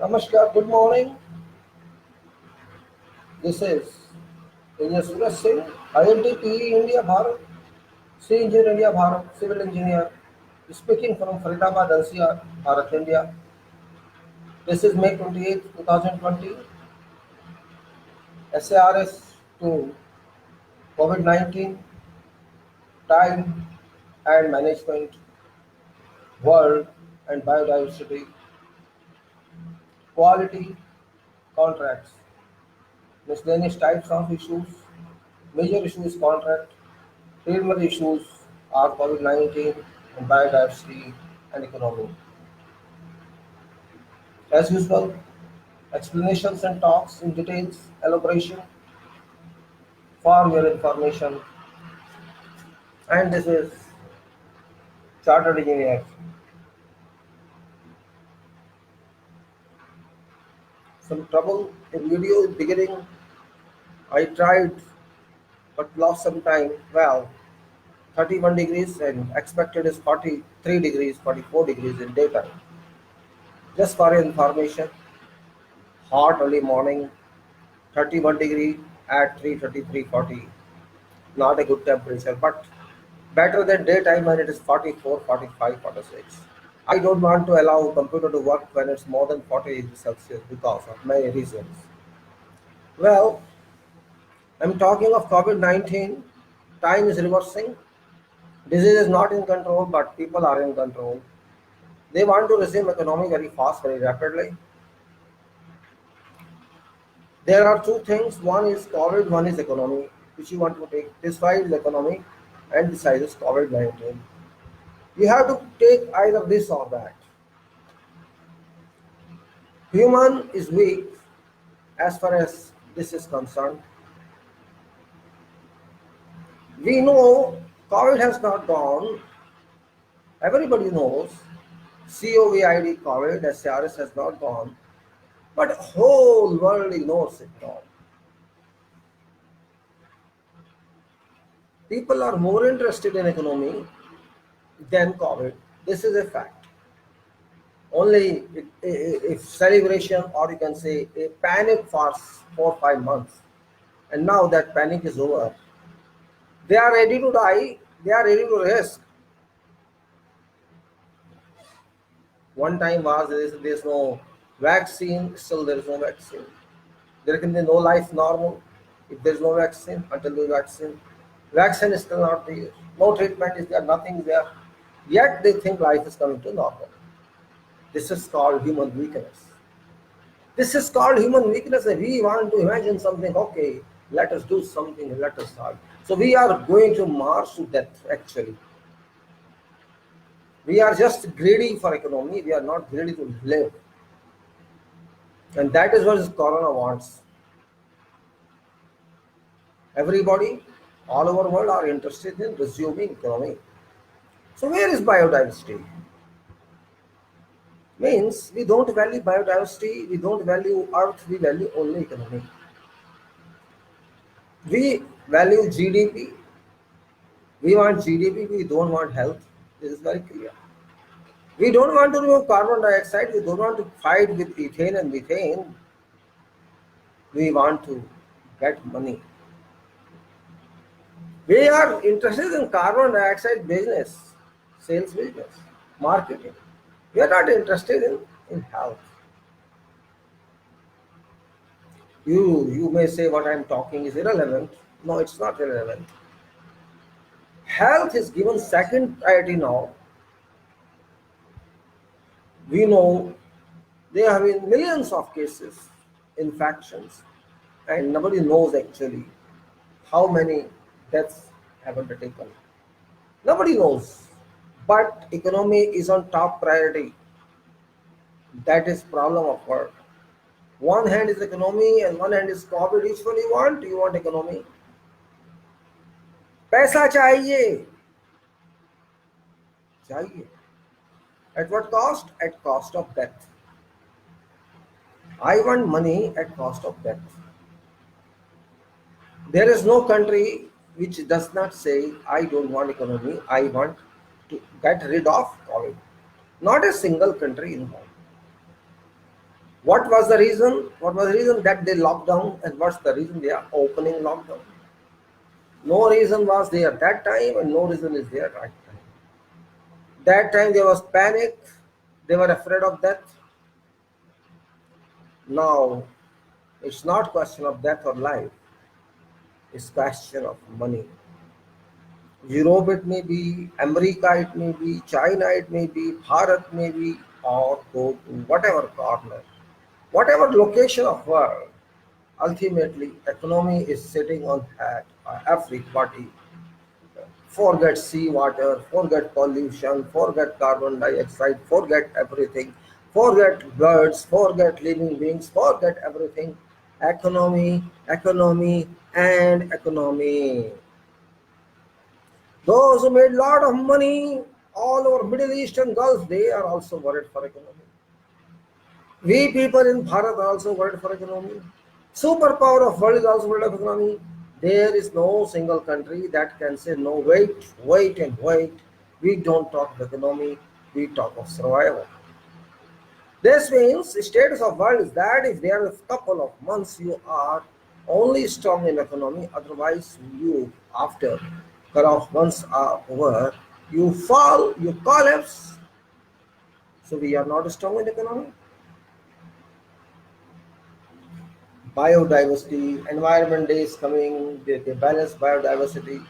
Namaskar, good morning. This is Engineer Suraj Singh, IIT PE India Bharat, C Engineer India Bharat, Civil Engineer, speaking from Faridabad, NCR, Bharat, India. This is May 28, 2020. SARS to COVID-19, time and management, world and biodiversity, quality, contracts, miscellaneous types of issues. Major issue is contract. Primary issues are COVID-19 and biodiversity and economy. As usual, explanations and talks in details, elaboration for your information. And this is Chartered Engineer. Some trouble in video beginning. I tried but lost some time. Well, 31 degrees and expected is 43 degrees, 44 degrees in daytime. Just for your information, hot early morning, 31 degree at 3:33, 40. Not a good temperature, but better than daytime when it is 44, 45, 46. I don't want to allow computer to work when it's more than 40 degrees Celsius because of many reasons. Well, I'm talking of COVID-19. Time is reversing. Disease is not in control, but people are in control. They want to resume economy very fast, very rapidly. There are two things. One is COVID, one is economy, which you want to take. This side is economy and this side is COVID-19. You have to take either this or that. Human is weak as far as this is concerned. We know COVID has not gone. Everybody knows COVID, COVID, SARS has not gone. But whole world ignores it now. People are more interested in economy than COVID. This is a fact. Only if celebration, or you can say a panic for 4 or 5 months. And now that panic is over. They are ready to die. They are ready to risk. One time was there is no vaccine, still there is no vaccine. There can be no life normal if there is no vaccine, until the vaccine. Vaccine is still not there. No treatment is there, nothing is there. Yet they think life is coming to normal. This is called human weakness. This is called human weakness. We want to imagine something, okay, let us do something, let us start. So we are going to march to death actually. We are just greedy for economy. We are not greedy to live. And that is what this corona wants. Everybody all over the world are interested in resuming economy. So where is biodiversity? Means we don't value biodiversity, we don't value earth, we value only economy. We value GDP. We want GDP, we don't want health. This is very clear. We don't want to remove carbon dioxide, we don't want to fight with ethane and methane. We want to get money. We are interested in carbon dioxide business, sales business, marketing. We are not interested in health. You may say what I am talking is irrelevant. No, it's not irrelevant. Health is given second priority now. We know there have been millions of cases, infections, and nobody knows actually how many deaths have undertaken. Nobody knows. But economy is on top priority. That is problem of world. One hand is economy and one hand is COVID. Which one you want? You want economy. पैसा चाहिए. चाहिए. At what cost? At cost of death. I want money at cost of death. There is no country which does not say, I don't want economy, I want to get rid of COVID. Not a single country involved. What was the reason? What was the reason that they locked down, and what's the reason they are opening lockdown? No reason was there that time, and no reason is there right now. That time there was panic, they were afraid of death. Now it's not question of death or life, it's question of money. Europe it may be, America it may be, China it may be, Bharat may be, or go to whatever corner, whatever location of world. Ultimately, economy is sitting on head by everybody. Forget seawater, forget pollution, forget carbon dioxide, forget everything, forget birds, forget living beings, forget everything. Economy, economy, and economy. Those who made lot of money all over Middle East and Gulf, they are also worried for economy. We people in Bharat are also worried for economy. Superpower of world is also worried of economy. There is no single country that can say no, wait, wait and wait. We don't talk of economy, we talk of survival. This means the status of world is that if there are a couple of months you are only strong in economy, otherwise you after couple of months are over, you fall, you collapse. So we are not strong in economy. Biodiversity, environment day is coming, they balance biodiversity.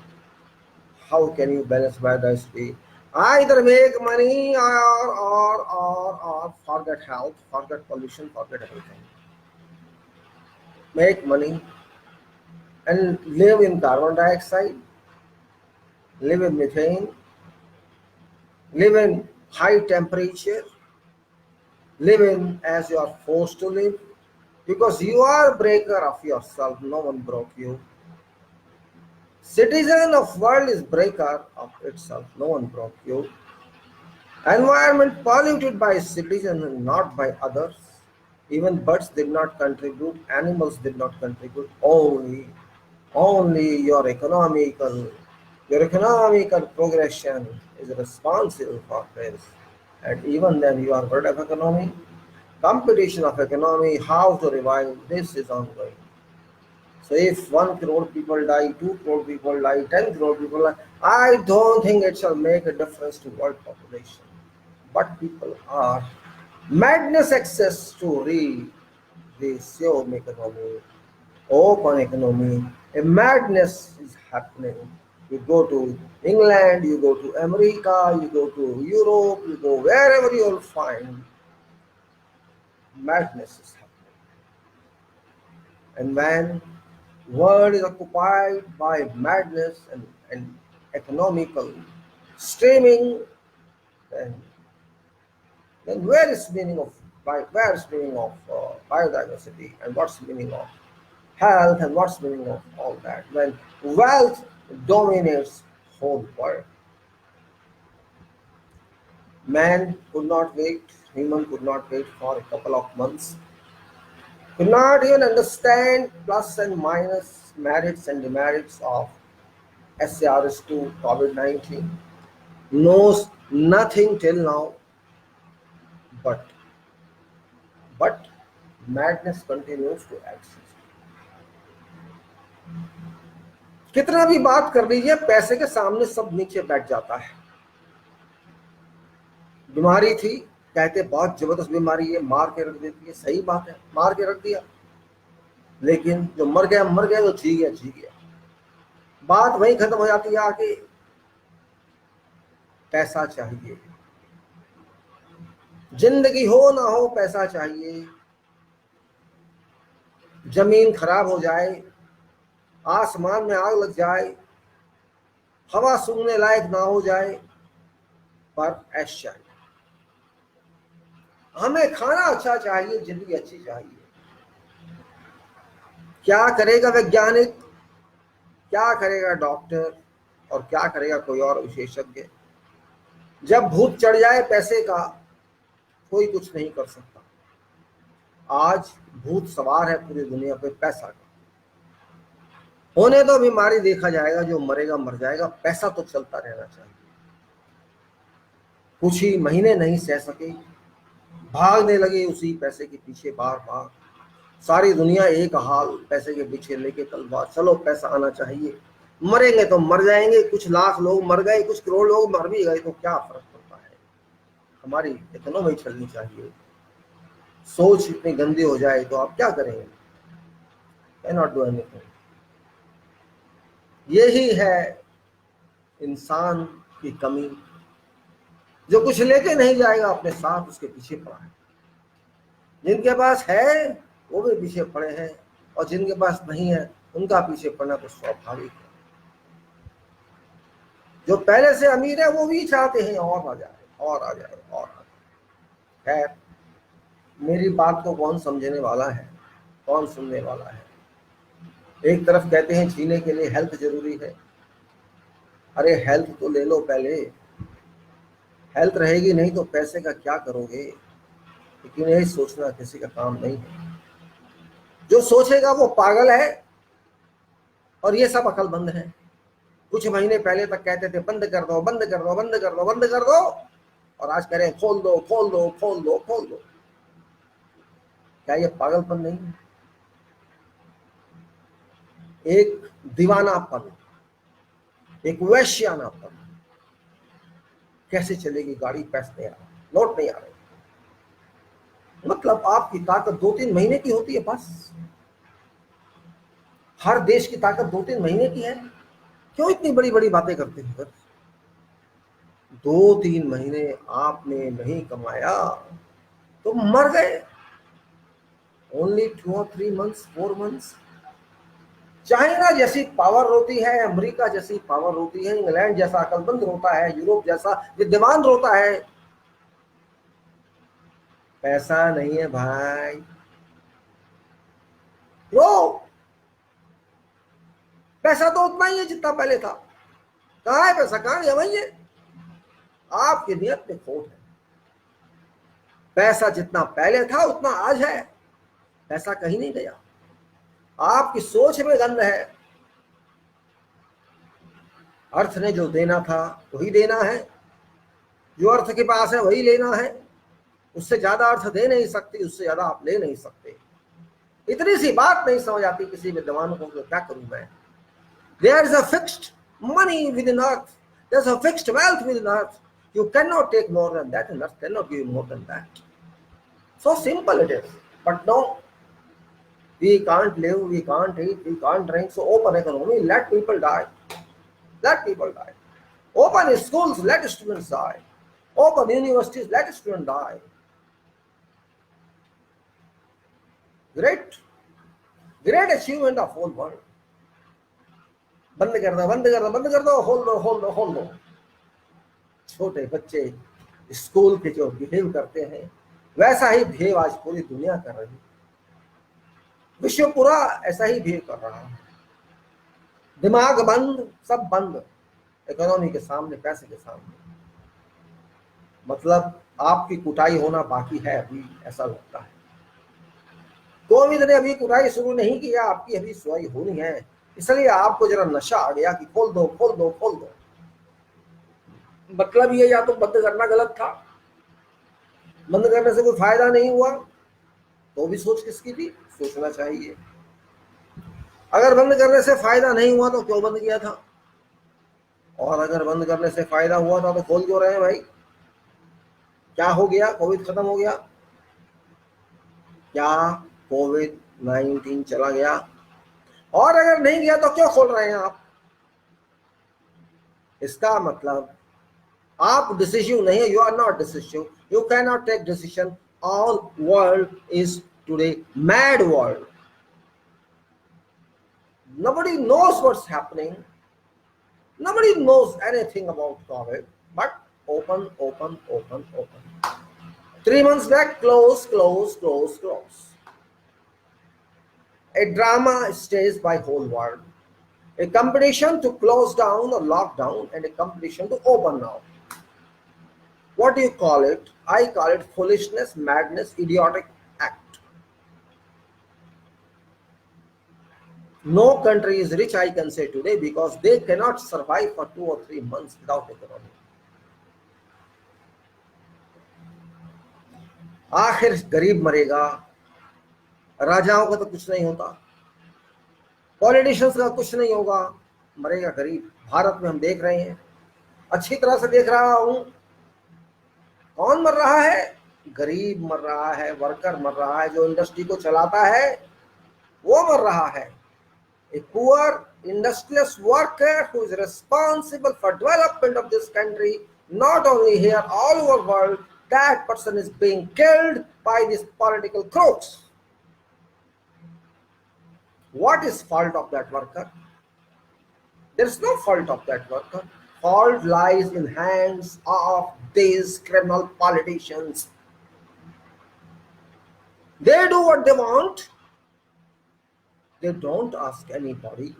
How can you balance biodiversity? Either make money or forget health, forget pollution, forget everything. Make money and live in carbon dioxide, live in methane, live in high temperature, live in as you are forced to live, because you are a breaker of yourself, no one broke you. Citizen of world is breaker of itself, no one broke you. Environment polluted by citizen and not by others. Even birds did not contribute, animals did not contribute, only your economical progression is responsible for this. And even then you are worried of economy. Competition of economy, how to revive, this is ongoing. So if 1 crore people die, 2 crore people die, 10 crore people die, I don't think it shall make a difference to world population. But people are madness access to resume economy, open economy. A madness is happening. You go to England, you go to America, you go to Europe, you go wherever you will find madness is happening. And when world is occupied by madness and economical streaming, then where is meaning of biodiversity, and what's meaning of health, and what's meaning of all that when wealth dominates whole world? Human could not wait for a couple of months, could not even understand plus and minus merits and demerits of SARS-2 COVID-19, knows nothing till now, but madness continues to exist. कितना भी बात कर लीजिए, पैसे के सामने सब नीचे बैठ जाता है। बीमारी थी, कहते बहुत जबरदस्त बीमारी है, मार के रख देती है, सही बात है, मार के रख दिया, लेकिन जो मर गया, जो जी गया, बात वहीं खत्म हो जाती है आके पैसा चाहिए। जिंदगी हो ना हो पैसा चाहिए, जमीन खराब हो जाए, आसमान में आग लग जाए, हवा सूंघने लायक ना हो जाए, पर ऐश चाहिए। हमें खाना अच्छा चाहिए, जिंदगी अच्छी चाहिए। क्या करेगा वैज्ञानिक, क्या करेगा डॉक्टर, और क्या करेगा कोई और विशेषज्ञ? जब भूत चढ़ जाए पैसे का, कोई कुछ नहीं कर सकता। आज भूत सवार है पूरी दुनिया पे पैसा का। होने तो बीमारी देखा जाएगा, जो मरेगा मर जाएगा, पैसा तो चलता रहना चाहिए। कुछ ही महीने नहीं सह सके, भागने लगे उसी पैसे के पीछे बार बार। सारी दुनिया एक हाल, पैसे के पीछे लेके तलवार, चलो पैसा आना चाहिए, मरेंगे तो मर जाएंगे, कुछ लाख लोग मर गए, कुछ करोड़ लोग मर भी गए तो क्या फर्क पड़ता है, हमारी इकोनॉमी चलनी चाहिए। सोच इतनी गंदी हो जाए तो आप क्या करेंगे? Can not do anything. यही है इंसान की कमी, जो कुछ लेके नहीं जाएगा अपने साथ, उसके पीछे पड़ा है। जिनके पास है वो भी पीछे पड़े हैं, और जिनके पास नहीं है उनका पीछे पड़ना तो स्वाभाविक है। जो पहले से अमीर है वो भी चाहते हैं और आ जाए, और आ जाए, और आ जाए। खैर, मेरी बात को कौन समझने वाला है, कौन सुनने वाला है? एक तरफ कहते हैं जीने के लिए हेल्थ जरूरी है। अरे हेल्थ तो ले लो पहले, हेल्थ रहेगी नहीं तो पैसे का क्या करोगे? लेकिन यही सोचना किसी का काम नहीं है। जो सोचेगा वो पागल है, और ये सब अकलमंद है। कुछ महीने पहले तक कहते थे बंद कर दो, बंद कर दो, बंद कर दो, बंद कर दो, और आज कह रहे हैं खोल दो, खोल दो, खोल दो, खोल दो। क्या ये पागलपन नहीं है? एक दीवानापन, एक वैश्यानापन। कैसे चलेगी गाड़ी? पैसे नहीं आ रहे, नोट नहीं आ रहे। मतलब आपकी ताकत 2-3 महीने की होती है बस। हर देश की ताकत 2-3 महीने की है। क्यों इतनी बड़ी बड़ी बातें करते हैं? बस 2-3 महीने आपने नहीं कमाया तो मर गए। Only 2 or 3 months, 4 months। China जैसी पावर रोती है, अमेरिका जैसी पावर रोती है, इंग्लैंड जैसा अकलमंद रोता है, यूरोप जैसा विद्यमान रोता है। पैसा नहीं है भाई, रो। पैसा तो उतना ही है जितना पहले था। कहाँ है पैसा? कहाँ है? वही है। आपकी नियत में खोट है। पैसा जितना पहले था उतना आज है, पैसा कहीं नहीं गया। आपकी सोच में गंध है। अर्थ ने जो देना था वही देना है, जो अर्थ के पास है वही लेना है। उससे ज्यादा अर्थ दे नहीं सकती, उससे ज्यादा आप ले नहीं सकते। इतनी सी बात नहीं समझ आती किसी विद्वान को, क्या करूं मैं? There is a fixed money within earth, there's a fixed wealth within earth. You cannot take more than that, and earth cannot give you more than that. So simple it is. But no, we can't live, we can't eat, we can't drink, so open economy, let people die. Let people die. Open schools, let students die. Open universities, let students die. Great, great achievement of whole world. बंद कर दो, बंद कर दो, बंद कर दो, खोल दो, खोल दो, खोल दो। छोटे बच्चे स्कूल के जो बिहेव करते हैं, वैसा ही बिहेव आज पूरी दुनिया कर रही है। विश्व पूरा ऐसा ही बिहेव कर रहा है। दिमाग बंद, सब बंद, इकोनॉमी के सामने, पैसे के सामने। मतलब आपकी कुटाई होना बाकी है अभी, ऐसा लगता है। कोविड ने अभी कुटाई शुरू नहीं किया, आपकी अभी सुनाई होनी है। इसलिए आपको जरा नशा आ गया कि खोल दो, खोल दो, खोल दो। मतलब ये, या तो बंद करना गलत था, बंद करने से कोई फायदा नहीं हुआ, तो भी सोच किसकी थी? सोचना चाहिए। अगर बंद करने से फायदा नहीं हुआ तो क्यों बंद किया था? और अगर बंद करने से फायदा हुआ था तो खोल क्यों रहे हैं भाई? क्या हो गया? कोविड खत्म हो गया क्या? कोविड-19 चला गया? और अगर नहीं गया तो क्यों खोल रहे हैं आप? इसका मतलब आप डिसिसिव नहीं है। You are not decisive, you can not take decision. All world is today mad world. Nobody knows what's happening. Nobody knows anything about COVID. But open, open, open, open. 3 months back, close, close, close, close. A drama staged by whole world. A competition to close down or lock down, and a competition to open now. What do you call it? I call it foolishness, madness, idiotic act. No country is rich, I can say today, because they cannot survive for 2 or 3 months without economy. आखिर गरीब मरेगा, राजाओं का तो कुछ नहीं होता, politicians का कुछ नहीं होगा, मरेगा गरीब। भारत में हम देख रहे हैं, अच्छी तरह से देख रहा हूं, कौन मर रहा है? गरीब मर रहा है, वर्कर मर रहा है, जो इंडस्ट्री को चलाता है वो मर रहा है। A poor industrious worker who is responsible for development of this country, not only here, all over the world, that person is being killed by these political crooks. What is fault of that worker? There is no fault of that worker. Fault lies in hands of these criminal politicians. They do what they want. They don't ask anybody.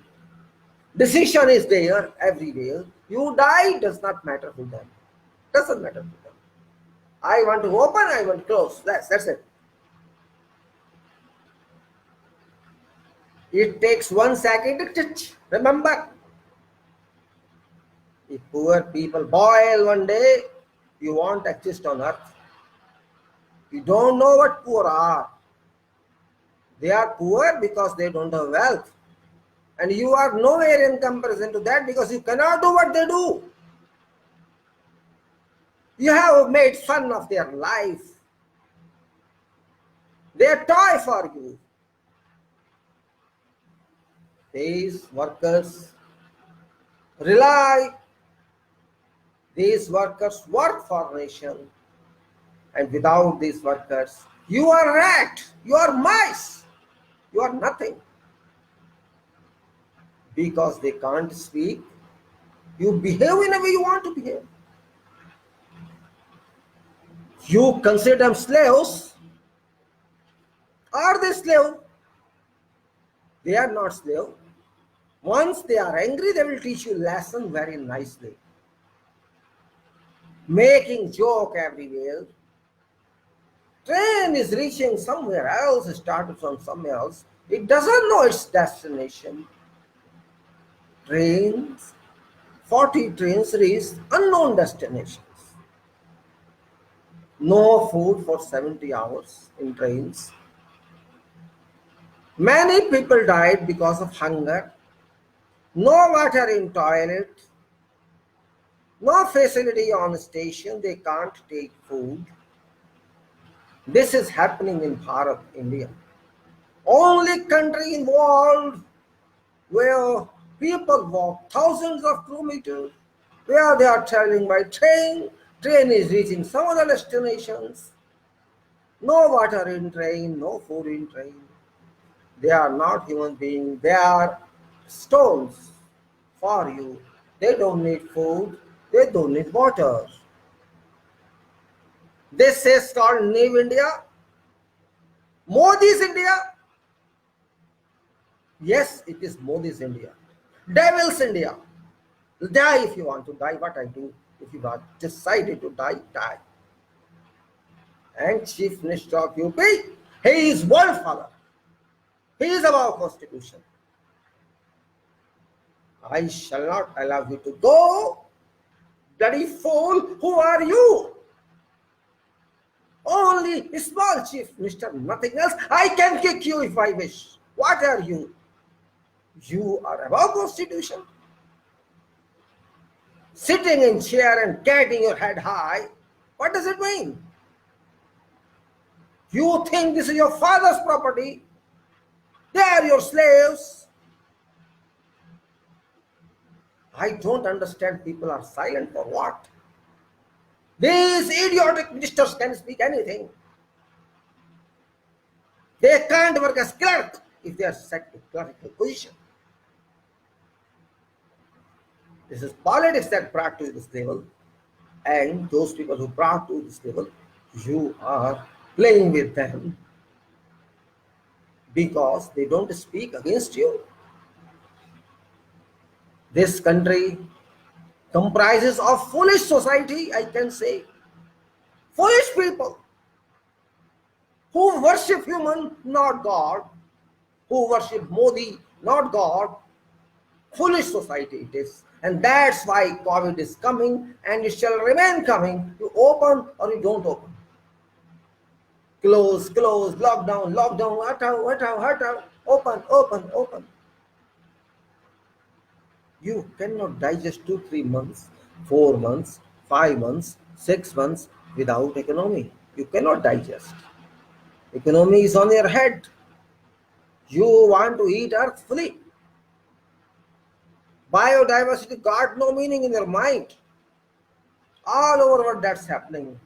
Decision is there everywhere. You die, does not matter to them. Doesn't matter to them. I want to open, I want to close. That's it. It takes 1 second to touch. Remember, if poor people boil one day, you won't exist on earth. You don't know what poor are. They are poor because they don't have wealth. And you are nowhere in comparison to that because you cannot do what they do. You have made fun of their life. They are toy for you. These workers work for nation. And without these workers, you are rat, you are mice, you are nothing. Because they can't speak, you behave in a way you want to behave. You consider them slaves. Are they slaves? They are not slaves. Once they are angry, they will teach you lesson very nicely. Making joke everywhere. Train is reaching somewhere else, started from somewhere else. It doesn't know its destination. Trains, 40 trains reach unknown destinations. No food for 70 hours in trains. Many people died because of hunger. No water in toilet. No facility on station. They can't take food. This is happening in Bharat, India. Only country in the world where people walk thousands of kilometers, where they are traveling by train. Train is reaching some other destinations. No water in train, no food in train. They are not human beings. They are stones for you. They don't need food. They don't need water. This is called New India. Modi's India. Yes, it is Modi's India. Devil's India. Die if you want to die. What I do? If you are decided to die, die. And Chief Minister of UP, he is world father. He is above Constitution. I shall not allow you to go. Bloody fool, who are you? Only a small chief minister, nothing else. I can kick you if I wish. What are you? You are above Constitution. Sitting in chair and getting your head high. What does it mean? You think this is your father's property? They are your slaves. I don't understand. People are silent for what? These idiotic ministers can speak anything. They can't work as clerk if they are set to clerical position. This is politics that brought to this level, and those people who brought to this level, you are playing with them because they don't speak against you. This country comprises of foolish society, I can say. Foolish people who worship human, not God. Who worship Modi, not God. Foolish society it is. And that's why COVID is coming and it shall remain coming. You open or you don't open. Close, close, lockdown, lockdown, hataw, open, open, open. You cannot digest 2, 3 months, 4 months, 5 months, 6 months without economy. You cannot digest. Economy is on your head. You want to eat earth fully. Biodiversity got no meaning in your mind. All over what that's happening.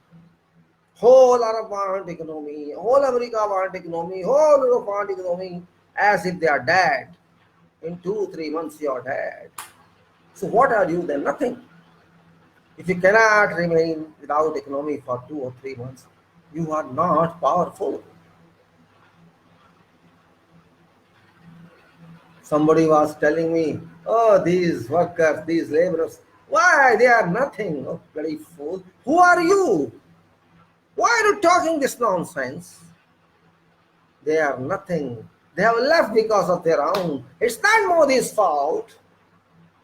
Whole Arab want economy, whole America want economy, whole Europe want economy, as if they are dead. In 2, 3 months you are dead. So what are you then? Nothing. If you cannot remain without economy for 2 or 3 months, you are not powerful. Somebody was telling me, oh, these workers, these laborers, why they are nothing? Oh, bloody fool. Who are you? Why are you talking this nonsense? They are nothing. They have left because of their own. It's not Modi's fault.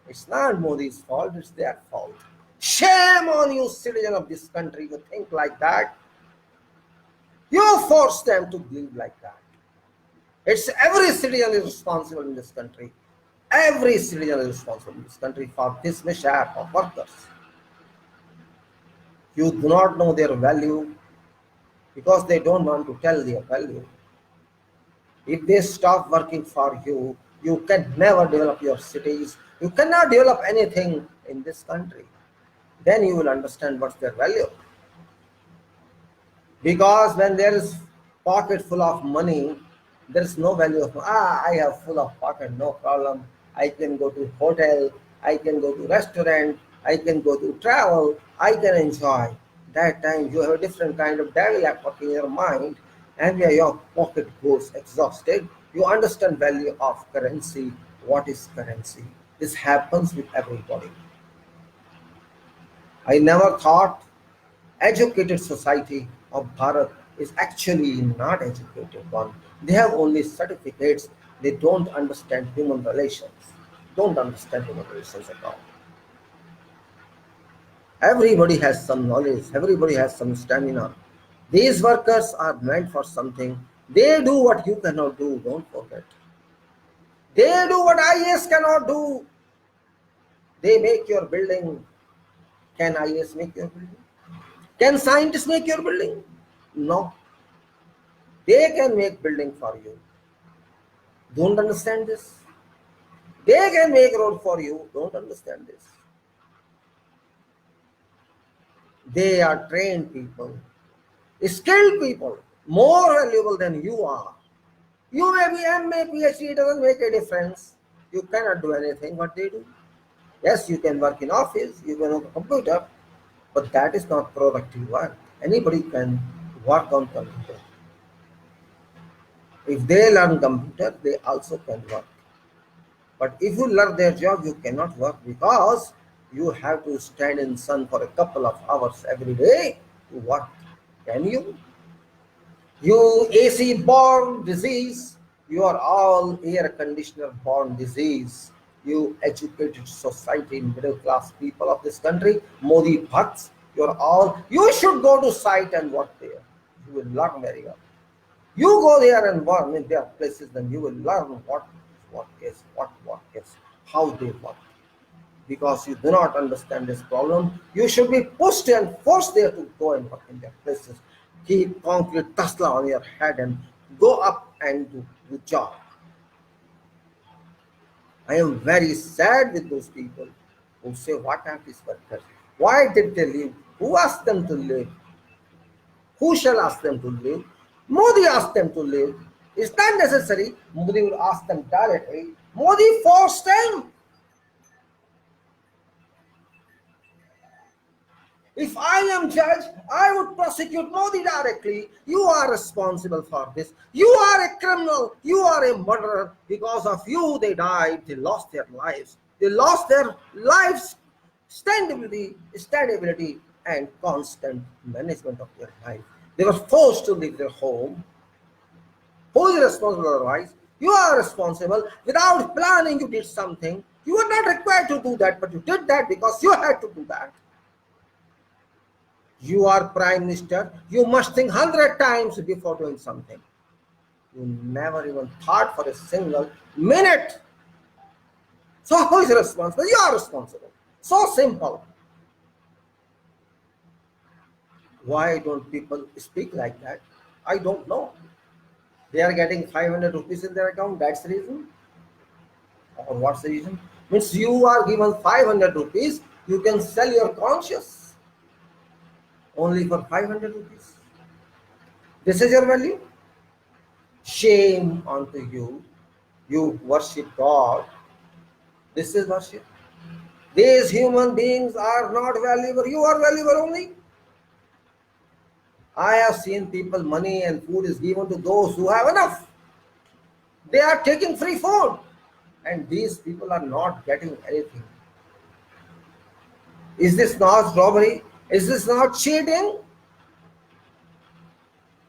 It's not Modi's fault, it's their fault. Shame on you, citizen of this country, to think like that. You force them to believe like that. It's every citizen is responsible in this country. Every citizen is responsible in this country for this mishap of workers. You do not know their value because they don't want to tell their value. If they stop working for you, you can never develop your cities. You cannot develop anything in this country. Then you will understand what's their value. Because when there is pocket full of money, there is no value of, I have full of pocket, no problem. I can go to hotel, I can go to restaurant, I can go to travel, I can enjoy. That time you have a different kind of dialogue in your mind, and where your pocket goes exhausted, you understand value of currency. What is currency? This happens with everybody. I never thought educated society of Bharat is actually not educated one. They have only certificates. They don't understand human relations. Don't understand human relations at all. Everybody has some knowledge. Everybody has some stamina. These workers are meant for something. They do what you cannot do. Don't forget. They do what IAS cannot do. They make your building. Can IAS make your building? Can scientists make your building? No. They can make building for you. Don't understand this? They can make road for you. Don't understand this? They are trained people, skilled people, more valuable than you are. You may be MA, PhD, it doesn't make a difference. You cannot do anything what they do. Yes, you can work in office, you can work on computer, but that is not productive work. Anybody can work on computer. If they learn computer, they also can work. But if you learn their job, you cannot work because you have to stand in sun for a couple of hours every day to work. Can you? You AC born disease, you are all air conditioner born disease. You educated society, middle class people of this country, Modi Bhakts, you should go to site and work there. You will learn very well. You go there and work in their places, then you will learn what is, how they work. Because you do not understand this problem, you should be pushed and forced there to go and work in their places. Keep concrete Tesla on your head and go up and do the job. I am very sad with those people who say, what are these workers? Why did they leave? Who asked them to leave? Who shall ask them to leave? Modi asked them to leave. It's not necessary. Modi will ask them directly. Modi forced them. If I am judge, I would prosecute Modi directly. You are responsible for this. You are a criminal. You are a murderer. Because of you, they died. They lost their lives. They lost their lives, stability, and constant management of their life. They were forced to leave their home. Who is responsible otherwise? You are responsible. Without planning, you did something. You were not required to do that, but you did that because you had to do that. You are Prime Minister. You must think 100 times before doing something. You never even thought for a single minute. So who is responsible? You are responsible. So simple. Why don't people speak like that? I don't know. They are getting 500 rupees in their account. That's the reason. Or what's the reason? Means you are given 500 rupees. You can sell your conscience only for 500 rupees. This is your value. Shame unto you. You worship God. This is worship. These human beings are not valuable. You are valuable only. I have seen people, money and food is given to those who have enough. They are taking free food. And these people are not getting anything. Is this not robbery? Is this not cheating?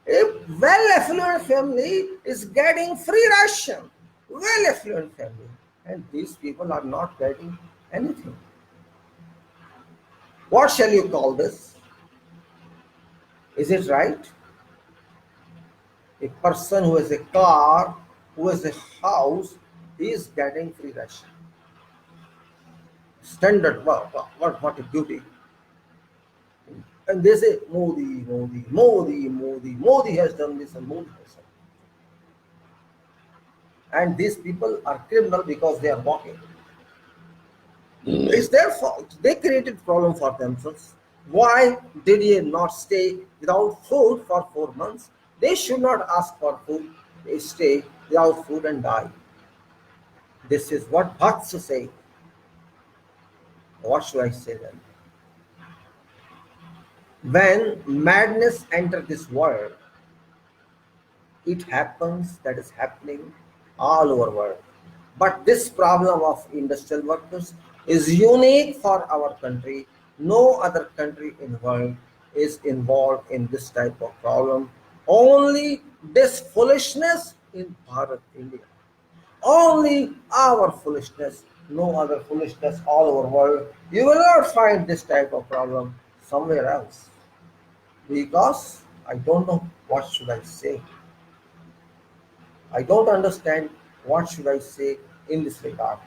A well-affluent family is getting free ration. Well-affluent family. And these people are not getting anything. What shall you call this? Is it right? A person who has a car, who has a house, he is getting free ration. Standard, what a beauty. And they say, Modi, Modi, Modi, Modi, Modi has done this and Modi has done that. And these people are criminal because they are walking. It's their fault. They created problem for themselves. Why did they not stay without food for 4 months? They should not ask for food. They stay without food and die. This is what bhakts say. What should I say then? When madness enters this world, it happens, that is happening all over the world. But this problem of industrial workers is unique for our country. No other country in the world is involved in this type of problem. Only this foolishness in Bharat, India. Only our foolishness, no other foolishness all over the world. You will not find this type of problem somewhere else. Because I don't know what should I say. I don't understand what should I say in this regard.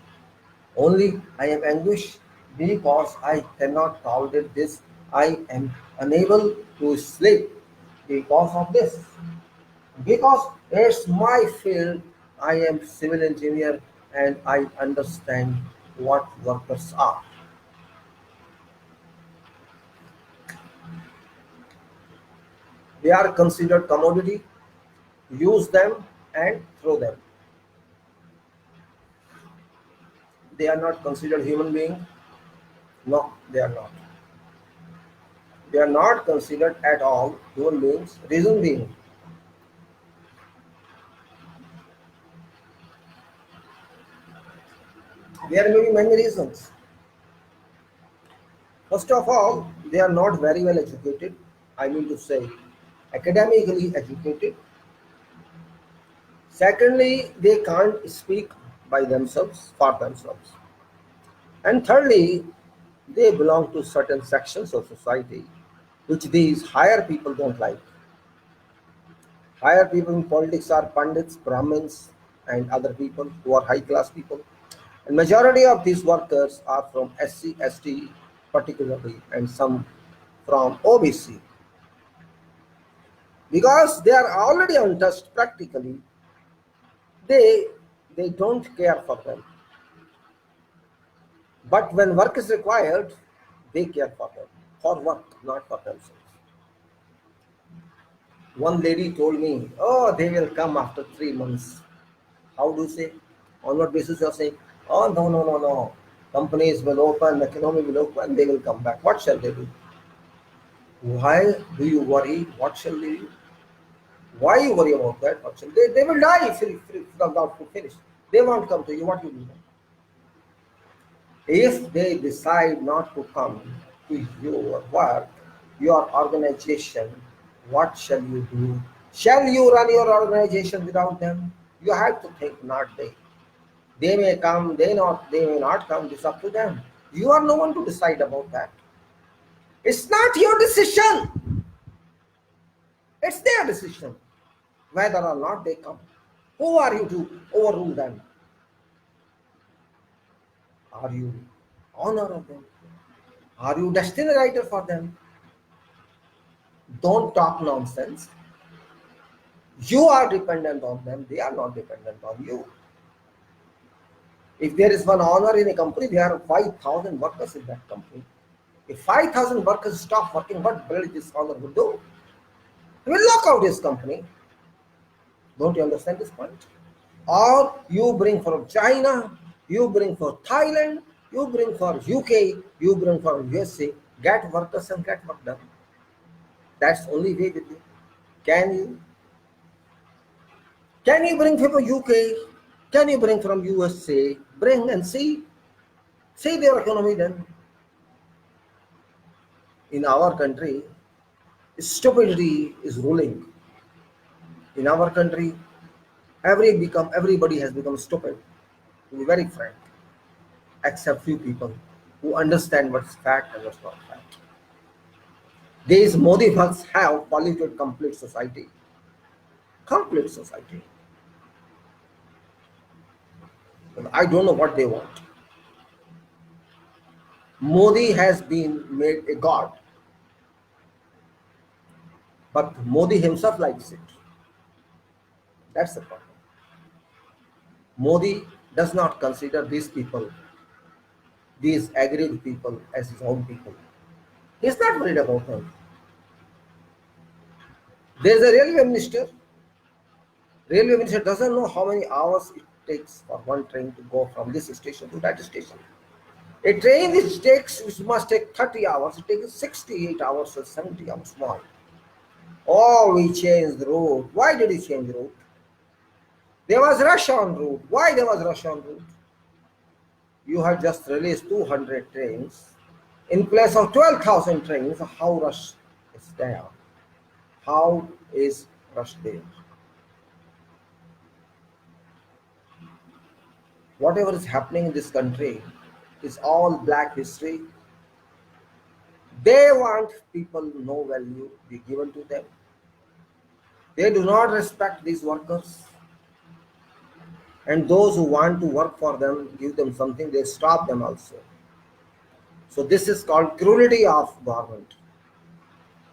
Only I am anguished because I cannot tolerate this. I am unable to sleep because of this. Because it's my field. I am civil engineer and I understand what workers are. They are considered commodity. Use them and throw them. They are not considered human being. No, they are not. They are not considered at all human beings, reason being. There may be many reasons. First of all, they are not very well educated. I mean to say, academically educated. Secondly, they can't speak by themselves, for themselves. And thirdly, they belong to certain sections of society which these higher people don't like. Higher people in politics are Pandits, Brahmins, and other people who are high class people. And majority of these workers are from SC, ST particularly, and some from OBC. Because they are already untouched practically, they, they don't care for them. But when work is required, they care for them. For work, not for themselves. One lady told me, oh, they will come after 3 months. How do you say? On what basis you are saying? Oh, no, no, no, no. Companies will open, economy will open, they will come back. What shall they do? Why do you worry? What shall they do? Why you worry about that? What shall they will die if without food finish. They won't come to you. What you do? If they decide not to come to your work, your organization, what shall you do? Shall you run your organization without them? You have to think, not they. They may come, they may not come, it's up to them. You are no one to decide about that. It's not your decision. It's their decision. Whether or not they come. Who are you to overrule them? Are you honor of them? Are you destiny writer for them? Don't talk nonsense. You are dependent on them. They are not dependent on you. If there is one owner in a company, there are 5,000 workers in that company. If 5,000 workers stop working, what will this owner would do? He will lock out his company. Don't you understand this point? Or you bring from China, you bring for Thailand, you bring for UK, you bring for USA, get workers and get work done. That's only way with you. Can you? Can you bring from UK? Can you bring from USA? Bring and see. See their economy then. In our country, stupidity is ruling. In our country, everybody has become stupid, to be very frank, except few people who understand what's fact and what's not fact. These Modi thugs have polluted complete society. Complete society. But I don't know what they want. Modi has been made a god, but Modi himself likes it. That's the problem. Modi does not consider these people, these aggrieved people, as his own people. He's not worried about them. There's a railway minister. Railway minister doesn't know how many hours it takes for one train to go from this station to that station. A train which must take 30 hours, it takes 68 hours or 70 hours. Why? Oh, we changed the route. Why did he change the route? There was rush on route. Why there was rush on route? You have just released 200 trains in place of 12,000 trains. How rush is there? How is rush there? Whatever is happening in this country is all black history. They want people no value be given to them. They do not respect these workers. And those who want to work for them, give them something, they stop them also. So this is called cruelty of government.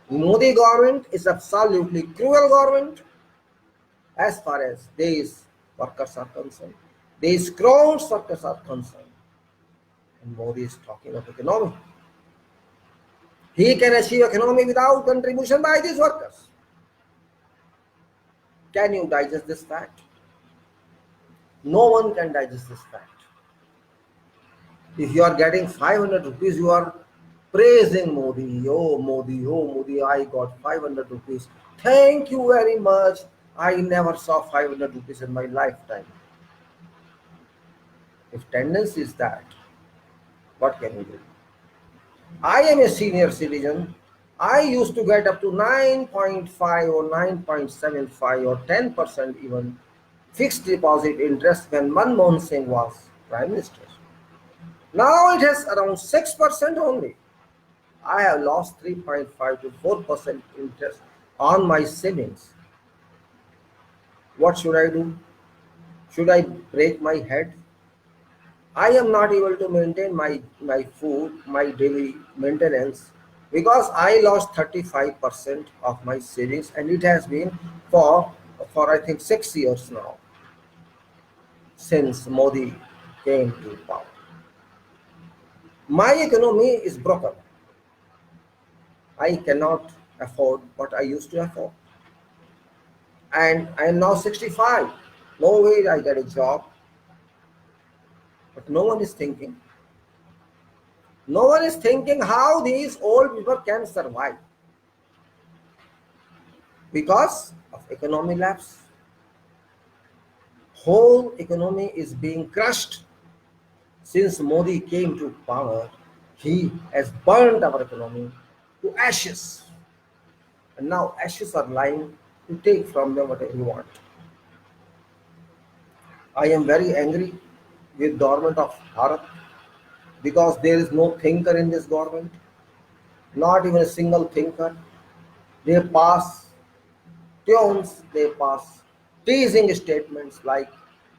Modi government is absolutely cruel government as far as these workers are concerned. These crowds workers are concerned. And Modi is talking of economy. He can achieve economy without contribution by these workers. Can you digest this fact? No one can digest this fact. If you are getting 500 rupees, you are praising Modi. Oh Modi, I got 500 rupees. Thank you very much. I never saw 500 rupees in my lifetime. If tendency is that, what can you do? I am a senior citizen. I used to get up to 9.5 or 9.75 or 10% even fixed deposit interest when Manmohan Singh was Prime Minister. Now it has around 6% only. I have lost 3.5 to 4% interest on my savings. What should I do? Should I break my head? I am not able to maintain my food, my daily maintenance, because I lost 35% of my savings, and it has been for I think 6 years now since Modi came to power. My economy is broken. I cannot afford what I used to afford. And I am now 65. No way I get a job. But no one is thinking. No one is thinking how these old people can survive. Because of economy lapse. Whole economy is being crushed. Since Modi came to power, he has burned our economy to ashes. And now ashes are lying to take from them whatever you want. I am very angry with government of Bharat because there is no thinker in this government. not even a single thinker. They pass tunes, they pass teasing statements like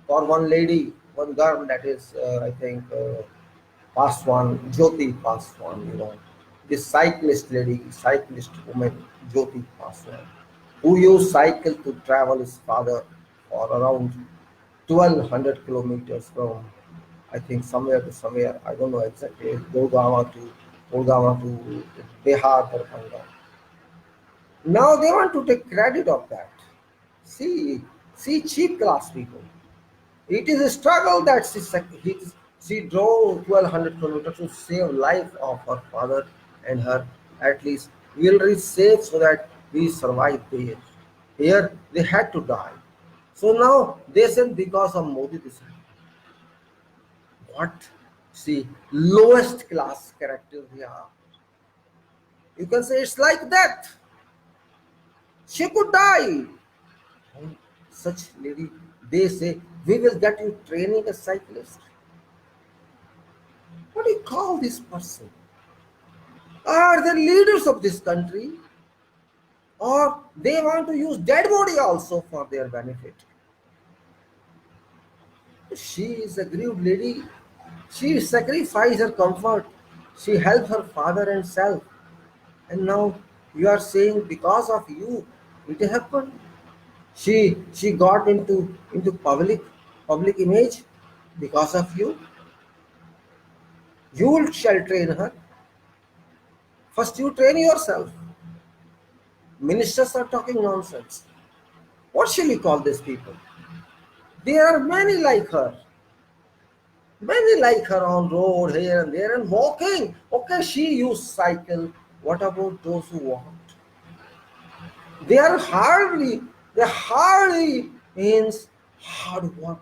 for one lady, one girl that is, I think, Paswan, Jyoti Paswan, this cyclist lady, cyclist woman, Jyoti Paswan, who used cycle to travel his father for around 1200 kilometers from, I think, somewhere to somewhere, I don't know exactly, Gurgaon to Bihar, Darbhanga. Now they want to take credit of that. See, see, cheap class people. It is a struggle that she drove 1200 kilometers to save life of her father and her. At least will reach safe so that we survive there. Here they had to die. So now they said because of Modi this happened. What? See, lowest class character they are. You can say it's like that. She could die. And such lady, they say, we will get you training a cyclist. What do you call this person? Are they leaders of this country? Or they want to use dead body also for their benefit? She is a grieved lady. She sacrificed her comfort. She helped her father and self. And now you are saying because of you it happened. She got into public image because of you. You shall train her. First you train yourself. Ministers are talking nonsense. What shall you call these people? There are many like her on road here and there and walking. Okay, she used cycle. What about those who walked? They are hardly means hard work,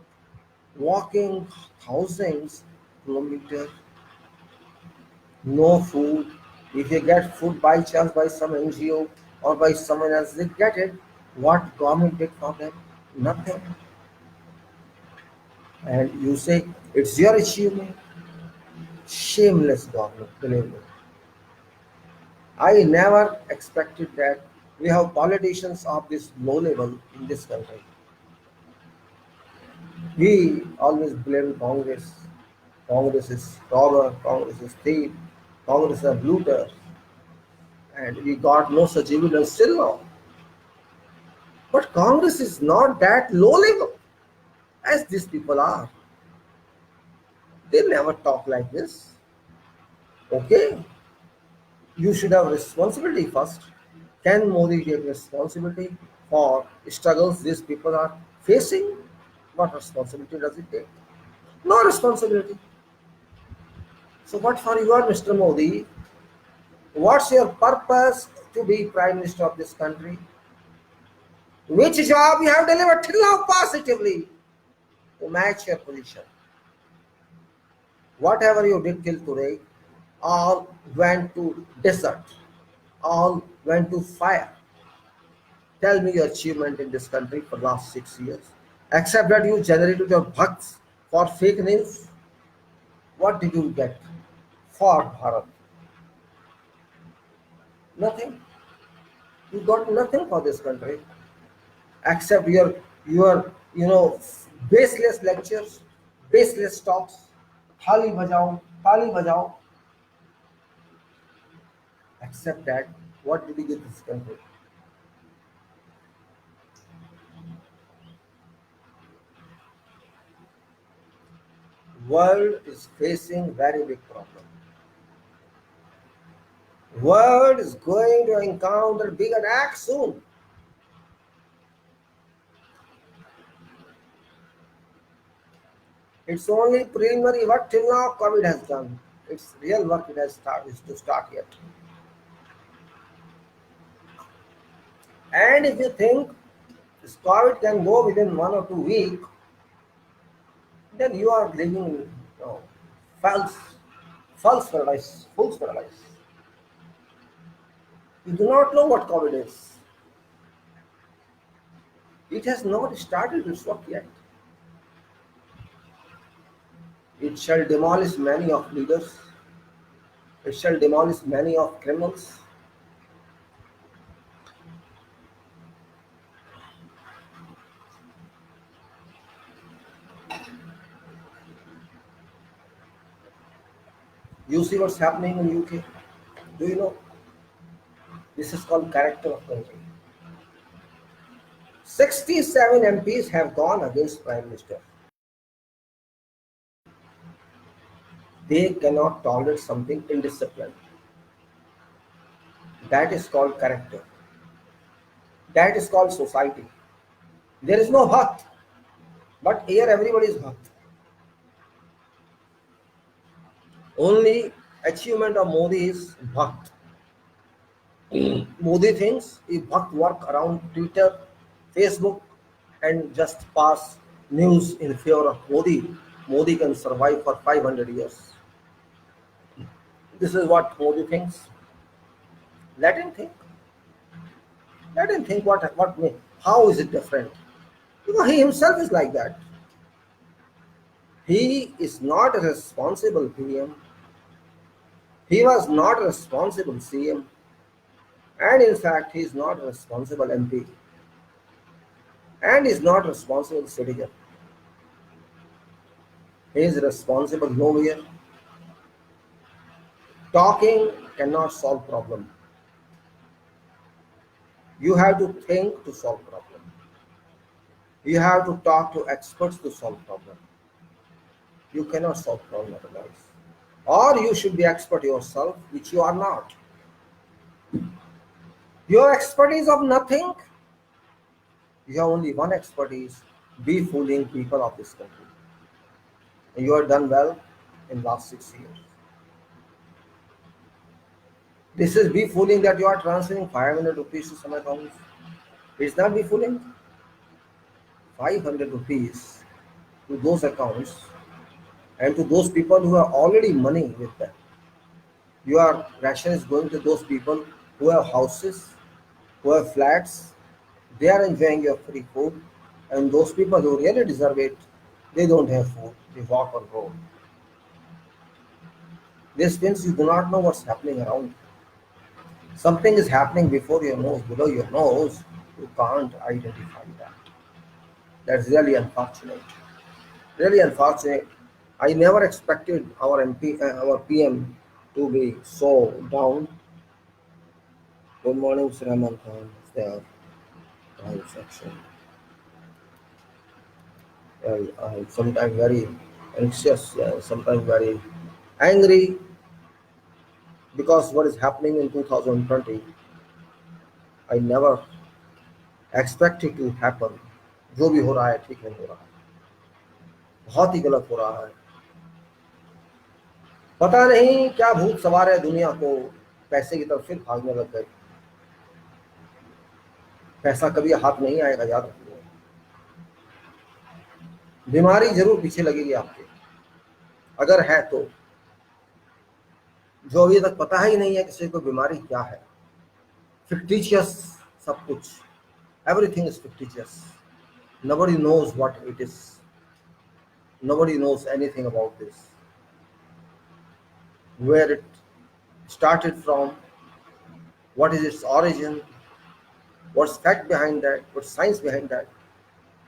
walking thousands kilometers, no food. If you get food by chance by some NGO or by someone else, they get it. What government did for them? Nothing. And you say it's your achievement. Shameless government, believe me. I never expected that we have politicians of this low level in this country. We always blame Congress. Congress is robber, Congress is thief, Congress are looters, and we got no such evidence still now. But Congress is not that low level as these people are. They never talk like this. Okay, you should have responsibility first. Can Modi take responsibility for struggles these people are facing? What responsibility does it take? No responsibility. So what for you are Mr. Modi? What's your purpose to be Prime Minister of this country? Which job you have delivered till now positively to match your position? Whatever you did till today, all went to desert, all went to fire. Tell me your achievement in this country for last 6 years. Except that you generated your bucks for fake news, what did you get for Bharat? Nothing. You got nothing for this country except your baseless lectures, baseless talks. Thali bajao, thali bajao. Except that, what did you get this country? World is facing very big problem. World is going to encounter big attacks soon. It's only preliminary work till now COVID has done. It's real work it has is to start yet. And if you think this COVID can go within 1 or 2 weeks, then you are living in false, false paradise, fool's paradise. You do not know what COVID is. It has not started its work yet. It shall demolish many of leaders. It shall demolish many of criminals. You see what's happening in UK? Do you know? This is called character of country. 67 MPs have gone against Prime Minister. They cannot tolerate something indisciplined. That is called character. That is called society. There is no bhakt, but here everybody is bhakt. Only achievement of Modi is bhakt. Modi thinks if bhakt work around Twitter, Facebook, and just pass news in favor of Modi, Modi can survive for 500 years. This is what Modi thinks. Let him think. Let him think how is it different? Because he himself is like that. He is not a responsible PM. He was not a responsible CM. And in fact, he is not a responsible MP. And is not a responsible citizen. He is responsible nowhere. Talking cannot solve problem. You have to think to solve problem. You have to talk to experts to solve problem. You cannot solve problem otherwise. Or you should be expert yourself, which you are not. Your expertise of nothing. You have only one expertise, be fooling people of this country. And you have done well in last 6 years. This is be fooling that you are transferring 500 rupees to some accounts. It's not be fooling. 500 rupees to those accounts and to those people who have already money with them. Your ration is going to those people who have houses, who have flats. They are enjoying your free food. And those people who really deserve it, they don't have food. They walk on road. This means you do not know what's happening around. Something is happening before your nose, below your nose. You can't identify that. That's really unfortunate. Really unfortunate. I never expected our our PM to be so down. Good morning, Mr. Rahman Khan. It's there. Section. Sometimes very anxious, sometimes very angry because what is happening in 2020, I never expected to happen. जो भी हो रहा है ठीक नहीं हो रहा है, बहुत ही गलत हो रहा है. पता नहीं क्या भूत सवार है दुनिया को, पैसे की तरफ फिर भागने लग गए. पैसा कभी हाथ नहीं आएगा, याद रखिए. बीमारी जरूर पीछे लगेगी आपके, अगर है तो. जो अभी तक पता ही नहीं है किसी को बीमारी क्या है. फिक्टिशियस सब कुछ. Everything is fictitious. Nobody knows what it is. Nobody knows anything about this. Where it started from, what is its origin, what's fact behind that, what's science behind that.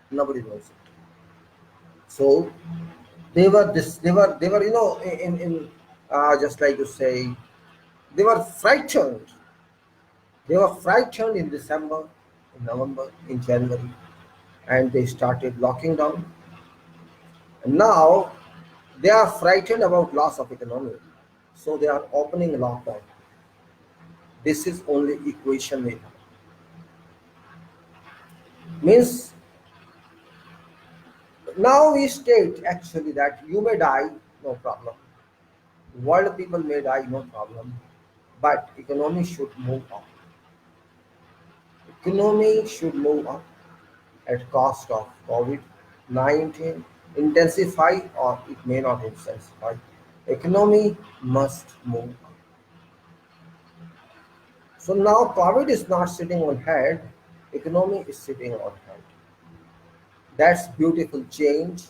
Nobody knows it. So they were in just like you say, they were frightened. They were frightened in December, in November, in January, and they started locking down. And now they are frightened about loss of economy, so they are opening lockdown. This is only equation we have. Means now we state actually that you may die, no problem. World people may die, no problem. But economy should move up. Economy should move up at cost of COVID-19. Intensify or it may not intensify. Economy must move up. So now COVID is not sitting on head, economy is sitting on head. That's beautiful change.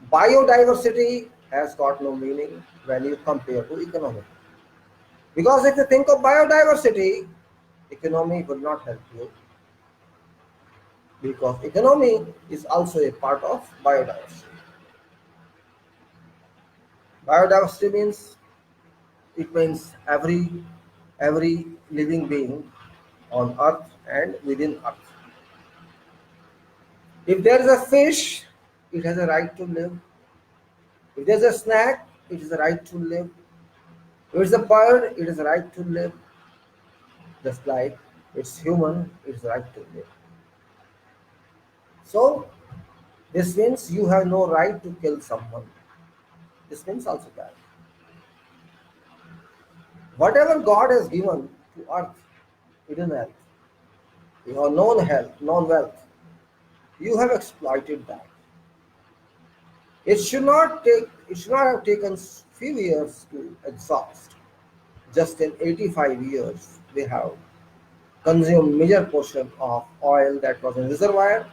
Biodiversity has got no meaning when you compare to economy. Because if you think of biodiversity, economy will not help you, because economy is also a part of biodiversity. Biodiversity means, it means every living being on earth and within earth. If there is a fish, it has a right to live. If there's a snack, it is a right to live. If it's a bird, it is a right to live. Just like it's human, it's right to live. So this means you have no right to kill someone. This means also that whatever God has given to earth, hidden health, your known health, known wealth, you have exploited that. It should not have taken few years to exhaust. Just in 85 years, they have consumed major portion of oil that was in reservoir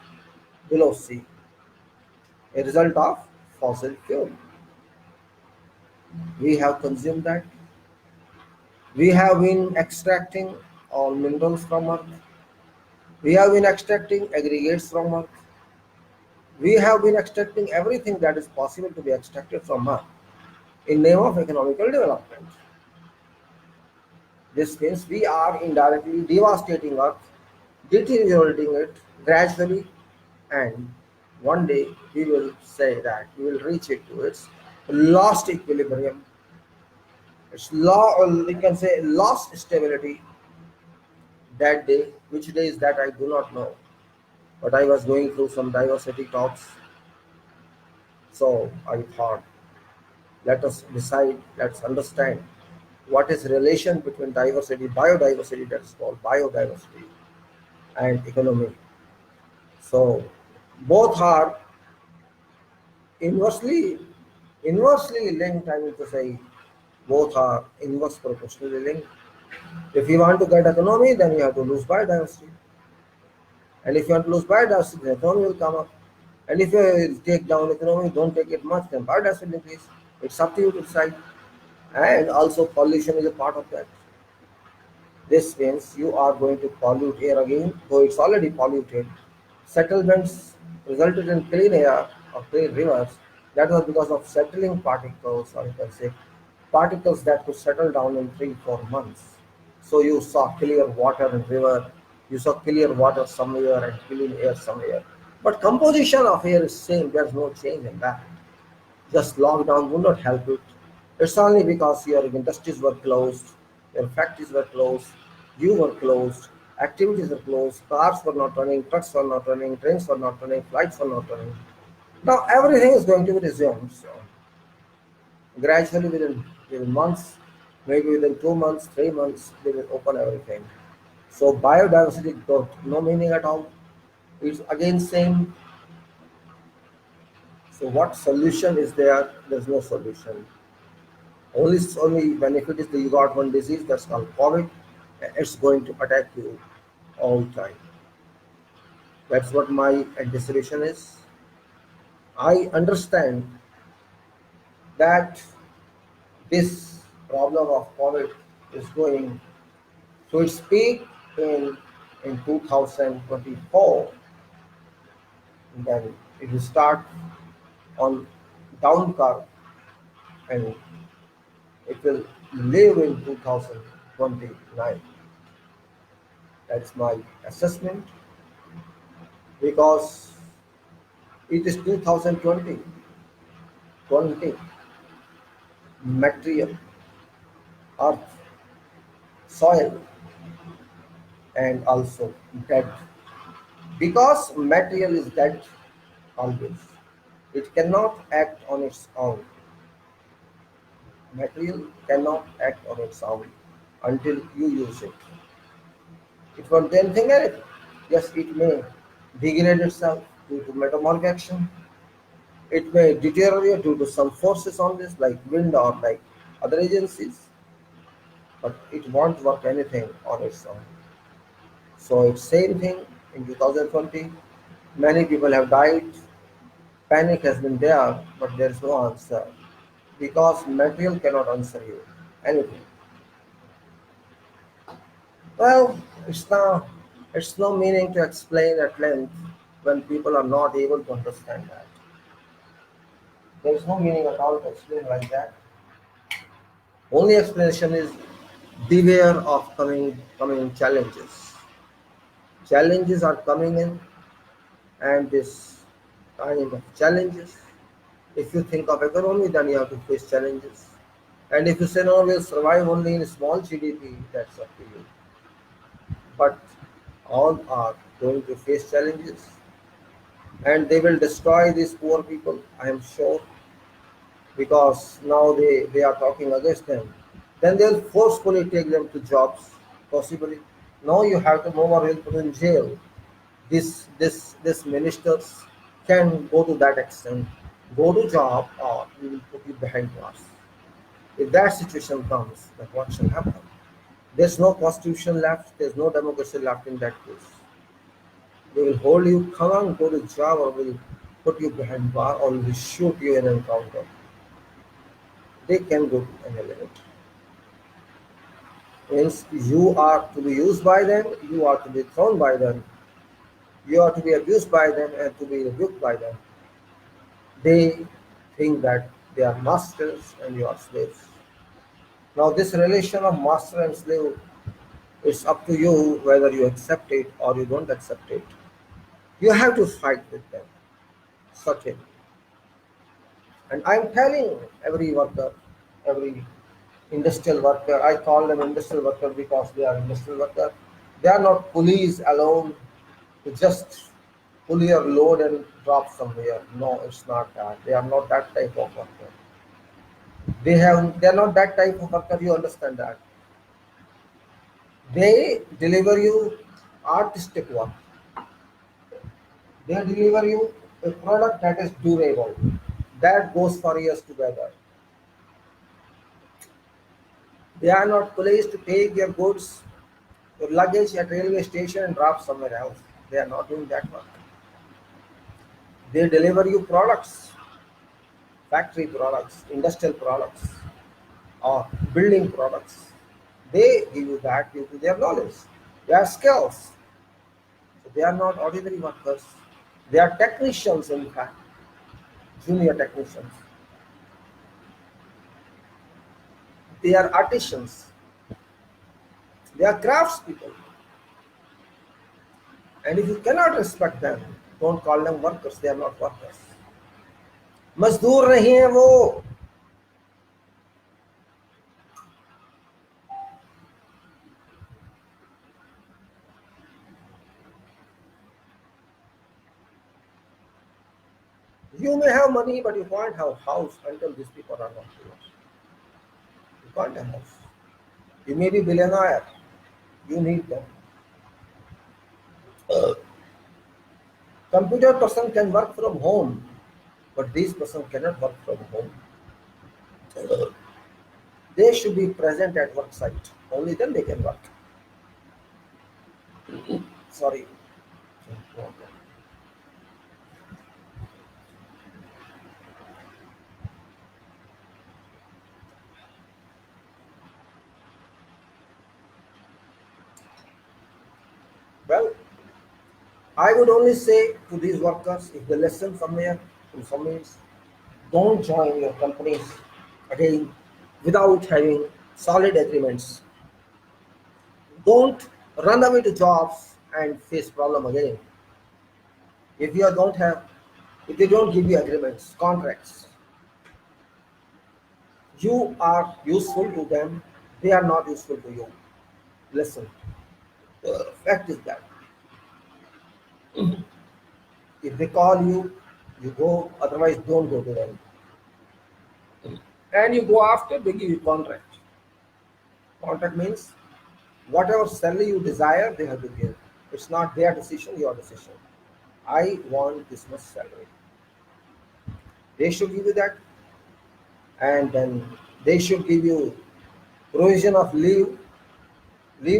below sea, a result of fossil fuel. We have consumed that. We have been extracting all minerals from earth. We have been extracting aggregates from earth. We have been extracting everything that is possible to be extracted from earth in name of economical development. This means we are indirectly devastating earth, deteriorating it gradually, and one day we will say that we will reach it to its lost equilibrium. It's we can say lost stability. That day, which day is that, I do not know. But I was going through some diversity talks, so I thought, let us decide, let's understand what is relation between diversity, biodiversity, that is called biodiversity, and economy. So both are inversely inversely linked. I mean to say, both are inverse proportionally linked. If you want to get economy, then you have to lose biodiversity. And if you want to lose biodiversity, the economy will come up. And if you take down economy, don't take it much, then biodiversity will increase. It's up to you to decide. And also pollution is a part of that. This means you are going to pollute air again, though it's already polluted. Settlements resulted in clean air or clean rivers. That was because of settling particles, or you can say particles that could settle down in 3 4 months. So you saw clear water in river, you saw clear water somewhere and clean air somewhere. But composition of air is same. There's no change in that. Just lockdown would not help it. It's only because your industries were closed, your factories were closed, you were closed, activities were closed, cars were not running, trucks were not running, trains were not running, flights were not running. Now everything is going to be resumed. So gradually within months, maybe within 2 months, 3 months, they will open everything. So biodiversity got no meaning at all. It's again same. So what solution is there? There's no solution. Only benefit is that you got one disease that's called COVID. It's going to attack you all the time. That's what my anticipation is. I understand that this problem of COVID is going to its peak in 2024. Then it will start on down curve, and it will live in 2029. That's my assessment, because it is 2020, material, earth, soil, and also dead. Because material is dead always. It cannot act on its own. Material cannot act on its own until you use it. It won't do anything anything. Yes, it may degrade itself due to metamorphic action. It may deteriorate due to some forces on this, like wind or like other agencies, but it won't work anything on its own. So it's same thing in 2020. Many people have died. Panic has been there, but there is no answer, because material cannot answer you anything. Well, it's no meaning to explain at length when people are not able to understand that. There is no meaning at all to explain like that. Only explanation is beware of coming challenges. Challenges are coming in, and this kind of challenges. If you think of economy, then you have to face challenges. And if you say no, we'll survive only in small GDP, that's up to you. But all are going to face challenges, and they will destroy these poor people, I am sure, because now they are talking against them. Then they'll forcefully take them to jobs, possibly. Now you have to move or you'll put in jail. This ministers can go to that extent. Go to job or we will put you behind bars. If that situation comes, then what shall happen? There's no constitution left, there's no democracy left in that case. They will hold you, come on, go to job or will put you behind bar or will shoot you in an encounter. They can go to any limit. Means you are to be used by them, you are to be thrown by them, you are to be abused by them and to be rebuked by them. They think that they are masters and you are slaves. Now this relation of master and slave, it's up to you whether you accept it or you don't accept it. You have to fight with them, certainly. And I'm telling every worker, every industrial worker, I call them industrial worker because they are industrial worker. They are not police alone to just pull your load and drop somewhere. No, it's not that. They are not that type of worker. They are not that type of worker, you understand that. They deliver you artistic work. They deliver you a product that is durable, that goes for years together. They are not police to take your goods, your luggage at railway station and drop somewhere else. They are not doing that work. They deliver you products, factory products, industrial products, or building products. They give you that due to their knowledge, their skills. So they are not ordinary workers. They are technicians, in fact, junior technicians. They are artisans. They are craftspeople. And if you cannot respect them, don't call them workers. They are not workers. मजदूर नहीं है वो. You may have money, but you can't have a house until these people are not yours. You can't have a house. You may be billionaire. You need them. Computer person can work from home, but this person cannot work from home. They should be present at work site. Only then they can work. Sorry. Well, I would only say to these workers, if they listen somewhere, in some ways, don't join your companies again without having solid agreements. Don't run away to jobs and face problem again. If you don't have, if they don't give you agreements, contracts, you are useful to them, they are not useful to you. Listen, the fact is that if they call you, you go, otherwise don't go to them. And you go after, they give you contract. Contract means whatever salary you desire, they have to give. It's not their decision, your decision. I want this much salary. They should give you that, and then they should give you provision of leave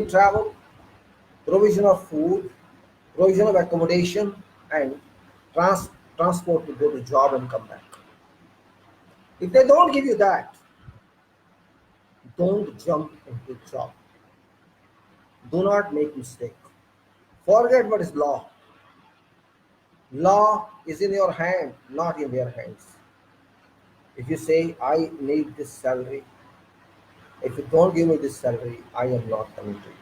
travel, provision of food, provision of accommodation, and transport to go to job and come back. If they don't give you that, don't jump into job. Do not make mistake. Forget what is law. Law is in your hand, not in their hands. If you say, I need this salary, if you don't give me this salary, I am not coming to you.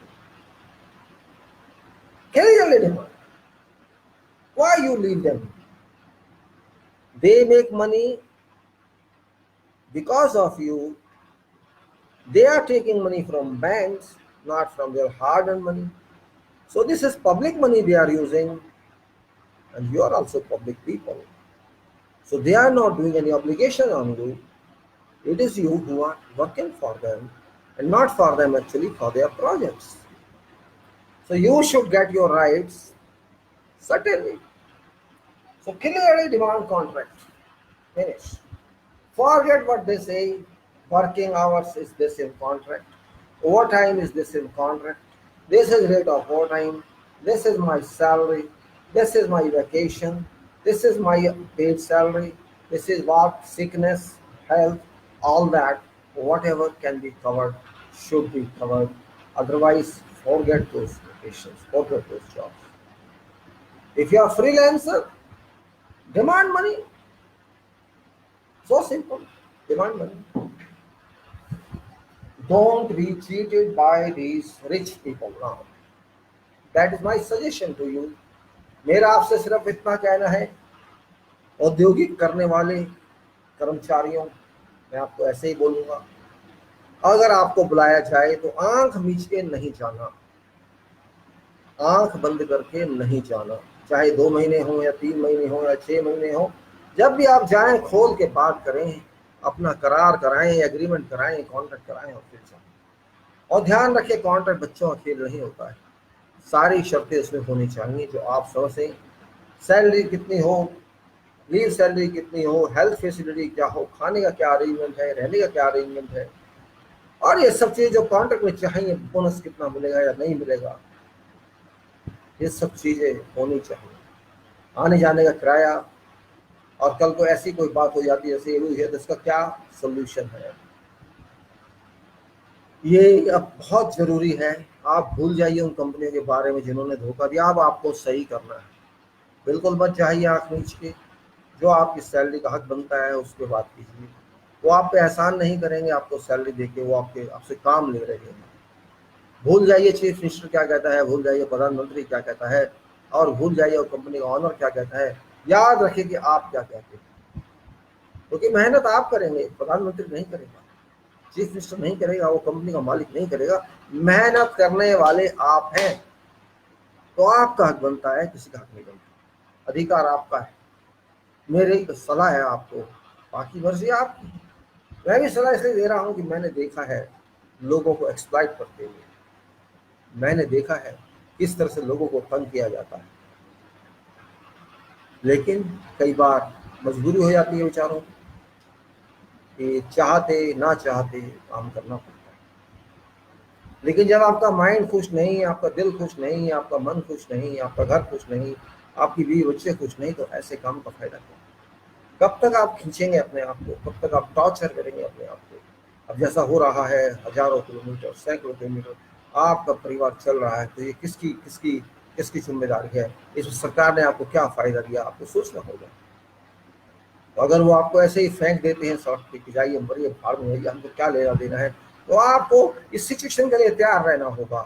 Clearly demand. Why you leave them? They make money because of you. They are taking money from banks, not from their hard-earned money. So this is public money they are using, and you are also public people. So they are not doing any obligation on you. It is you who are working for them, and not for them actually, for their projects. So you should get your rights, certainly. So clearly demand contract. Finish. Forget what they say. Working hours is this in contract. Overtime is this in contract. This is rate of overtime. This is my salary. This is my vacation. This is my paid salary. This is what sickness, health, all that, whatever can be covered should be covered. Otherwise, forget those vacations, forget those jobs. If you are freelancer, demand money. So simple. Demand money. Don't be cheated by these rich people now. That is my suggestion to you. मेरा आपसे सिर्फ इतना कहना है, औद्योगिक करने वाले कर्मचारियों, मैं आपको ऐसे ही बोलूंगा, अगर आपको बुलाया जाए तो आंख मीच के नहीं जाना, आंख बंद करके नहीं जाना, चाहे 2 महीने हो या 3 महीने हो या 6 महीने हो, जब भी आप जाएं खोल के बात करें, अपना करार कराएं, एग्रीमेंट कराएं, कॉन्ट्रैक्ट कराएं और फिर जाएं। और ध्यान रखें, कॉन्ट्रैक्ट बच्चों का खेल नहीं होता है, सारी शर्तें उसमें होनी चाहिए जो आप समझें। सैलरी कितनी हो, लीव सैलरी कितनी हो, हेल्थ फैसिलिटी क्या हो, खाने का क्या अरेंजमेंट है, रहने का क्या अरेंजमेंट है, और ये सब चीज़ जो कॉन्ट्रैक्ट में चाहिए, बोनस कितना मिलेगा या नहीं मिलेगा, ये सब चीज़ें होनी चाहिए। आने जाने का किराया, और कल को ऐसी कोई बात हो जाती है जैसे ये हुई है, तो इसका क्या सोल्यूशन है, ये अब बहुत ज़रूरी है। आप भूल जाइए उन कंपनियों के बारे में जिन्होंने धोखा दिया। अब आपको सही करना है, बिल्कुल मत जाइए आँख मीच के। जो आपकी सैलरी का हक बनता है उसके बात कीजिए। वो आप पे एहसान नहीं करेंगे आपको सैलरी देके, वो आपसे काम ले रहे हैं। भूल जाइए चीफ मिनिस्टर क्या कहता है, भूल जाइए प्रधानमंत्री क्या कहता है, और भूल जाइए कंपनी का ऑनर क्या कहता है। याद रखिए कि आप क्या कहते हैं, क्योंकि मेहनत आप करेंगे, प्रधानमंत्री नहीं करेगा, चीफ मिनिस्टर नहीं करेगा, वो कंपनी का मालिक नहीं करेगा, मेहनत करने वाले आप हैं। तो आपका हक बनता है, किसी का हक नहीं बनता, अधिकार आपका है। मेरी सलाह है आपको, बाकी मर्जी आपकी। मैं भी सलाह इसलिए दे रहा हूँ कि मैंने देखा है लोगों को एक्सप्लॉइट करते हुए, मैंने देखा है किस तरह से लोगों को तंग किया जाता है, लेकिन कई बार मजबूरी हो जाती है बेचारों कि चाहते ना चाहते काम करना पड़ता है। लेकिन जब आपका माइंड खुश नहीं, आपका दिल खुश नहीं, आपका मन खुश नहीं, आपका घर खुश नहीं, आपकी बीवी बच्चे खुश नहीं, तो ऐसे काम का फायदा क्या? कब तक आप खींचेंगे अपने आप को, कब तक आप टॉर्चर करेंगे अपने आप को? अब जैसा हो रहा है, हजारों किलोमीटर, सैकड़ों किलोमीटर आपका परिवार चल रहा है, तो ये किसकी किसकी किसकी जिम्मेदारी है? इस सरकार ने आपको क्या फायदा दिया, आपको सोचना होगा। तो अगर वो आपको ऐसे ही फेंक देते हैं सड़क पे कि जाइए मरिए भाड़ में जाइए, हमको क्या लेना देना है, तो आपको इस सिचुएशन के लिए तैयार रहना होगा,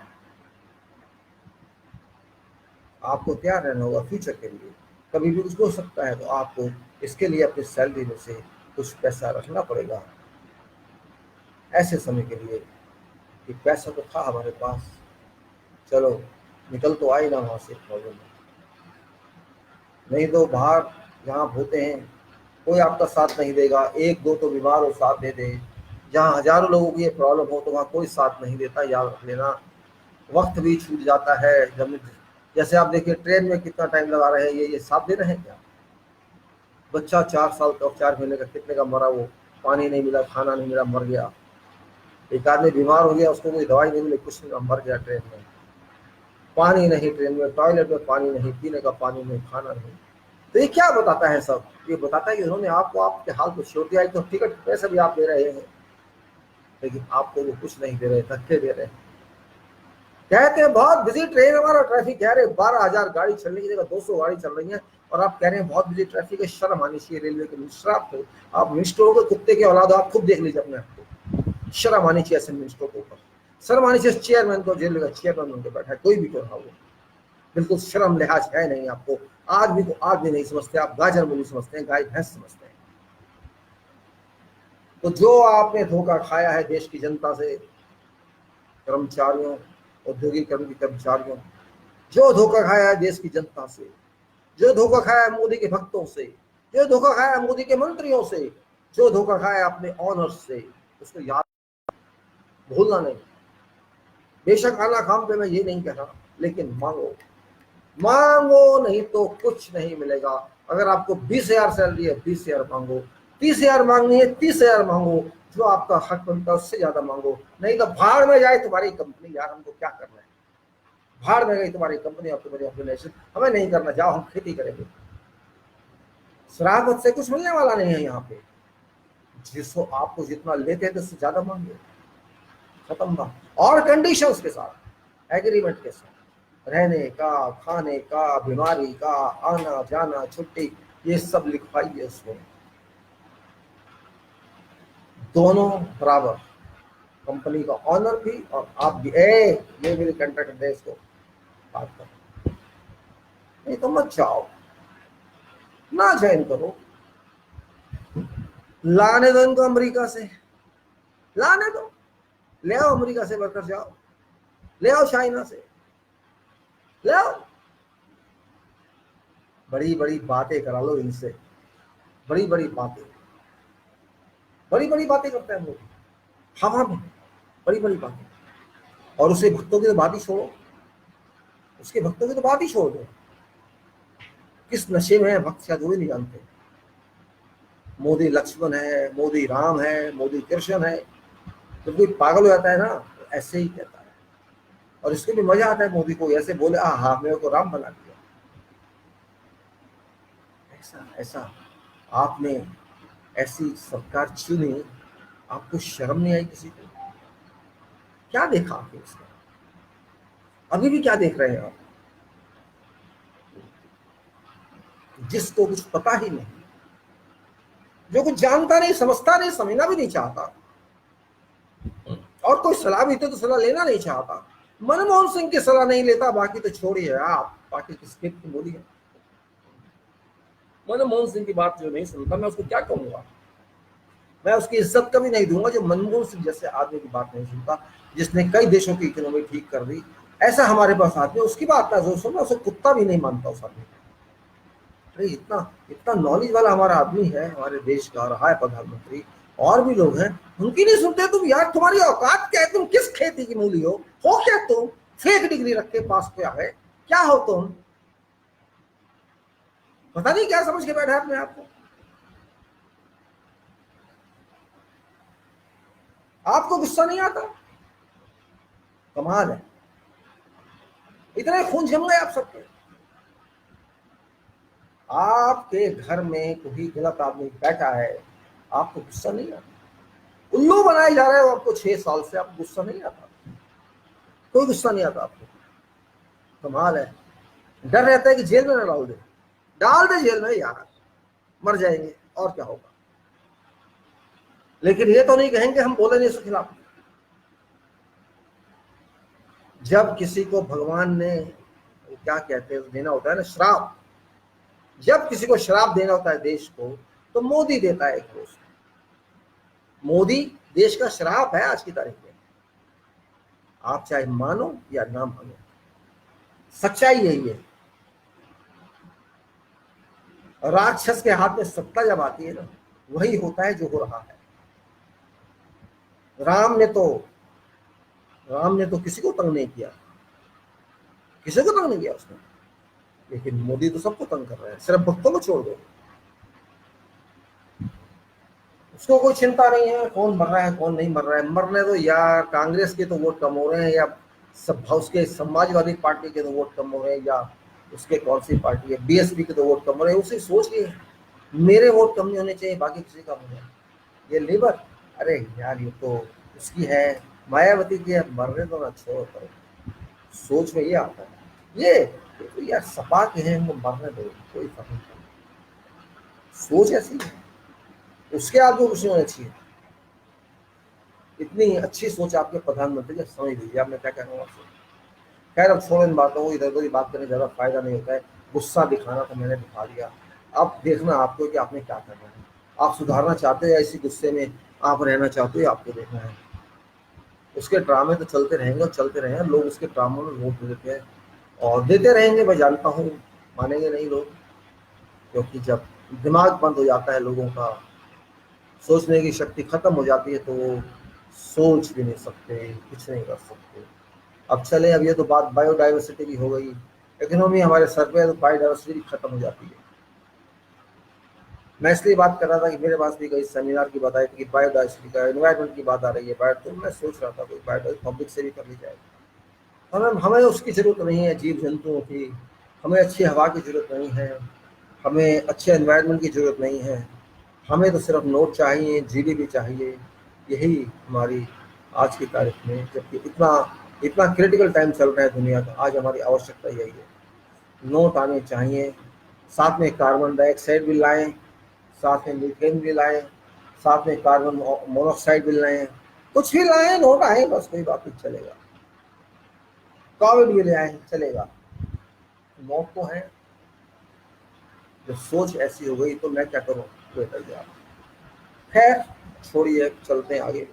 आपको तैयार रहना होगा फ्यूचर के लिए। कभी भी कुछ हो सकता है, तो आपको इसके लिए अपनी सैलरी में से कुछ पैसा रखना पड़ेगा ऐसे समय के लिए कि पैसा तो था हमारे पास, चलो निकल तो आई ना वहाँ से प्रॉब्लम, नहीं तो बाहर जहाँ होते हैं कोई आपका साथ नहीं देगा, एक दो तो बीमार हो साथ दे दे, जहाँ हजारों लोगों की ये प्रॉब्लम हो तो वहाँ कोई साथ नहीं देता। याद रख लेना, वक्त भी छूट जाता है। जब जैसे आप देखिए ट्रेन में कितना टाइम लगा रहे हैं, ये साथ दे रहे हैं क्या? बच्चा 4 साल का, 4 महीने का, कितने का मरा, वो पानी नहीं मिला, खाना नहीं मिला, मर गया। एक आदमी बीमार हो गया, उसको कोई दवाई नहीं मिली, कुछ नहीं, मर गया ट्रेन में। पानी नहीं ट्रेन में, टॉयलेट में पानी नहीं, पीने का पानी नहीं, खाना नहीं। तो ये क्या बताता है? सब ये बताता है कि उन्होंने आपको आपके हाल को छोड़ दिया। तो टिकट पैसे भी आप दे रहे हैं, लेकिन आपको वो कुछ नहीं दे रहे, धक्के दे रहे हैं। कहते हैं बहुत बिजी ट्रेन हमारा ट्रैफिक है, अरे 12,000 गाड़ी चलने की जगह 200 गाड़ी चल रही है और आप कह रहे हैं बहुत बिजी ट्रैफिक है। शर्म आनी चाहिए रेलवे के मिनिस्टर आपको, आप मिनिस्टरों के कुत्ते के औलाद, आप खुद देख लीजिए अपने आपको, शर्म आनी चाहिए ऐसे मिनिस्टरों के ऊपर, शर्म आनी चाहिए चेयरमैन को, रेलवे का चेयरमैन उनके बैठा है, कोई भी क्यों ना हो, बिल्कुल शर्म लिहाज है नहीं आपको। आदमी को आदमी नहीं समझते आप, गाजर मूली समझते हैं, गाय भैंस समझते हैं। तो जो आपने धोखा खाया है देश की जनता से, कर्मचारियों, औद्योगिक कर्मचारियों, जो धोखा खाया है देश की जनता से, जो धोखा खाया है मोदी के भक्तों से, जो धोखा खाया है मोदी के मंत्रियों से, जो धोखा खाया है अपने ऑनर्स से, उसको याद भूलना नहीं। बेशक आना काम पे मैं ये नहीं कह रहा, लेकिन मांगो, मांगो नहीं तो कुछ नहीं मिलेगा। अगर आपको 20,000 सैलरी है 20,000 मांगो, 30,000 मांगनी है 30,000 मांगो, जो आपका हक बनता है उससे ज्यादा मांगो, नहीं तो भाड़ में जाए तुम्हारी कंपनी, यार हमको क्या करना है, भाड़ में गई तुम्हारी कंपनी और तुम्हारी ऑर्गेनाइजेशन, हमें नहीं करना, जाओ हम खेती करेंगे। शराबत से कुछ मिलने वाला नहीं है यहाँ पे, जिसको आपको जितना लेते हैं उससे ज्यादा मांगे, खत्म बात। और कंडीशंस के साथ, एग्रीमेंट के साथ, रहने का, खाने का, बीमारी का, आना जाना, छुट्टी, ये सब लिखवाइए उसमें, दोनों बराबर, कंपनी का ऑनर भी और आप भी। ये मेरे कंट्रैक्ट दे, इसको बात करो, नहीं तो मत जाओ, ना ज्वाइन करो, लाने दो इनको अमेरिका से, लाने दो, ले आओ अमेरिका से वर्कर, जाओ ले आओ चाइना से, ले आओ, बड़ी बड़ी बातें करा लो इनसे, बड़ी बड़ी बातें, बड़ी बड़ी बातें करते हैं लोग हवा में, बड़ी बड़ी बातें। और उसे भक्तों की तो बात ही छोड़ो, उसके भक्तों की तो बात ही छोड़ दो, किस नशे में है भक्त शायद वो भी नहीं जानते। मोदी लक्ष्मण है, मोदी राम है, मोदी कृष्ण है, जब कोई पागल हो जाता है ना तो ऐसे ही कहता है, और इसको भी मजा आता है मोदी को ऐसे बोले, हाँ मेरे को राम बना दिया, ऐसा ऐसा आपने ऐसी सरकार चुनी, आपको शर्म नहीं आई किसी को? क्या देखा आपने इसमें, अभी भी क्या देख रहे हैं आप, जिसको कुछ पता ही नहीं, जो कुछ जानता नहीं, समझता नहीं, समझना भी नहीं चाहता, और कोई सलाह भी तो सलाह लेना नहीं चाहता। मनमोहन सिंह की सलाह नहीं लेता, बाकी तो छोड़िए आप, बाकी किसकी मोदी है, मनमोहन सिंह की बात जो नहीं सुनता, मैं उसको क्या कहूंगा, मैं उसकी इज्जत कभी नहीं दूंगा जो मनमोहन सिंह जैसे आदमी की बात नहीं सुनता, जिसने कई देशों की इकोनॉमी ठीक कर दी। ऐसा हमारे पास आदमी, उसकी बात ना जो सुनना, उसे कुत्ता भी नहीं मानता उस आदमी। अरे इतना इतना नॉलेज वाला हमारा आदमी है, हमारे देश का रहा है प्रधानमंत्री, और भी लोग हैं, उनकी नहीं सुनते तुम, यार तुम्हारी औकात क्या है, तुम किस खेती की मूली हो क्या तुम, फेक डिग्री रख के पास पे आ गए, क्या हो तुम, पता नहीं क्या समझ के बैठा अपने आपको, आपको गुस्सा नहीं आता, कमाल है, इतने खून जम गए आप सबके, आपके घर में कोई गलत आदमी बैठा है, आपको गुस्सा नहीं आता, उल्लू बनाए जा रहे हो आपको 6 साल से, आपको गुस्सा नहीं आता, कोई गुस्सा नहीं आता आपको, कमाल है। डर रहता है कि जेल में ना डाल दे जेल में, यार मर जाएंगे और क्या होगा, लेकिन ये तो नहीं कहेंगे हम बोले नहीं इसके खिलाफ। जब किसी को भगवान ने क्या कहते हैं देना होता है ना, श्राप, जब किसी को श्राप देना होता है देश को, तो मोदी देता है एक रोज, मोदी देश का श्राप है आज की तारीख में, आप चाहे मानो या ना मानो, सच्चाई यही है। राक्षस के हाथ में सत्ता जब आती है ना, वही होता है जो हो रहा है। राम ने तो किसी को तंग नहीं किया, किसी को तंग नहीं किया उसने, लेकिन मोदी तो सबको तंग कर रहा है, सिर्फ भक्तों को छोड़ दो, उसको कोई चिंता नहीं है कौन मर रहा है कौन नहीं मर रहा है, मरने दो यार, कांग्रेस के तो वोट कम हो रहे हैं, या सब उसके समाजवादी पार्टी के तो वोट कम हो रहे हैं, या उसके कौन सी पार्टी है बीएसपी के तो वोट कम हो रहे हैं, उसे सोच लिए मेरे वोट कम नहीं होने चाहिए, बाकी किसी का हो, ये लेबर, अरे यार ये तो उसकी है, मायावती की है, मरने दो ना, छोड़ो करो, सोच में ये आता है। ये तो यार सपा के हैं, इनको मरने दो, कोई फर्क नहीं पड़ता। सोच ऐसी है, उसके आगे कुछ नहीं होना चाहिए। इतनी अच्छी सोच आपके प्रधानमंत्री ने, समझ लीजिए। अब मैं क्या कह रहा हूँ आपसे। खैर, अब छोड़ो इन बातों को, इधर उधर की बात करने ज़्यादा फायदा नहीं होता है। गुस्सा दिखाना तो मैंने दिखा दिया। अब देखना आपको कि आपने क्या करना है। आप सुधारना चाहते हो या इसी गुस्से में आप रहना चाहते हो, आपको देखना है। उसके ड्रामे तो चलते रहेंगे और चलते रहेंगे, लोग उसके ड्रामों में वोट देते हैं और देते रहेंगे। मैं जानता हूँ मानेंगे नहीं लोग, क्योंकि जब दिमाग बंद हो जाता है लोगों का, सोचने की शक्ति खत्म हो जाती है, तो वो सोच भी नहीं सकते, कुछ नहीं कर सकते। अब चले, अब ये तो बात बायोडाइवर्सिटी की हो गई। इकोनॉमी हमारे सर पे है तो बायोडाइवर्सिटी खत्म हो जाती है। मैं इसलिए बात कर रहा था कि मेरे पास भी कई सेमिनार की बात आई थी कि बायोडाइवर्सिटी का, एनवायरनमेंट की बात आ रही है। बायो तो मैं सोच रहा था कोई बायोडाइवर्सिटी पब्लिक से भी कर ली जाए। हमें हमें उसकी ज़रूरत नहीं है जीव जंतुओं की, हमें अच्छी हवा की ज़रूरत नहीं है, हमें अच्छे एनवायरनमेंट की ज़रूरत नहीं है। हमें तो सिर्फ नोट चाहिए, जीडीपी चाहिए। यही हमारी आज की तारीख में, जबकि इतना इतना क्रिटिकल टाइम चल रहा है दुनिया का, आज हमारी आवश्यकता यही है। नोट आने चाहिए, साथ में कार्बन डाइऑक्साइड भी लाएं, साथ में मीथेन भी लाएं, साथ में कार्बन मोनोऑक्साइड भी लाएं। कुछ भी लाएं, नोट आए बस, कोई बात नहीं, चलेगा। कोविड भी ले आए, चलेगा। नोट तो है। जब सोच ऐसी हो गई तो मैं क्या करूं, बेहतर जा। खैर, छोड़िए, चलते हैं आगे।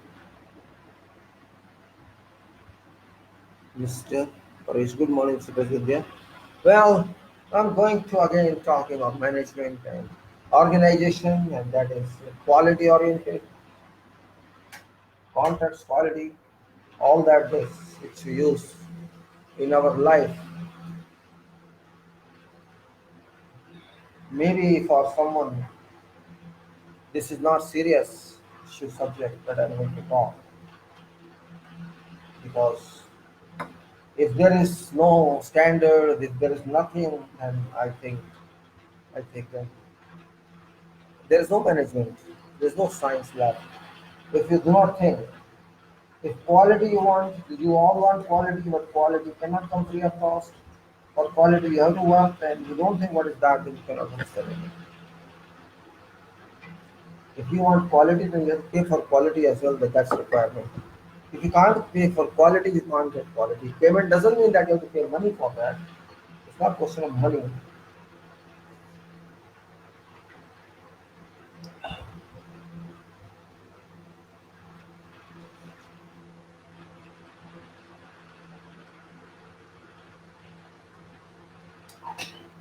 Mr. Paresh, good morning, Mr. Prasidya. Well, I'm going to again talking about management and organization, and that is quality oriented, context quality, all that this which we use in our life. Maybe for someone this is not serious issue subject that I'm going to talk, because if there is no standard, if there is nothing, then I think then there is no management, there is no science lab. If you do not think, if quality you want, you all want quality, but quality cannot come free of cost. For quality you have to work, and you don't think what is that, then you cannot understand it. If you want quality, then you have to pay for quality as well, but that's requirement. If you can't pay for quality, you can't get quality. Payment doesn't mean that you have to pay money for that. It's not a question of money.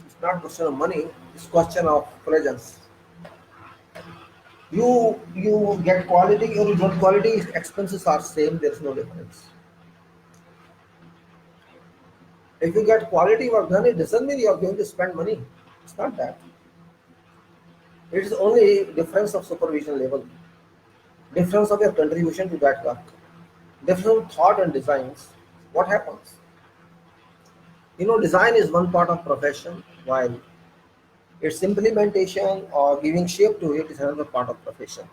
It's not a question of money. It's a question of presence. You get quality or you don't quality, expenses are same, there's no difference. If you get quality work done, it doesn't mean you are going to spend money. It's not that. It is only difference of supervision level, difference of your contribution to that work, different thought and designs. What happens? Design is one part of profession, while its implementation or giving shape to it is another part of profession.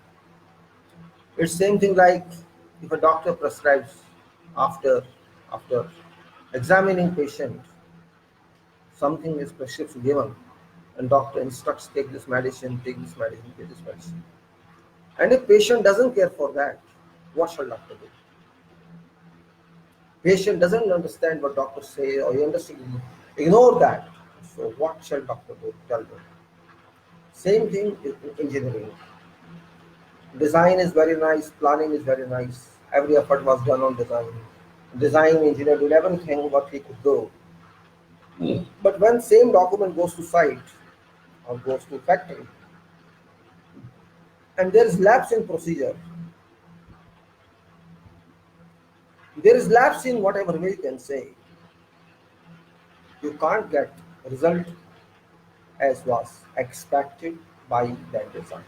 It's same thing like if a doctor prescribes after after examining patient, something is prescription given, and doctor instructs take this medicine, take this medicine. And if patient doesn't care for that, what shall doctor do? Patient doesn't understand what doctor say, or he understands, ignore that. So what shall doctor do? Tell them. Same thing in engineering. Design is very nice, planning is very nice. Every effort was done on design. Design engineer did everything what he could do. But when same document goes to site or goes to factory, and there is lapse in procedure, there is lapse in whatever way you can say, you can't get result as was expected by that design.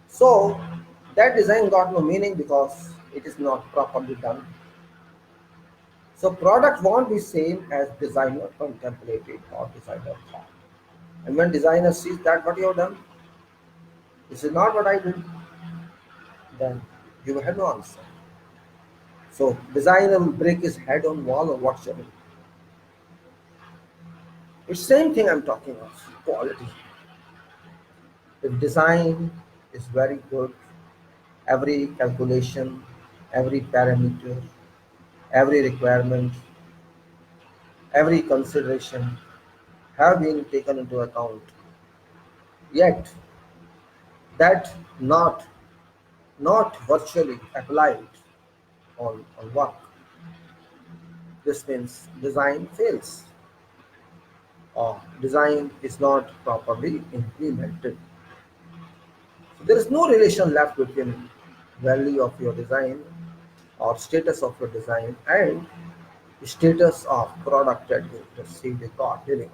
So that design got no meaning because it is not properly done. So product won't be same as designer contemplated or designer thought. And when designer sees that what you have done, this is not what I did, then you have no answer. So designer will break his head on wall or what shall it? It's same thing I'm talking of, quality. If design is very good, every calculation, every parameter, every requirement, every consideration have been taken into account, yet that not virtually applied on work. This means design fails or design is not properly implemented. So there is no relation left between value of your design or status of your design and status of product that you received or got delivered.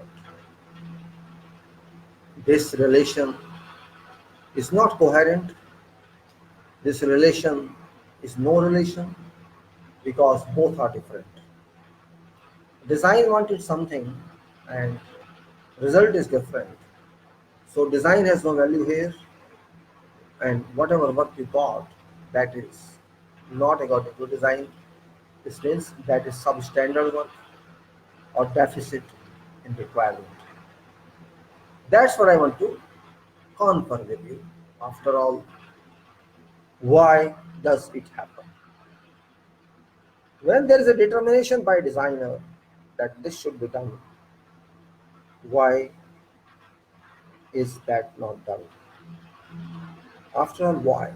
This relation is not coherent. This relation is no relation because both are different. Design wanted something and result is different. So design has no value here, and whatever work you got that is not according to design, this means that is substandard work or deficit in requirement. That's what I want to confirm with you. After all, why does it happen? When there is a determination by designer that this should be done, why is that not done? After all, why?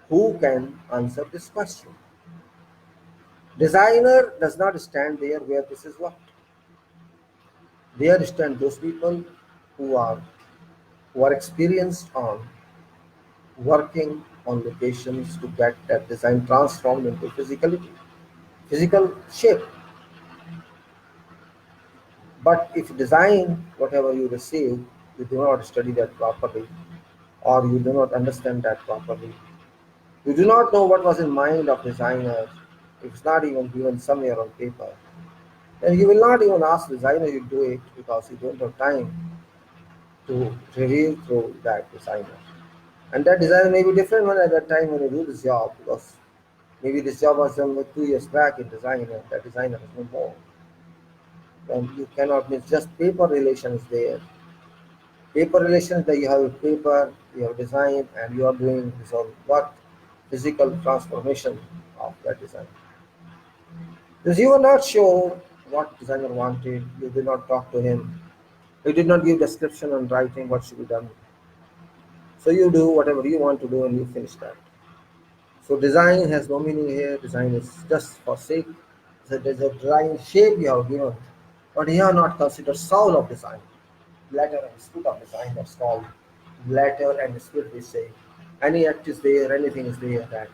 Who can answer this question? Designer does not stand there where this is worked. There stand those people who are experienced on working on locations to get that design transformed into physical shape. But if design, whatever you receive, you do not study that properly, or you do not understand that properly, you do not know what was in mind of designer, if it's not even given somewhere on paper, then you will not even ask designer you do it because you don't have time to review through that designer. And that designer may be different one at that time when you do this job because maybe this job was done like 2 years back in design and that designer has no more. Then you cannot miss just paper relations there. Paper relations that you have paper, you have design, and you are doing this all work, physical transformation of that design. Because you were not sure what designer wanted, you did not talk to him, you did not give description and writing what should be done. So you do whatever you want to do and you finish that. So design has no meaning here. Design is just for sake. So there's a design shape you have given, but you have not considered soul of design, letter and spirit of design. That's called letter and spirit. We say any act is there, anything is there that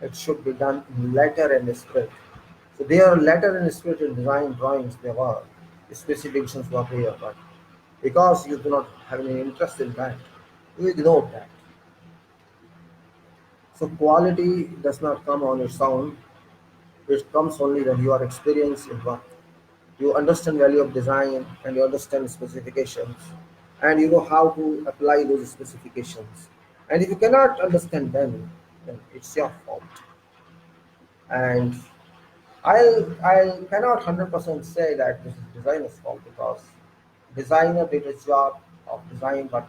it should be done in letter and spirit. So there are letter and spirit in design drawings. There were specifications were there, but because you do not have any interest in that, you ignore that. So quality does not come on its own. It comes only when you are experienced in work. You understand value of design and you understand specifications and you know how to apply those specifications. And if you cannot understand them, then it's your fault. And I cannot 100% say that this is designer's fault because designer did his job of design, but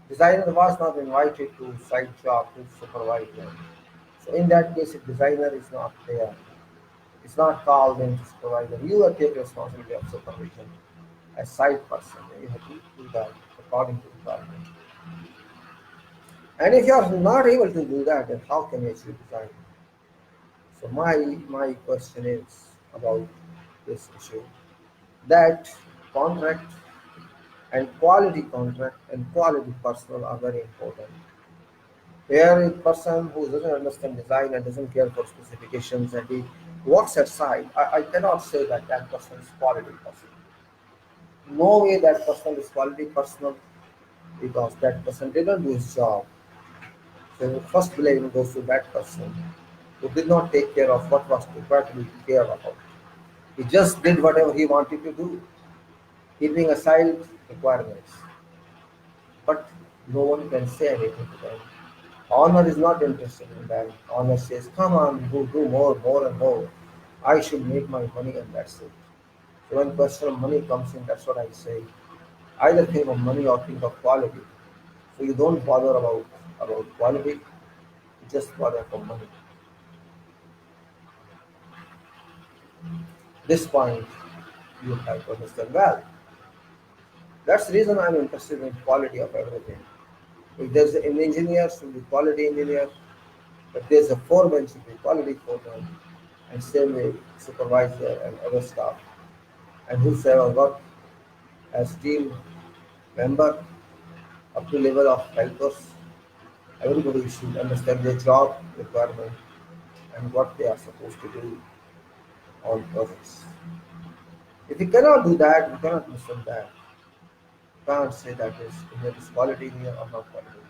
designer was not invited to site job to supervise them. So in that case, if designer is not there, it's not called in to supervisor. You will take responsibility of supervision as site person. You have to do that according to the requirement. And if you are not able to do that, then how can you achieve design? So my question is about this issue that contract contract and quality personnel are very important. Here a person who doesn't understand design and doesn't care for specifications and he works at site, I cannot say that that person is quality person. No way that person is quality personal because that person didn't do his job. So first blame goes to that person who did not take care of what was required to be cared about. He just did whatever he wanted to do, keeping aside requirements. But no one can say anything to them. Honor is not interested in that. Honor says, come on, do more, more and more. I should make my money and that's it. So when question of money comes in, that's what I say. Either think of money or think of quality. So you don't bother about quality, you just bother for money. This point you have to understand well. That's the reason I'm interested in quality of everything. If there's an engineer, should be quality engineer. If there's a foreman, should be quality foreman. And same way supervisor and other staff. And whosoever work as team member up to level of helpers, everybody should understand their job requirement and what they are supposed to do on projects. If you cannot do that, you cannot understand that. You can't say that is quality here or not quality.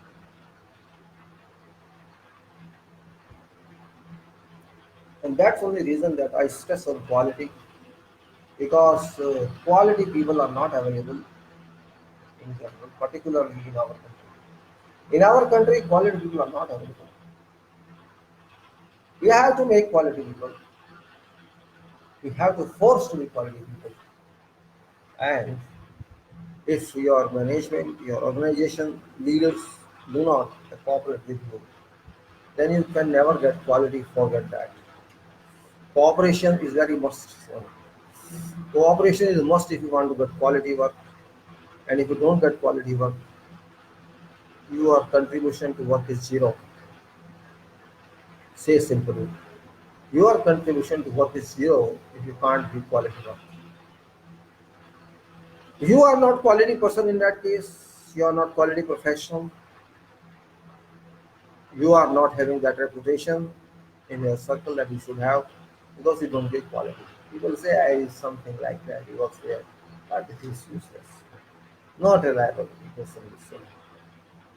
And that's only reason that I stress on quality because quality people are not available in general, particularly in our country. In our country, quality people are not available. We have to make quality people. We have to force to be quality people. And if your management, your organization leaders do not cooperate with you, then you can never get quality. Forget that. Cooperation is very must. Cooperation is a must if you want to get quality work. And if you don't get quality work, your contribution to work is zero. Say simply, your contribution to work is zero if you can't give quality work. You are not quality person in that case. You are not quality professional. You are not having that reputation in your circle that you should have because you don't give quality. People say I is something like that. He works there, but it is useless. Not reliable person.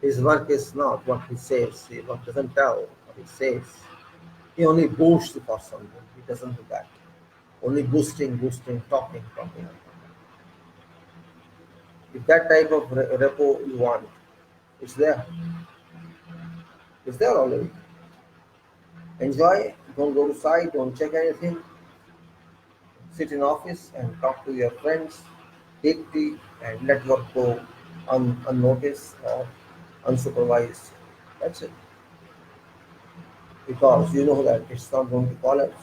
His work is not what he says. He work doesn't tell what he says. He only boasts for something. He doesn't do that. Only boosting, boosting, talking, talking. If that type of repo you want, it's there. It's there already. Enjoy. Don't go to site. Don't check anything. Sit in office and talk to your friends. Take tea and let work go unnoticed or unsupervised. That's it. Because you know that it's not going to collapse.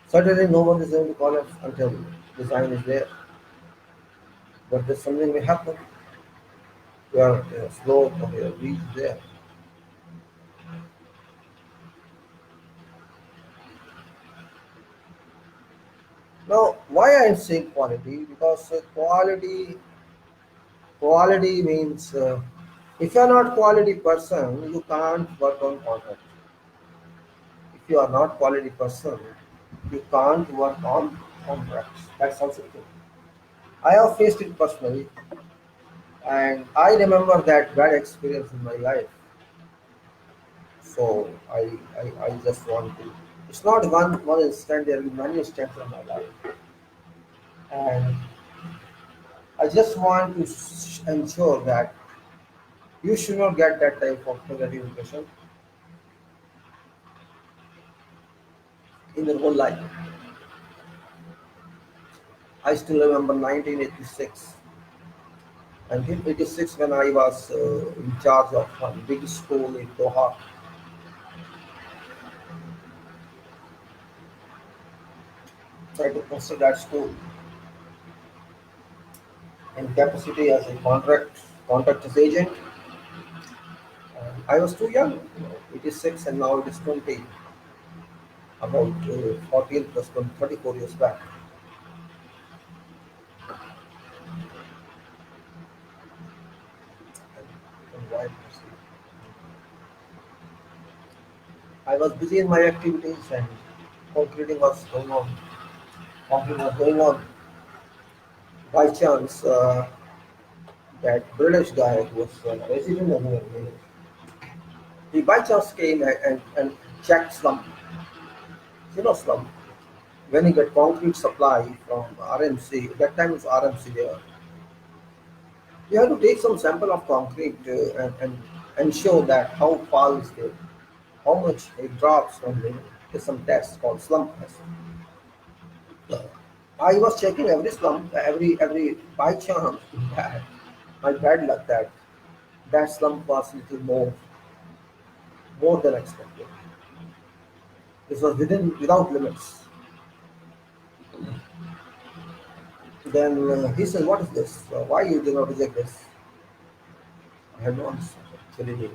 Certainly, no one is going to collapse until design is there. But there's something may happen. Your slope or your reach there. Now, why I am saying quality? Because quality means if you are not quality person, you can't work on contract. If you are not quality person, you can't work on contracts. That's also true. I have faced it personally, and I remember that bad experience in my life. So I just want to. It's not one instant. There will be many instances in my life, and I just want to ensure that you should not get that type of negative impression in your whole life. I still remember 1986. 1986 when I was in charge of one big school in Doha. Tried to construct that school in capacity as a contractors agent. I was too young, 86 and now it is 20, about 14 plus 20, 34 years back. And why- I was busy in my activities and concreting was going on. Concrete was going on. By chance, that British guy who was resident of the village, he by chance came and checked slum. You know slum. When you get concrete supply from RMC, that time it's RMC there. You have to take some sample of concrete and and show that how far is there, how much it drops from living. There's some test called slump test. I was checking every slump, every by chance that my bad luck that slump was little more than expected. This was without limits. Then he said, "What is this? Why you did not reject this?" I had no answer. Actually,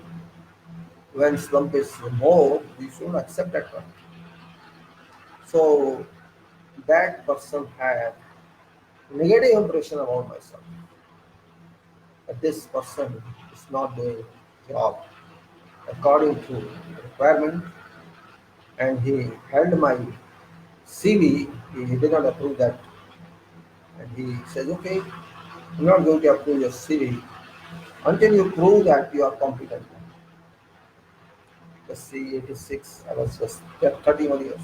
when slump is more, you should accept that one. So that person had negative impression about myself. That this person is not doing job according to requirement, and he held my CV. He did not approve that, and he says, "Okay, I'm not going to approve your CV until you prove that you are competent." The C86, I was just 31 years.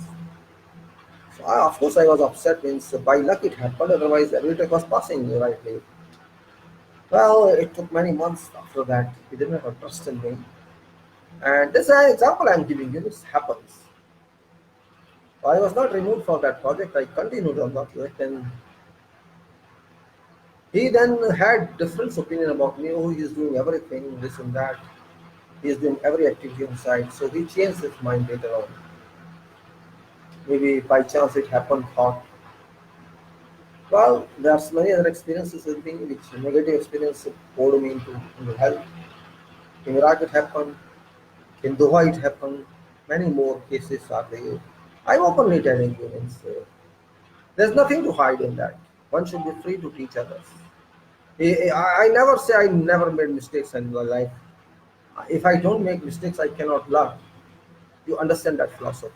So of course I was upset. Means by luck it happened. Otherwise, every tech was passing me rightly. Well, it took many months after that. He didn't have trust in me. And this is an example I'm giving you. This happens. I was not removed from that project. I continued on that project, and he then had different opinion about me. Oh, he's doing everything, this and that. He's doing every activity on site. So he changed his mind later on. Maybe by chance it happened. Thought, well, there's many other experiences with me, which negative experience poured me into hell. In Iraq it happened. In Doha it happened. Many more cases are there. I'm openly telling you, means, there's nothing to hide in that. One should be free to teach others. I never say I never made mistakes in my life. If I don't make mistakes, I cannot learn. You understand that philosophy?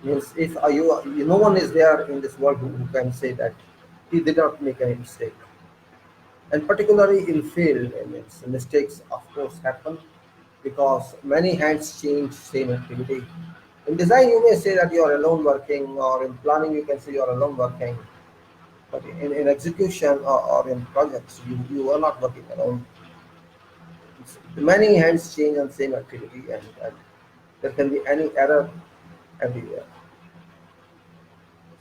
Means if no one is there in this world who can say that he did not make any mistake. And particularly in field, means mistakes of course happen because many hands change same activity. In design, you may say that you are alone working, or in planning, you can say you are alone working. But in execution or in projects, you are not working alone. Many hands change on same activity, and there can be any error everywhere.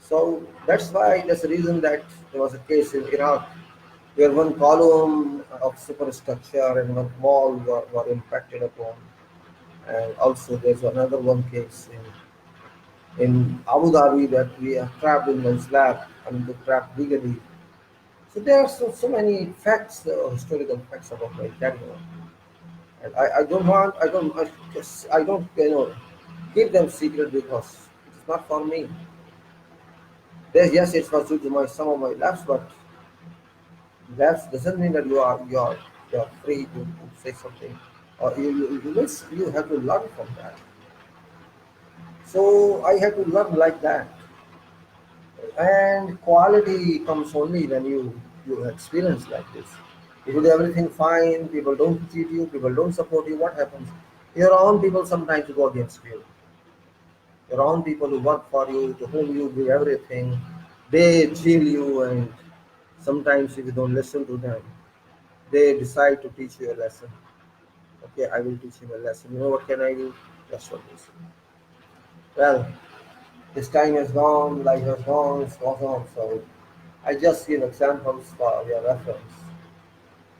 So that's the reason that there was a case in Iraq where one column of superstructure and one wall were impacted upon. And also there's another one case in Abu Dhabi that we are trapped in one slab, I mean, trapped legally. So there are so many facts, historical facts about my career. And I don't want, I don't, keep them secret because it's not for me. Yes, it was due to some of my laughs, but laughs doesn't mean that you are free to say something, or you have to learn from that. So I had to learn like that, and quality comes only when you experience like this. If you do everything fine, people don't cheat you, people don't support you. What happens? Your own people sometimes go against you. Your own people who work for you, to whom you give everything, they jail you, and sometimes if you don't listen to them, they decide to teach you a lesson. Okay, I will teach him a lesson. You know what can I do? That's what this. Well, this time has gone, life has gone, it's gone on. So I just give examples for your reference.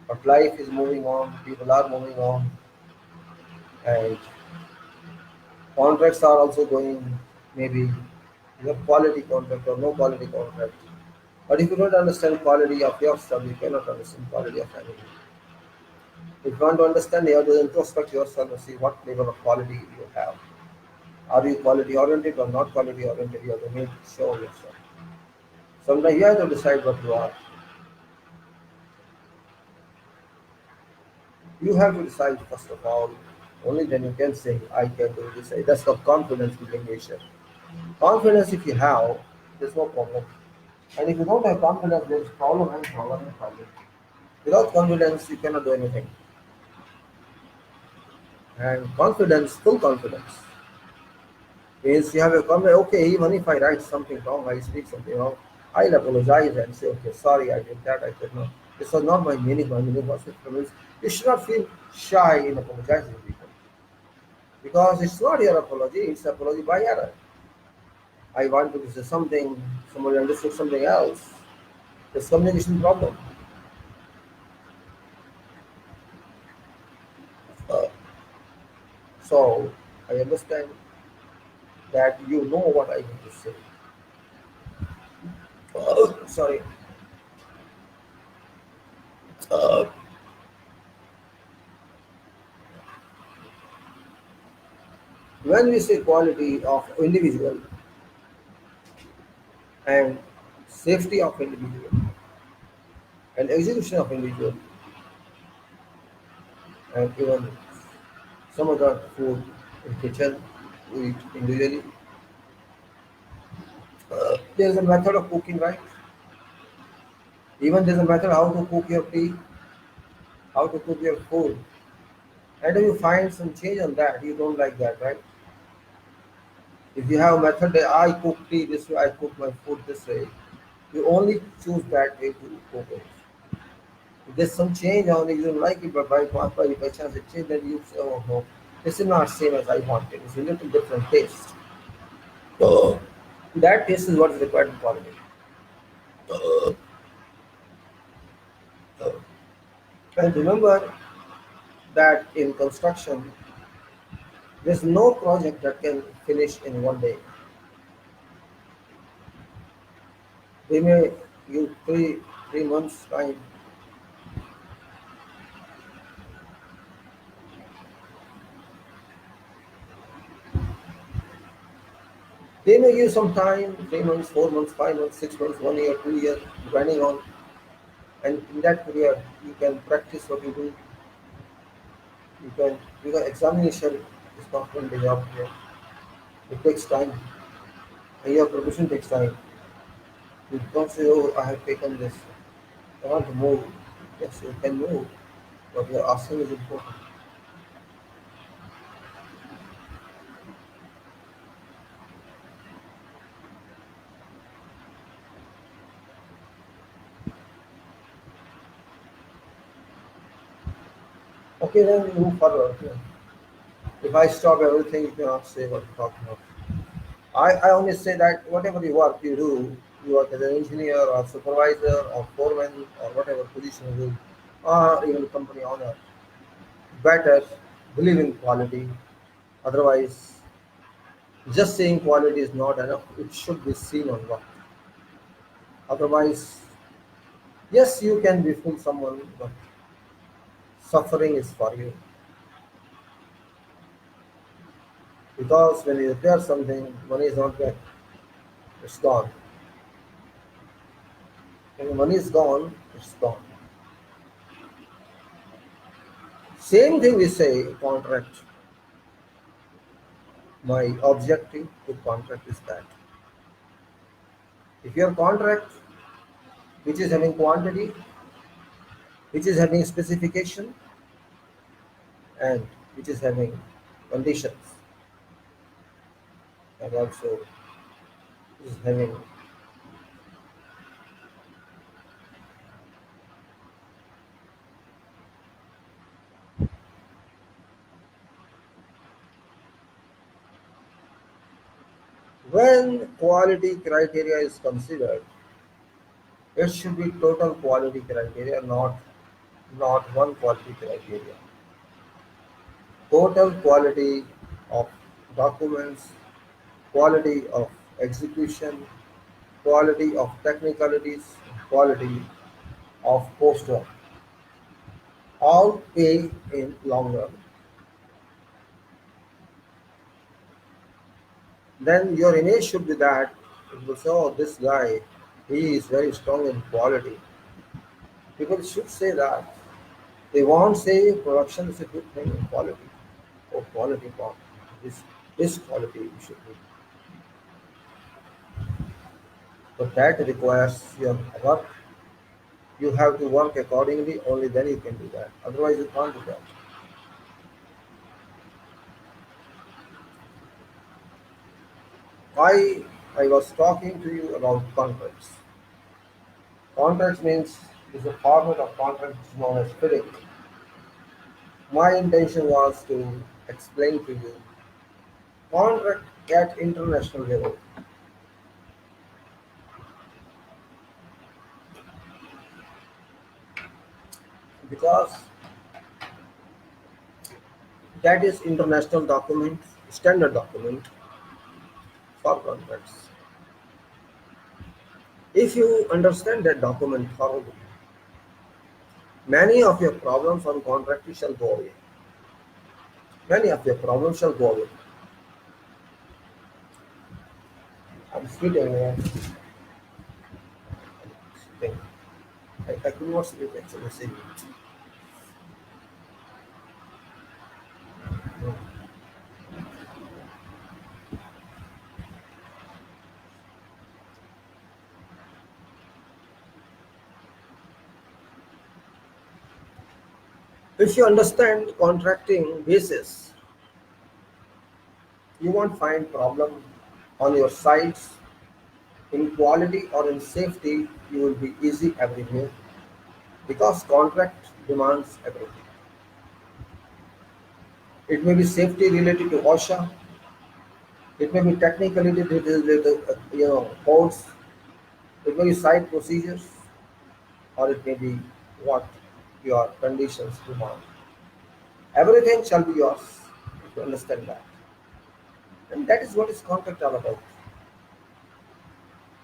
But life is moving on, people are moving on, and contracts are also going, maybe your quality contract or no quality contract. But if you don't understand quality of yourself, you cannot understand quality of anything. If you want to understand, you have to introspect yourself and see what level of quality you have. Are you quality oriented or not quality oriented? You have to make sure yourself. Sometimes you have to decide what you are. You have to decide first of all. Only then you can say, I can do this. That's the confidence building nature. Confidence, if you have, there's no problem. And if you don't have confidence, there's problem and problem and problem. Without confidence, you cannot do anything. And confidence, full confidence, means you have a comment, okay, even if I write something wrong, I speak something wrong, I'll apologize and say, okay, sorry, I did that, I could not. This was not my meaning. My meaning was it means you should not feel shy in apologizing to people because it's not your apology; it's apology by error. I wanted to say something, somebody understood something else. There's communication problem. Uh, so I understand that you know what I need to say. Sorry. Uh, when we say quality of individual and safety of individual and execution of individual and even some of the food in kitchen we eat individually, there is a method of cooking, right? Even there's a method how to cook your tea, how to cook your food. And if you find some change on that, you don't like that, right? If you have a method that I cook tea this way, I cook my food this way, you only choose that way to cook it. If there's some change on it, you don't like it, but by chance it changed, then you say, oh no, this is not same as I wanted. It's a little different taste. Oh. That taste is what is required in quality. Oh. Oh. And remember that in construction, there's no project that can finish in one day. They may use three months time. They may give some time, 3 months, 4 months, 5 months, 6 months, 1 year, 2 years, depending on. And in that period, you can practice what you do. You can because examination is not one day up here. It takes time. And your profession takes time. You don't say, oh, I have taken this. I want to move. Yes, you can move. What you're asking is important. Okay, then we move forward. Yeah. If I stop everything, you cannot say what you're talking about. I only say that whatever you work you do, you work as an engineer or supervisor or foreman or whatever position you do, or even company owner, better believe in quality. Otherwise, just saying quality is not enough. It should be seen on work. Otherwise, yes, you can befool someone, but suffering is for you. Because when you repair something, money is not back, it's gone. When money is gone, it's gone. Same thing we say contract. My objective to contract is that if your contract, which is having quantity, which is having specification, and which is having conditions, and also is having when quality criteria is considered, it should be total quality criteria, not one quality criteria. Total quality of documents, quality of execution, quality of technicalities, quality of post-work, all pay in long run. Then your image should be that people say, oh, this guy, he is very strong in quality. People should say that. They won't say production is a good thing in quality or quality part. This quality you should do. But that requires your work. You have to work accordingly, only then you can do that. Otherwise you can't do that. I I was talking to you about contracts. Contracts means is a format of contract known as FIDIC. My intention was to explain to you contract at international level because that is international document, standard document for contracts. If you understand that document thoroughly, many of your problems on contract shall go away. Many of your problems shall go away. I'm sleeping. Sleeping. I could not sleep actually. Sleeping. If you understand contracting basis, you won't find problem on your sites in quality or in safety. You will be easy everywhere because contract demands everything. It may be safety related to OSHA. It may be technically related to codes. It may be site procedures, or it may be what your conditions demand. Everything shall be yours if you understand that. And that is what is contract all about.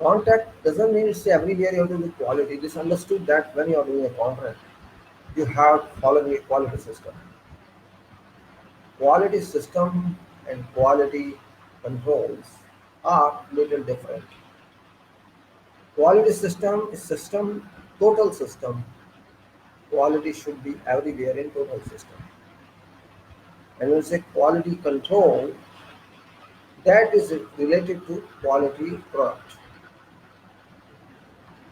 Contract doesn't mean it's everywhere you have to do quality. It is understood that when you are doing a contract, you have following a quality system. Quality system and quality controls are little different. Quality system is system, total system. Quality should be everywhere in total system. And when we say quality control, that is related to quality product.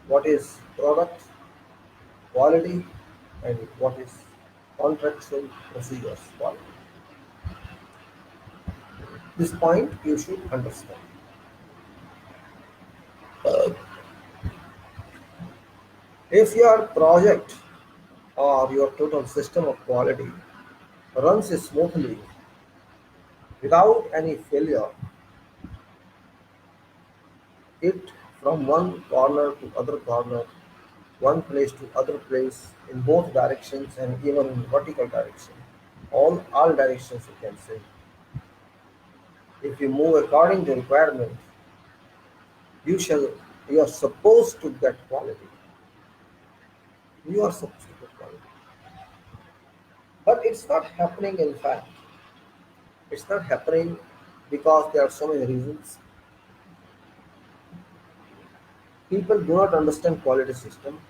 What is product, quality, and what is contractual procedures quality. This point you should understand. If your project or your total system of quality runs smoothly without any failure, it from one corner to other corner, one place to other place, in both directions and even in vertical direction, all directions you can say. If you move according to requirement, you shall you are supposed to get quality. You are supposed to get quality. But it's not happening in fact. It's not happening because there are so many reasons. People do not understand quality system.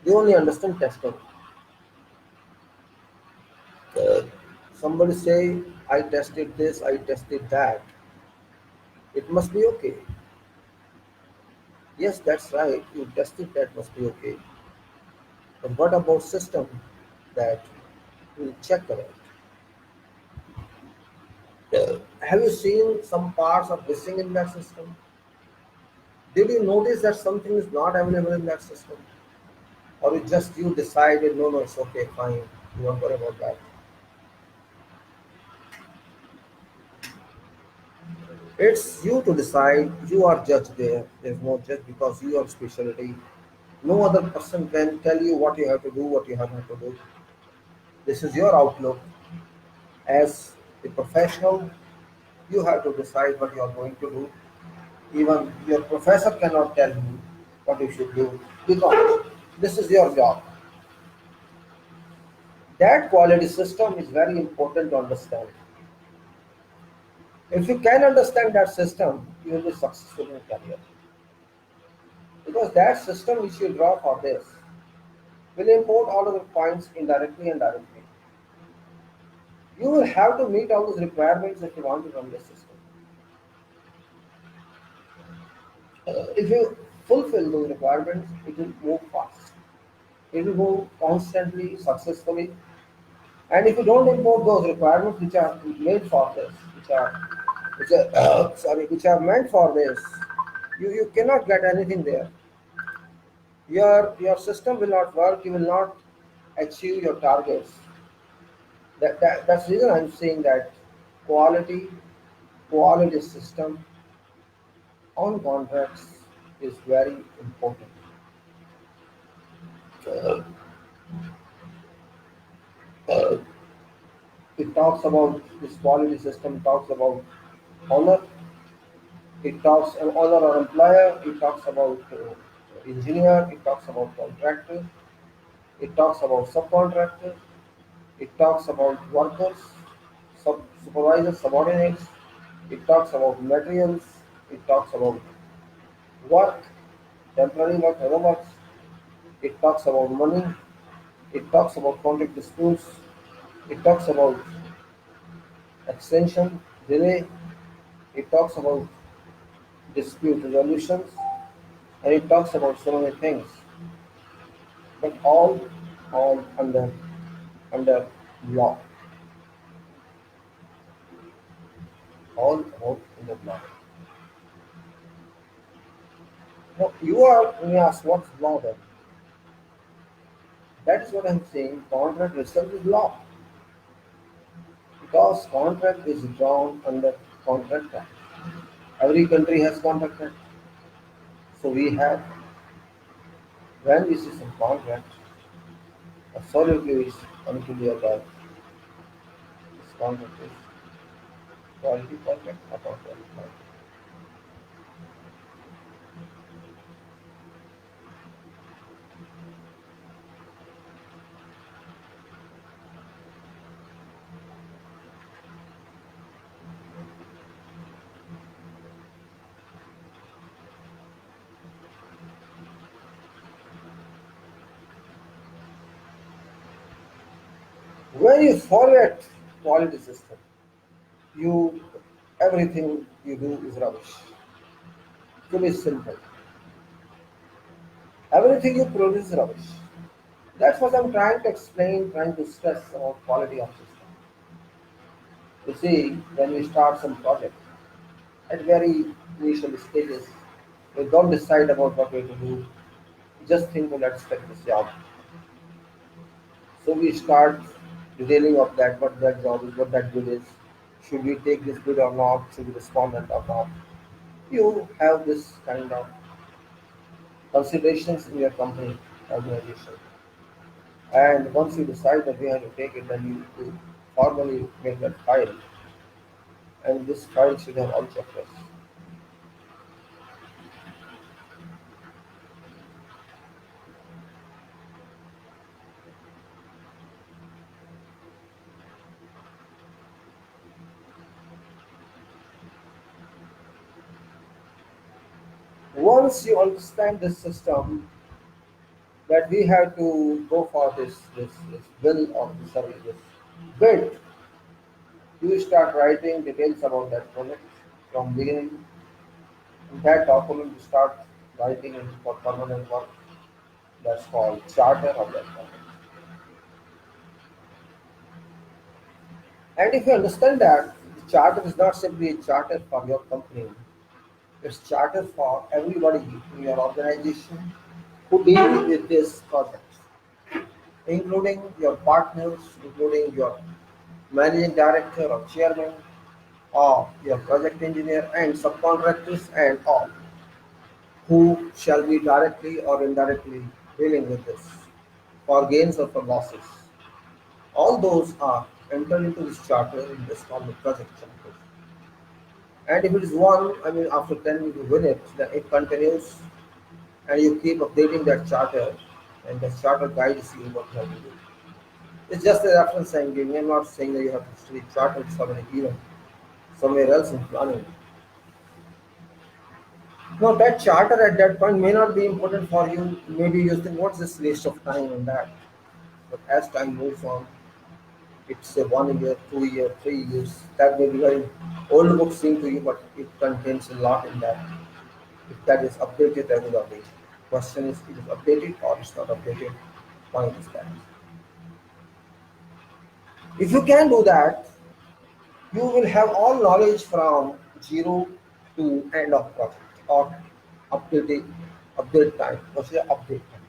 They only understand testing. Uh, Somebody say, I tested this, I tested that. It must be okay. Yes, that's right. You tested that must be okay. But what about system that will check it? Have you seen some parts are missing in that system? Did you notice that something is not available in that system? Or you decided, no, no, it's okay, fine. You don't worry about that. It's you to decide. You are judge there. There's no judge because you are specialty. No other person can tell you what you have to do, what you have not to do. This is your outlook. As a professional, you have to decide what you are going to do. Even your professor cannot tell you what you should do because this is your job. That quality system is very important to understand. If you can understand that system, you will be successful in career. Because that system which you draw for this will import all of the points indirectly and directly. You will have to meet all those requirements if you want to run this system. If you fulfill those requirements, it will move fast. It will move constantly, successfully. And if you don't import those requirements which are made for this, which are meant for this, you cannot get anything there. Your system will not work. You will not achieve your targets. That's the reason I'm saying that quality quality system on contracts is very important. Uh, it talks about this quality system talks about honor. It talks honor or employer. It talks about engineer. It talks about contractor. It talks about subcontractor. It talks about workers, supervisors, subordinates. It talks about materials. It talks about work, temporary work, other works. It talks about money. It talks about conflict disputes. It talks about extension, delay. It talks about dispute resolutions, and it talks about so many things. But all under law, all about under law. Now you are when you ask what's law then? That is what I'm saying. Contract itself is law because contract is drawn under contract act. Every country has contract act. So we have when we see some contract, absolutely is unclear that this contract is quality contract or not quality contract. When you forget quality system, you everything you do is rubbish. To be simple, everything you produce is rubbish. That's what I'm trying to explain, trying to stress about quality of system. You see, when we start some project at very initial stages, we don't decide about what we're going to do. We just think, well, let's take this job. So we start detailing of that, what that job is, what that bid is. Should we take this bid or not? Should we respond or not? You have this kind of considerations in your company organization. And once you decide that we have to take it, then you formally make that file. And this file should have all checklists. Once you understand this system, that we have to go for this bill of the service, this bid, you start writing details about that project from beginning. In that document, you start writing in for permanent work. That's called charter of that project. And if you understand that the charter is not simply a charter for your company, it's charter for everybody in your organization who deal with this project, including your partners, including your managing director or chairman, or your project engineer and subcontractors and all who shall be directly or indirectly dealing with this for gains or for losses. All those are entered into this charter in this called the project charter. And if it is one, I mean, after 10 you win it, then it continues and you keep updating that charter and the charter guides you what you have to do. It's just a reference I'm giving. I'm not saying that you have to study chartered for an event somewhere else in planning. No, that charter at that point may not be important for you. Maybe you think, what's this waste of time on that? But as time moves on, it's a 1 year, 2 year, 3 years. That may be very old book seem to you, but it contains a lot in that. If that is updated, that is updated. Question is, it is updated or it's not updated? Point is that. If you can do that, you will have all knowledge from zero to end of project or update time. What's the update time?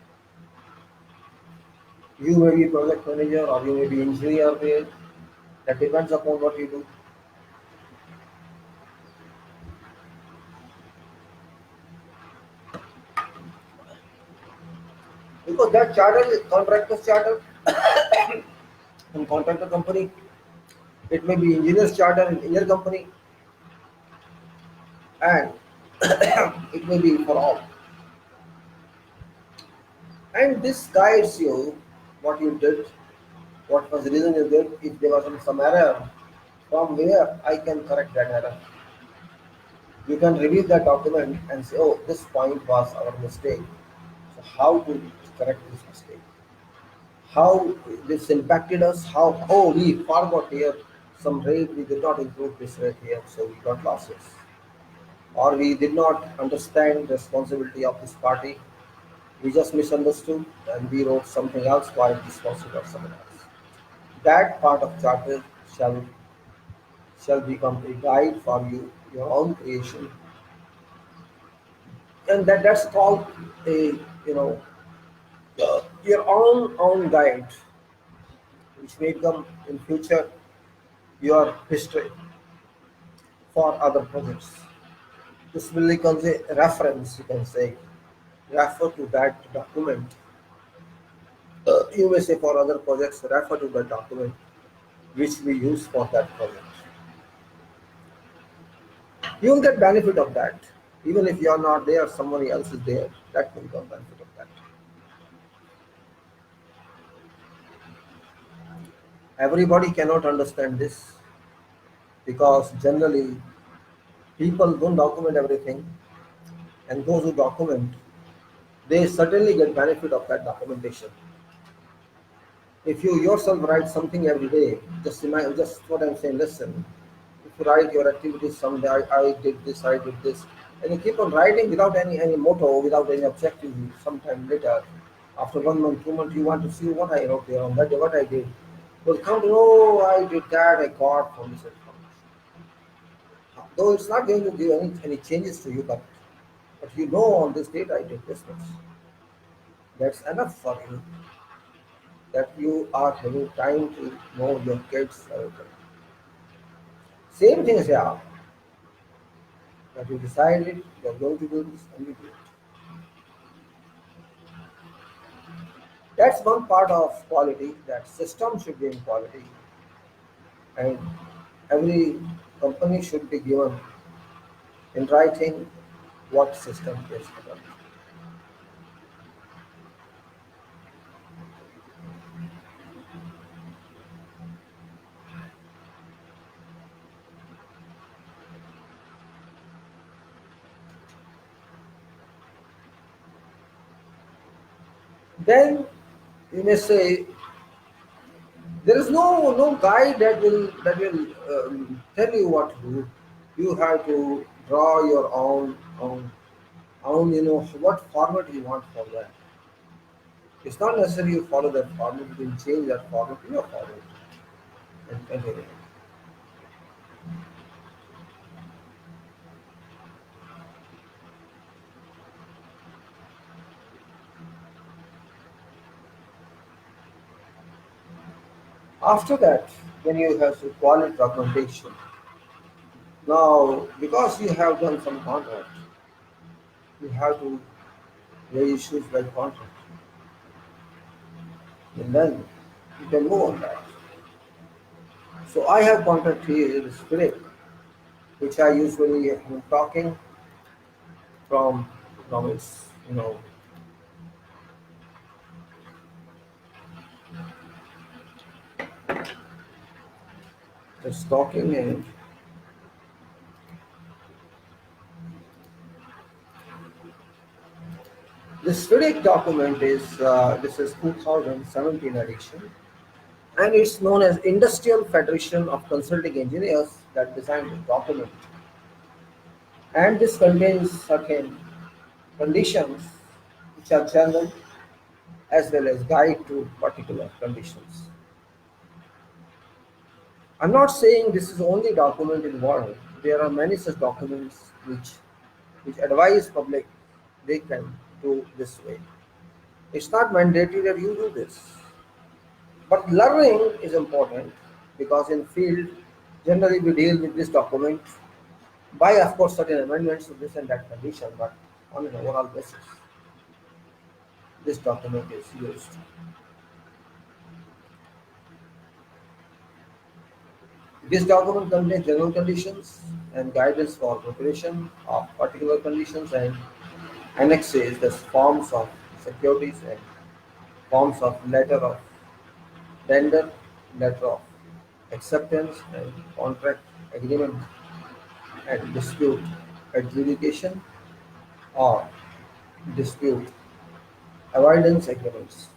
You may be project manager or you may be engineer there. That depends upon what you do. Because that charter is contractor's charter and contractor company. It may be engineer's charter in engineer company, and it may be for all. And this guides you what you did, what was the reason you did, if there was some error, from where I can correct that error. You can review that document and say, oh, this point was our mistake. So how to correct this mistake? How this impacted us? How, oh, we forgot here some rate, we did not include this rate here, so we got losses. Or we did not understand the responsibility of this party. We just misunderstood and we wrote something else while it is responsible for someone else. That part of charter shall become a guide for you, your own creation, and that's called a your own guide, which may become in future your history for other projects. This will become a reference. You can say refer to that document. You may say for other projects refer to the document which we use for that project. You will get benefit of that. Even if you are not there, somebody else is there. That will become benefit of that. Everybody cannot understand this because generally people don't document everything, and those who document, they certainly get benefit of that documentation. If you yourself write something every day, just imagine, just what I'm saying, listen. If you write your activities someday, I did this, I did this, and you keep on writing without any motto, without any objective, sometime later, after 1 month, 2 months, you want to see what I wrote there on that day, what I did. You'll come to know I did that, I got from this information. Though it's not going to give any changes to you, but you know on this date I did this much. That's enough for you that you are having time to know your kids. Same thing as yeah, that you decided you're going to do this and you do it. That's one part of quality, that system should be in quality, and every company should be given in writing what system is about. Then you may say there is no guide that will tell you what to do. You have to draw your own what format you want for that. It's not necessary you follow that format. You can change that format to your format and continue. After that, then you have to quality documentation. Now, because you have done some contract, you have to raise issues like contract, and then you can move on that. So I have contract here, this FIDIC, which I usually am talking from. Now it's just talking, and this FIDIC document is this is 2017 edition, and it's known as Industrial Federation of Consulting Engineers that designed the document. And this contains certain conditions which are general as well as guide to particular conditions. I'm not saying this is the only document in the world. There are many such documents which advise public they can do this way. It's not mandatory that you do this. But learning is important because in field, generally we deal with this document by, of course, certain amendments to this and that condition, but on an overall basis, this document is used. This document contains general conditions and guidance for preparation of particular conditions and annexes the forms of securities and forms of letter of tender, letter of acceptance and contract agreement and dispute adjudication or dispute avoidance agreements.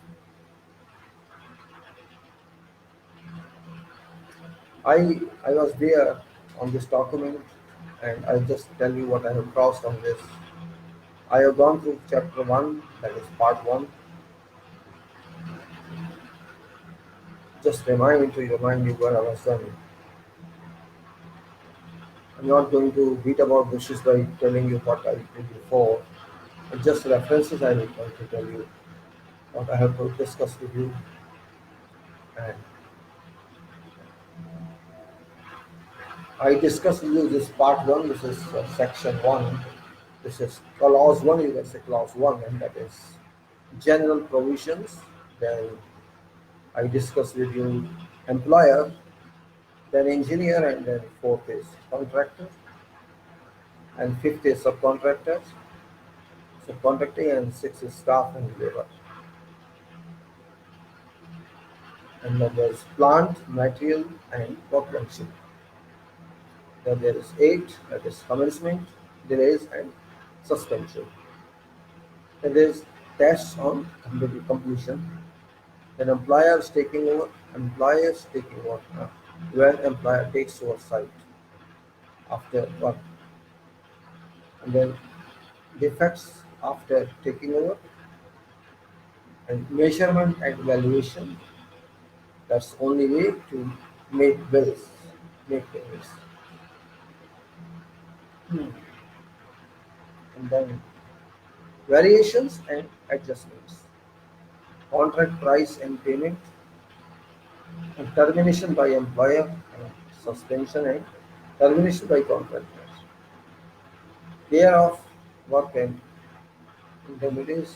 I was there on this document and I'll just tell you what I have crossed on this. I have gone through chapter 1, that is part 1. Just remind you where I was done. I'm not going to beat about bushes by telling you what I did before. It's just references I will going to tell you what I have to discuss with you. And I discussed with you this part 1, this is section 1. This is clause 1, you can say clause 1, and that is general provisions. Then I discussed with you employer, then engineer, and then fourth is contractor, and fifth is subcontractors, subcontracting, and sixth is staff and labor. And then there's plant, material, and workmanship. Then there is 8, that is commencement, delays, and suspension. Then there is tests on completion. Then employers taking over when employer takes over site after work. And then defects after taking over, and measurement and evaluation. That's the only way to make bills, make payments. And then variations and adjustments, contract price and payment, and termination by employer, and suspension and termination by contractors, care of work and indemnities.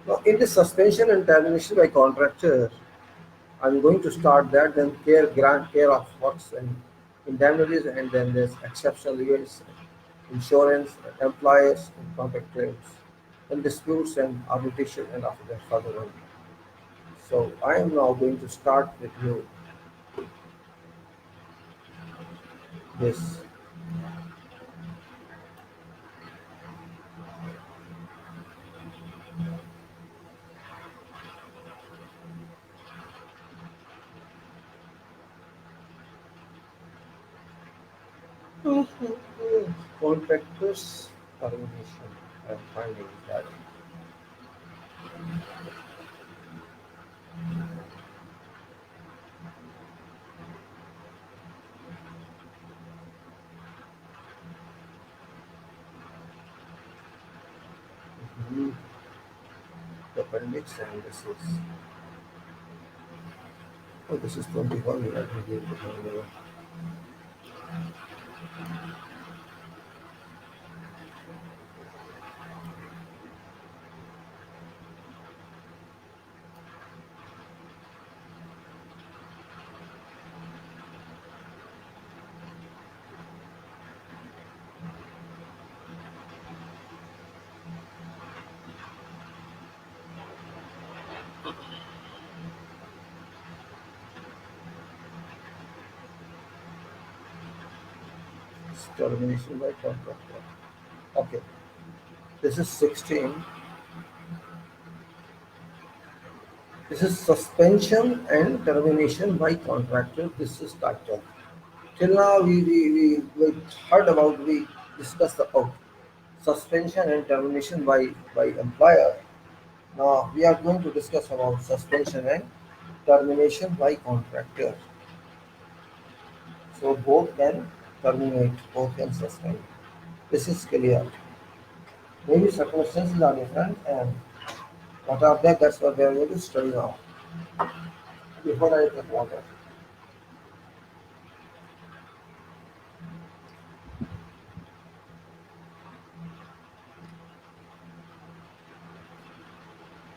Now, in the suspension and termination by contractor, I'm going to start that, then grant care of works and indemnities, and then there's exceptional events, insurance, employers, and contract claims, and disputes and arbitration, and after that further on. So I am now going to start with you this. Contractors termination. I'm finding that. Mhm. The appendix, and this is 21. Let me give it another. Termination by contractor. Okay, this is 16. This is suspension and termination by contractor. This is title. Till now, we heard about, we discussed about suspension and termination by employer. Now, we are going to discuss about suspension and termination by contractor. So both can terminate, both can suspend. This is clear. Maybe circumstances are different and what are there, that's what we are going to study now. Before I take water.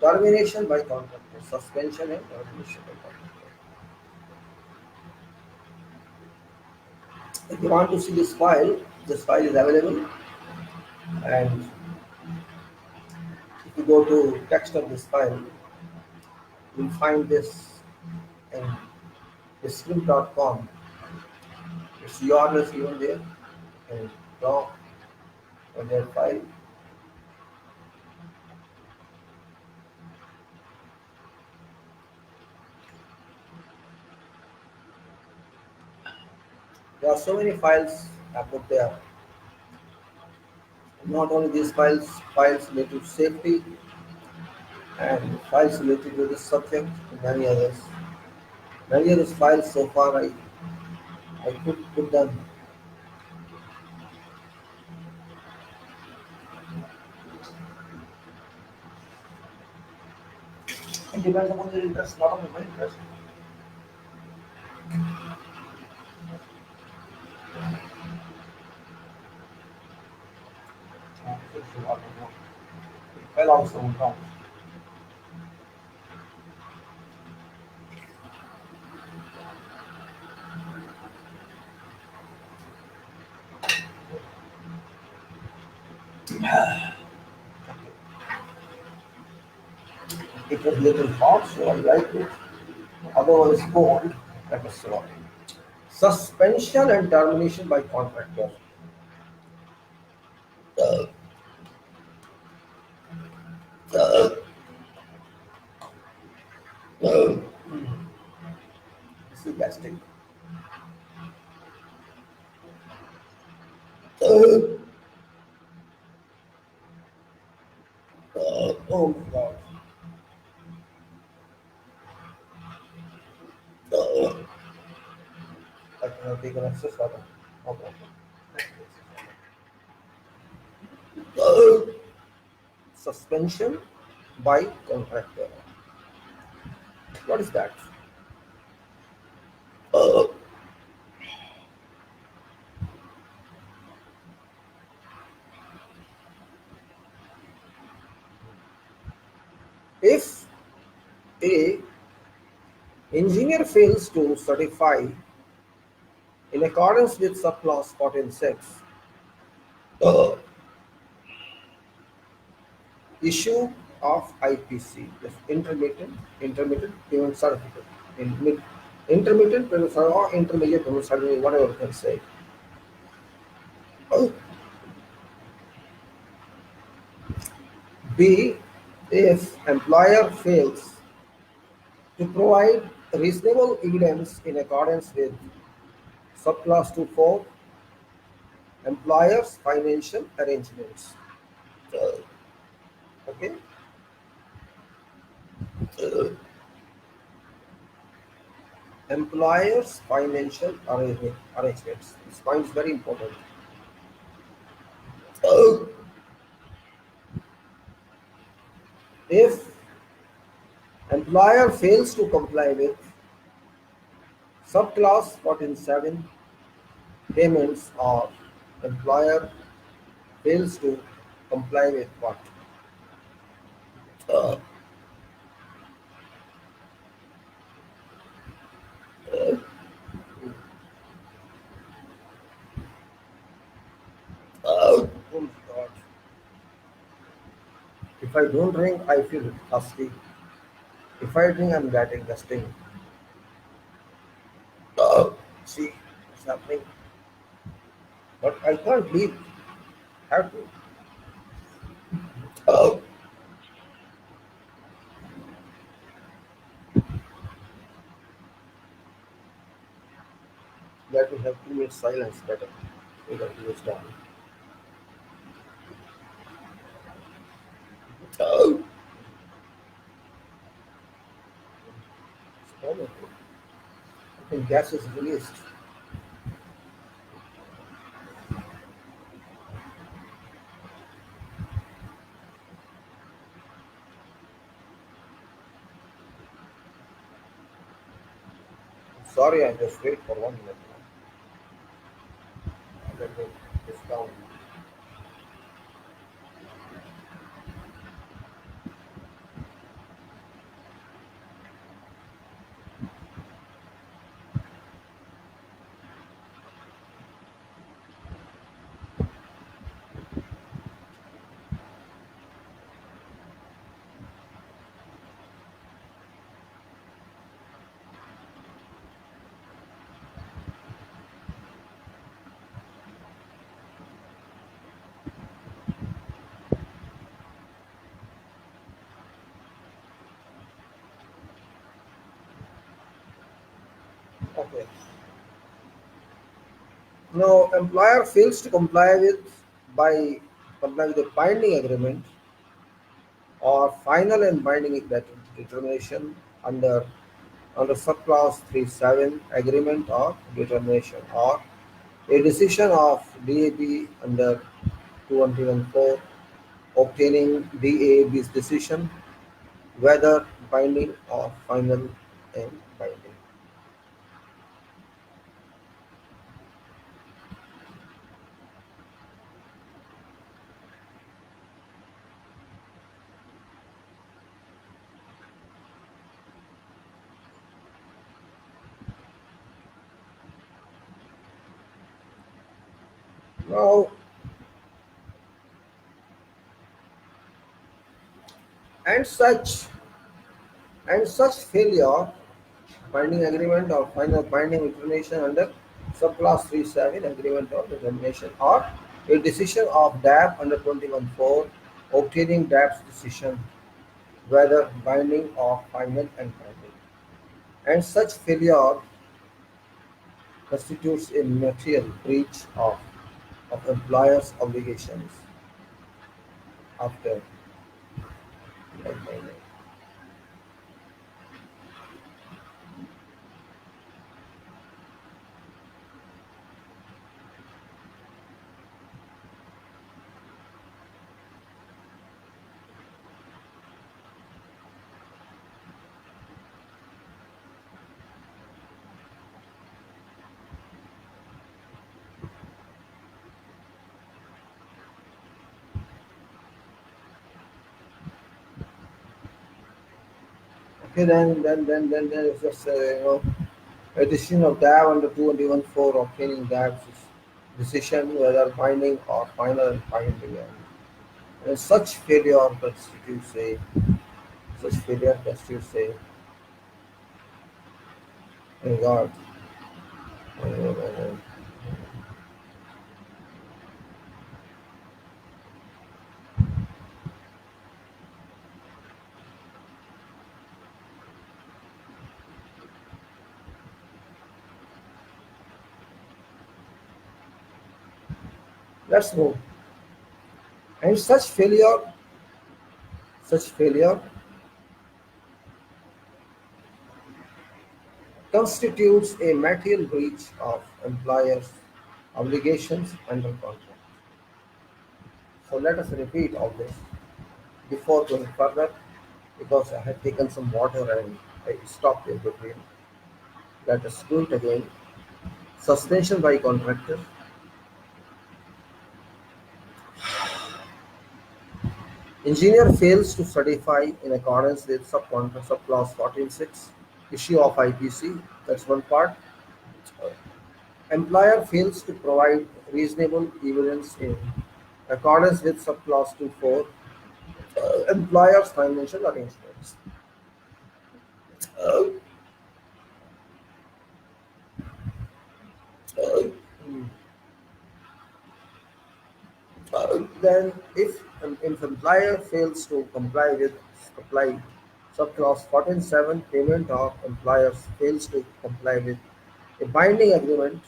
Termination by contractor, suspension and termination by contractor. If you want to see this file is available, and if you go to text of this file, you'll find this in script.com. Its URL is given there, and draw on that file. There are so many files I put there. Not only these files, files related to safety and files related to this subject, and many others. Many of these files so far I could put them. It depends upon your interest, not on my interest. It fell also down. It was little hot, so I liked it. Otherwise cold, that was slow. Suspension and termination by contractor. This is gastric. Oh my god. I cannot take an extra water. Okay. Suspension by contractor. What is that? If a engineer fails to certify in accordance with subclause 14.6, issue of IPC, yes, intermittent payment certificate, in, intermittent payment certificate or intermediate payment certificate, whatever you can say. B, if employer fails to provide reasonable evidence in accordance with subclass 2.4, employer's financial arrangements. Okay. Employer's financial arrangements. This point is very important. If employer fails to comply with subclass 14.7 payments, or employer fails to comply with what? Oh my God. If I don't drink, I feel thirsty. If I drink, I'm getting thirsty. See what's happening. But I can't leave. Have to. Let me have 2 minutes silence better. So that it is done. I think gas is released. Sorry, I just wait for 1 minute. Let me this down. Okay. Now, employer fails to by comply with a binding agreement or final and binding determination under subclause 37 agreement or determination or a decision of DAB under 2114 obtaining DAB's decision whether binding or final and binding. Now, and such such failure binding agreement or final binding determination under subclass 37 agreement or determination or a decision of DAP under 21.4 obtaining DAP's decision whether binding or final and binding. And such failure constitutes a material breach of employer's obligations after binding. Okay, then it's just a decision of DAB under 221.4 obtaining DAB's decision whether binding or final and binding. And such failure constitutes a regard. Uh, let's move. And such failure constitutes a material breach of employer's obligations under contract. So let us repeat all this before going further because I had taken some water and I stopped in between. Let us do it again. Suspension by contractor. Engineer fails to certify in accordance with subclause 14.6 issue of IPC. That's one part. Employer fails to provide reasonable evidence in accordance with subclause 2.4 employer's financial arrangements. Uh, uh, then, if employer fails to comply subclause 14.7 payment of employers fails to comply with a binding agreement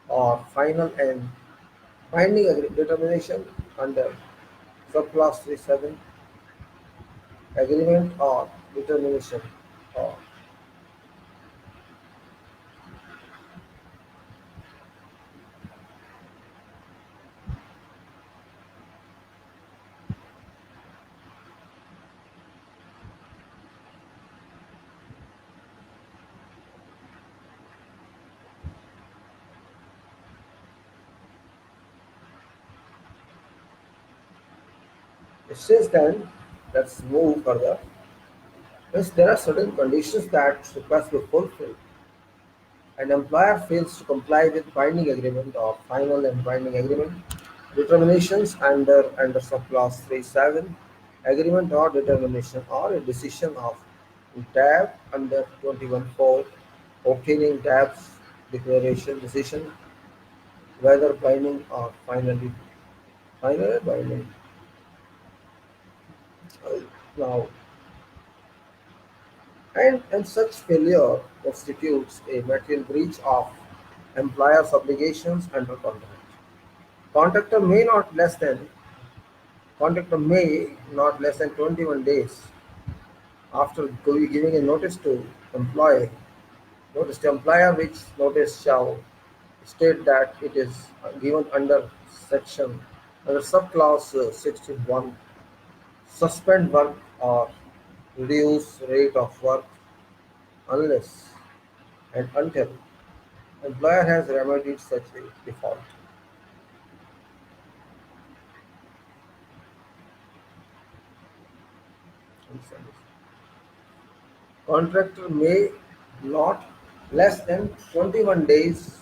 or final and binding determination under subclause 37 agreement or determination or Since then, let's move further. Since there are certain conditions that request be fulfilled, an employer fails to comply with binding agreement or final and binding agreement determinations under subclause 37 agreement or determination or a decision of DAB under 21.4 obtaining DAB's declaration decision whether binding or finally binding. Now, and such failure constitutes a material breach of employer's obligations under contract. Contractor may not less than Contractor may not less than 21 days after giving a notice to employer which notice shall state that it is given under subclause 61 suspend work or reduce rate of work unless and until employer has remedied such a default. Contractor may not less than 21 days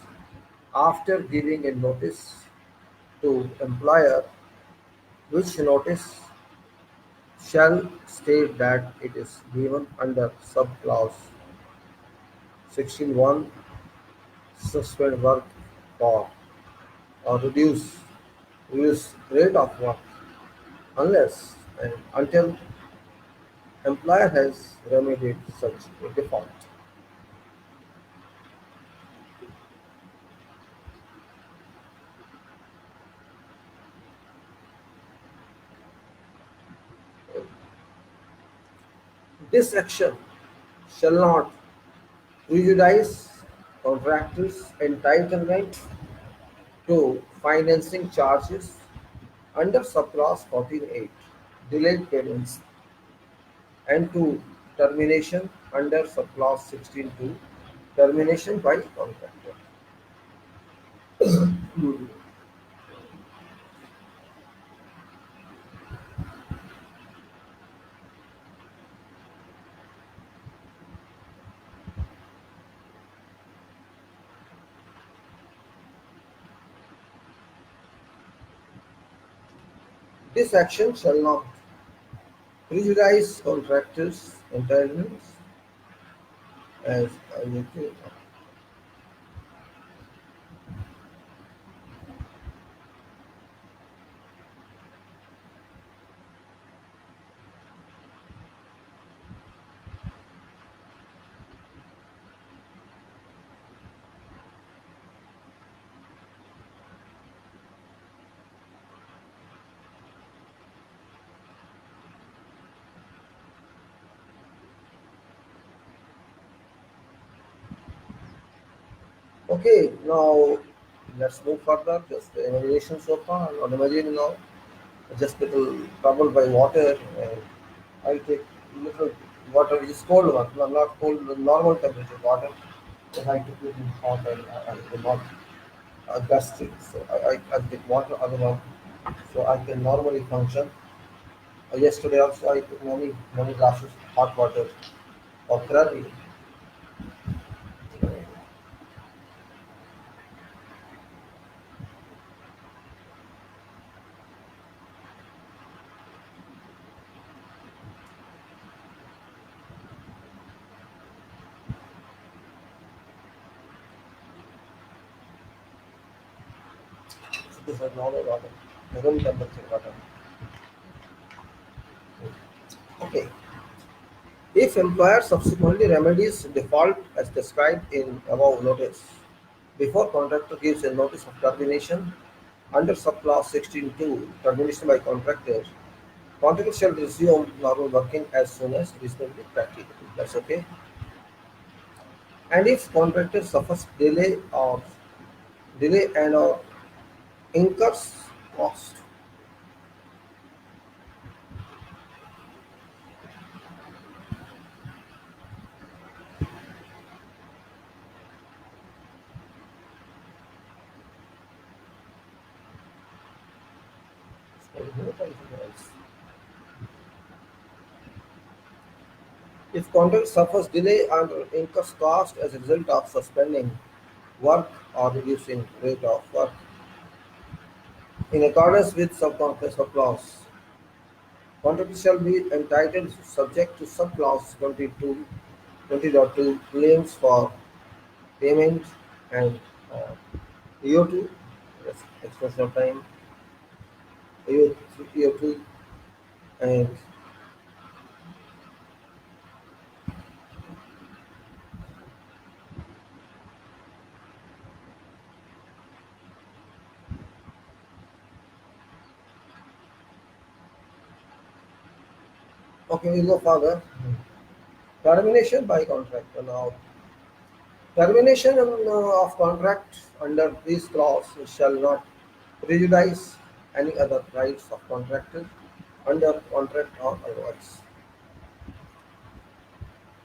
after giving a notice to employer which notice shall state that it is given under subclause 61 suspend work for or reduce rate of work unless and until employer has remedied such a default. This action shall not prejudice contractors' entitlement to financing charges under subclause 14.8 delayed payments and to termination under subclause 16.2 termination by contractor. This action shall not prejudice contractors' entitlements as I will say. Okay, now let's move further. Just the imagination so far. I'm not imagining now. Just little troubled by water. And I take little water, which is cold water, not cold, normal temperature water. And I took it in hot and I could not gastric. So I take water otherwise, so I can normally function. Yesterday also I took many glasses hot water of therapy. So this is normal water, room temperature water. Okay. If employer subsequently remedies default as described in above notice, before contractor gives a notice of termination under subclause 16.2, termination by contractor, contractor shall resume normal working as soon as reasonably practicable. That's okay. And if contractor suffers delay and or incurs cost, so no anything else. If contract suffers delay and incurs cost as a result of suspending work or reducing rate of work in accordance with subcontract clause, contract shall be entitled subject to subclause 20.2 claims for payment and uh, EO2, that's extension of time, EO2, and okay, we go further. Termination by contract. Now, termination of contract under this clause shall not prejudice any other rights of contractor under contract or otherwise.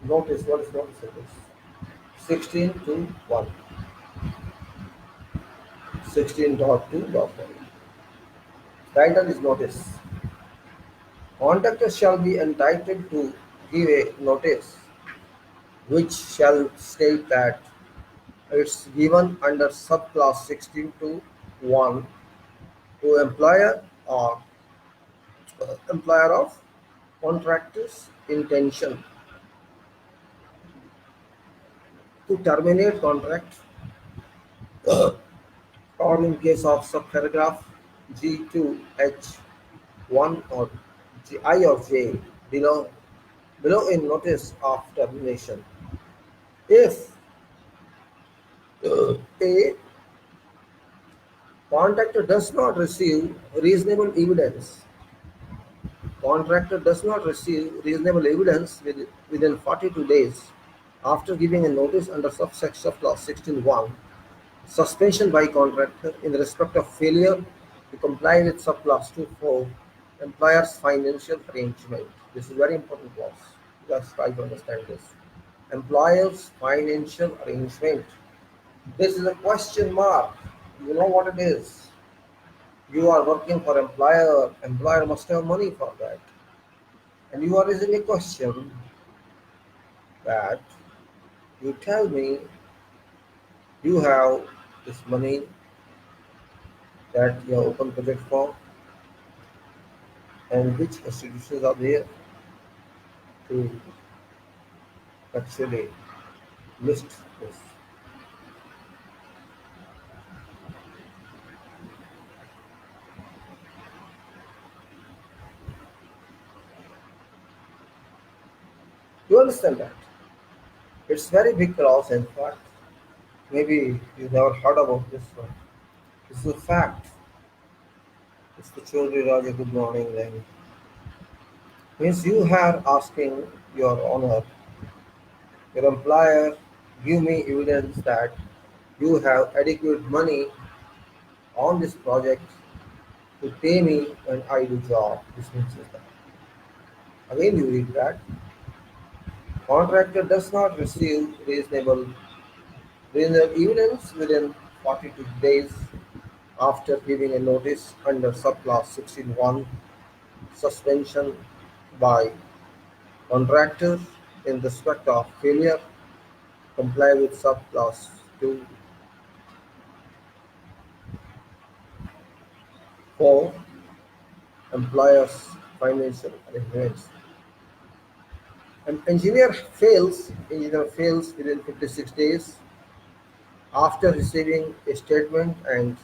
Notice what is notice it is. 16 to 1. 16.2.1. Title is notice. Contractor shall be entitled to give a notice which shall state that it's given under subclause 16 to 1 to employer of contractor's intention to terminate contract or in case of subparagraph G2H1 or I or J below in notice of termination. If a contractor does not receive reasonable evidence, contractor does not receive reasonable evidence within 42 days after giving a notice under subsection of clause 16.1, suspension by contractor in respect of failure to comply with subclause 2.4, employer's financial arrangement. This is very important clause. Just try to understand this. Employer's financial arrangement. This is a question mark. You know what it is. You are working for employer. Employer must have money for that. And you are raising a question that you tell me you have this money that you have open project for and which institutions are there to actually list this. You understand that? It's very big clause in fact. Maybe you never heard about this one. This is a fact. It's the Chaudhry Raja good morning then. Means you are asking your honor, your employer, give me evidence that you have adequate money on this project to pay me when I do job. This means is that. Again you read that contractor does not receive reasonable evidence within 42 days after giving a notice under subclause 16.1, suspension by contractor in respect of failure comply with subclause 2 for employer's financial arrangements. An engineer fails within 56 days after receiving a statement and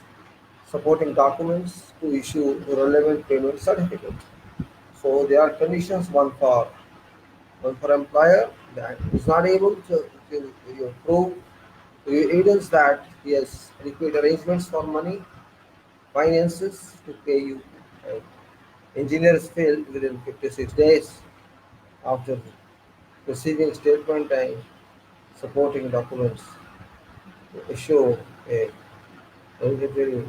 supporting documents to issue a relevant payment certificate. So there are conditions, one for employer that is not able to prove evidence that he has adequate arrangements for money, finances to pay you. And engineers failed within 56 days after receiving statement and supporting documents to show a eligibility.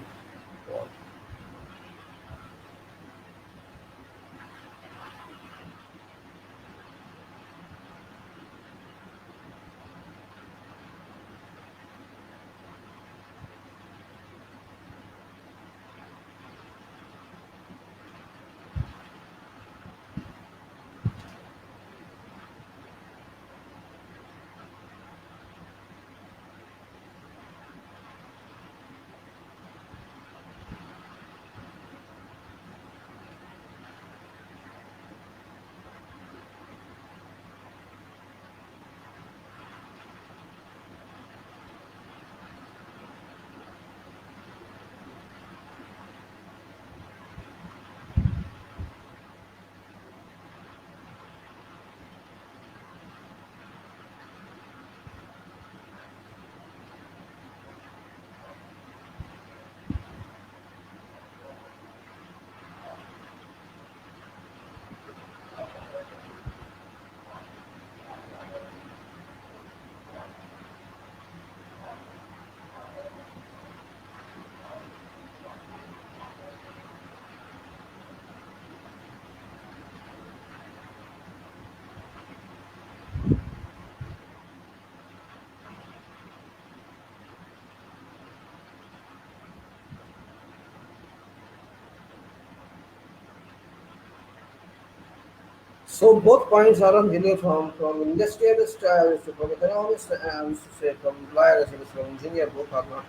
So both points are on value from industrialist, from economist, and say from lawyer as well as from engineer. Both are not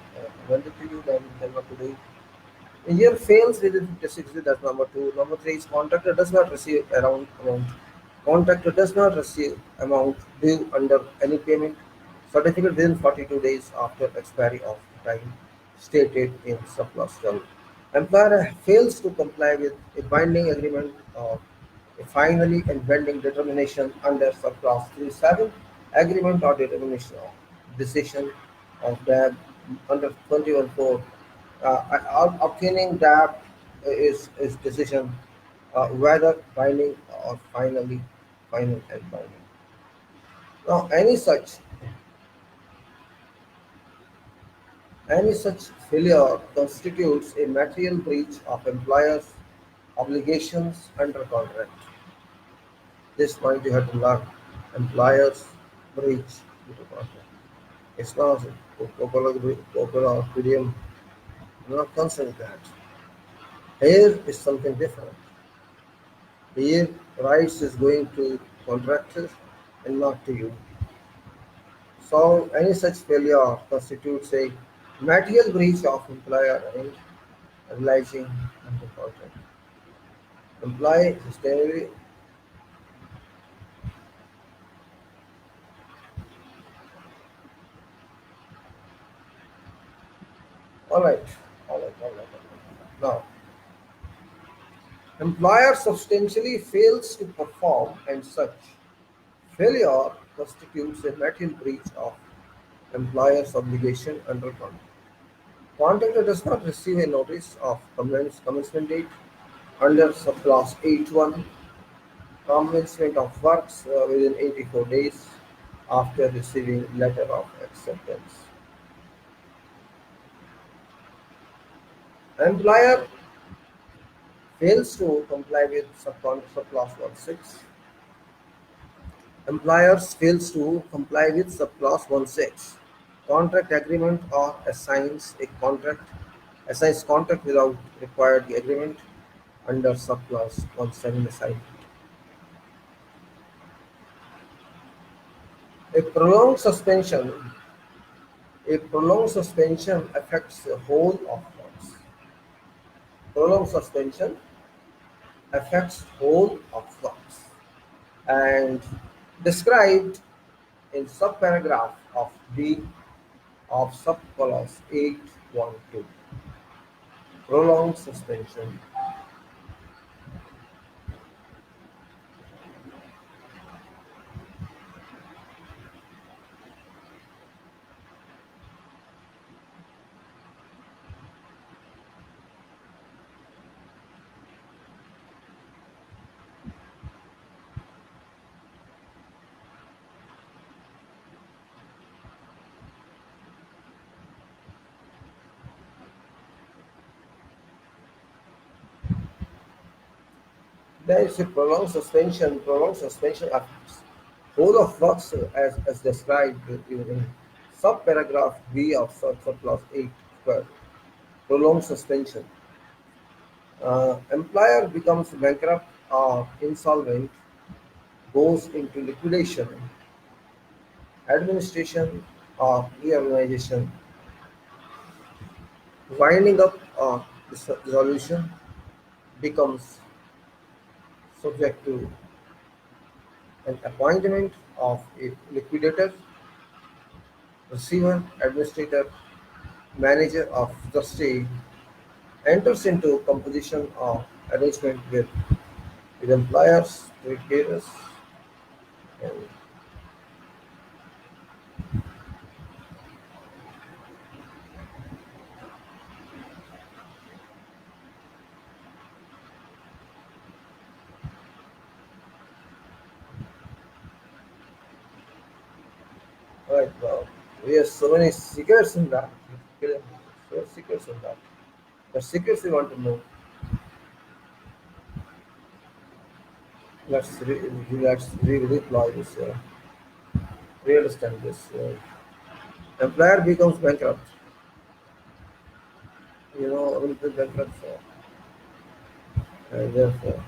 valid to you. Then what to do? Engineer fails within 56 days. That's number two. Number three is contractor does not receive around amount. Contractor does not receive amount due under any payment certificate within 42 days after expiry of time stated in surplus term. Employer fails to comply with a binding agreement or a finally and binding determination under subclass 37 agreement or determination of decision of DAB under 21.4. Obtaining DAB is decision whether binding or final and binding. Now, any such failure constitutes a material breach of employer's obligations under contract. This point you have to learn. Employers breach due to contract. It's not a popular idiom. I'm not concerned with that. Here is something different. Here, rights is going to contractors and not to you. So, any such failure constitutes a material breach of employer and realizing under contract. Employee sustainability. All right, all right. Now, employer substantially fails to perform, and such failure constitutes a material breach of employer's obligation under contract. Contractor does not receive a notice of commencement date under subclass 8.1, commencement of works within 84 days after receiving letter of acceptance. Employer fails to comply with subclass 16. Employers fails to comply with subclause 16 contract agreement or assigns contract without required agreement under subclause 17 assigned. A prolonged suspension a prolonged suspension affects the whole of works. Prolonged suspension affects whole of works and described in subparagraph of B of subclause 8.1.2. Prolonged suspension. There is a prolonged suspension affects whole of works as described in subparagraph B of subclause 8 square. Prolonged suspension. Employer becomes bankrupt or insolvent, goes into liquidation, administration or reorganization, winding up or dissolution, becomes subject to an appointment of a liquidator, receiver, administrator, manager of trustee, enters into composition or arrangement with employers, retailers, and right now. We have so many secrets in that. So secrets in that. The secrets we want to know. Let's redeploy this. Re-understand this. Employer becomes bankrupt. Will be bankrupt. Therefore,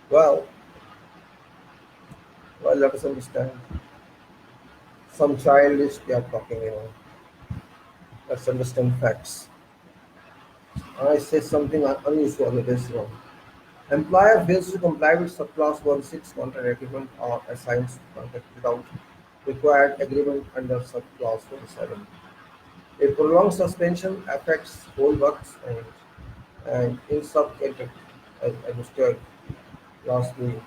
Well, let us understand. Some childish they are talking. Let's understand facts. I say something unusual, it is wrong. Employer fails to comply with subclause 1(6) contract agreement or assigns contract without required agreement under subclause 1(7). A prolonged suspension affects whole works and in subcontract as understood lastly.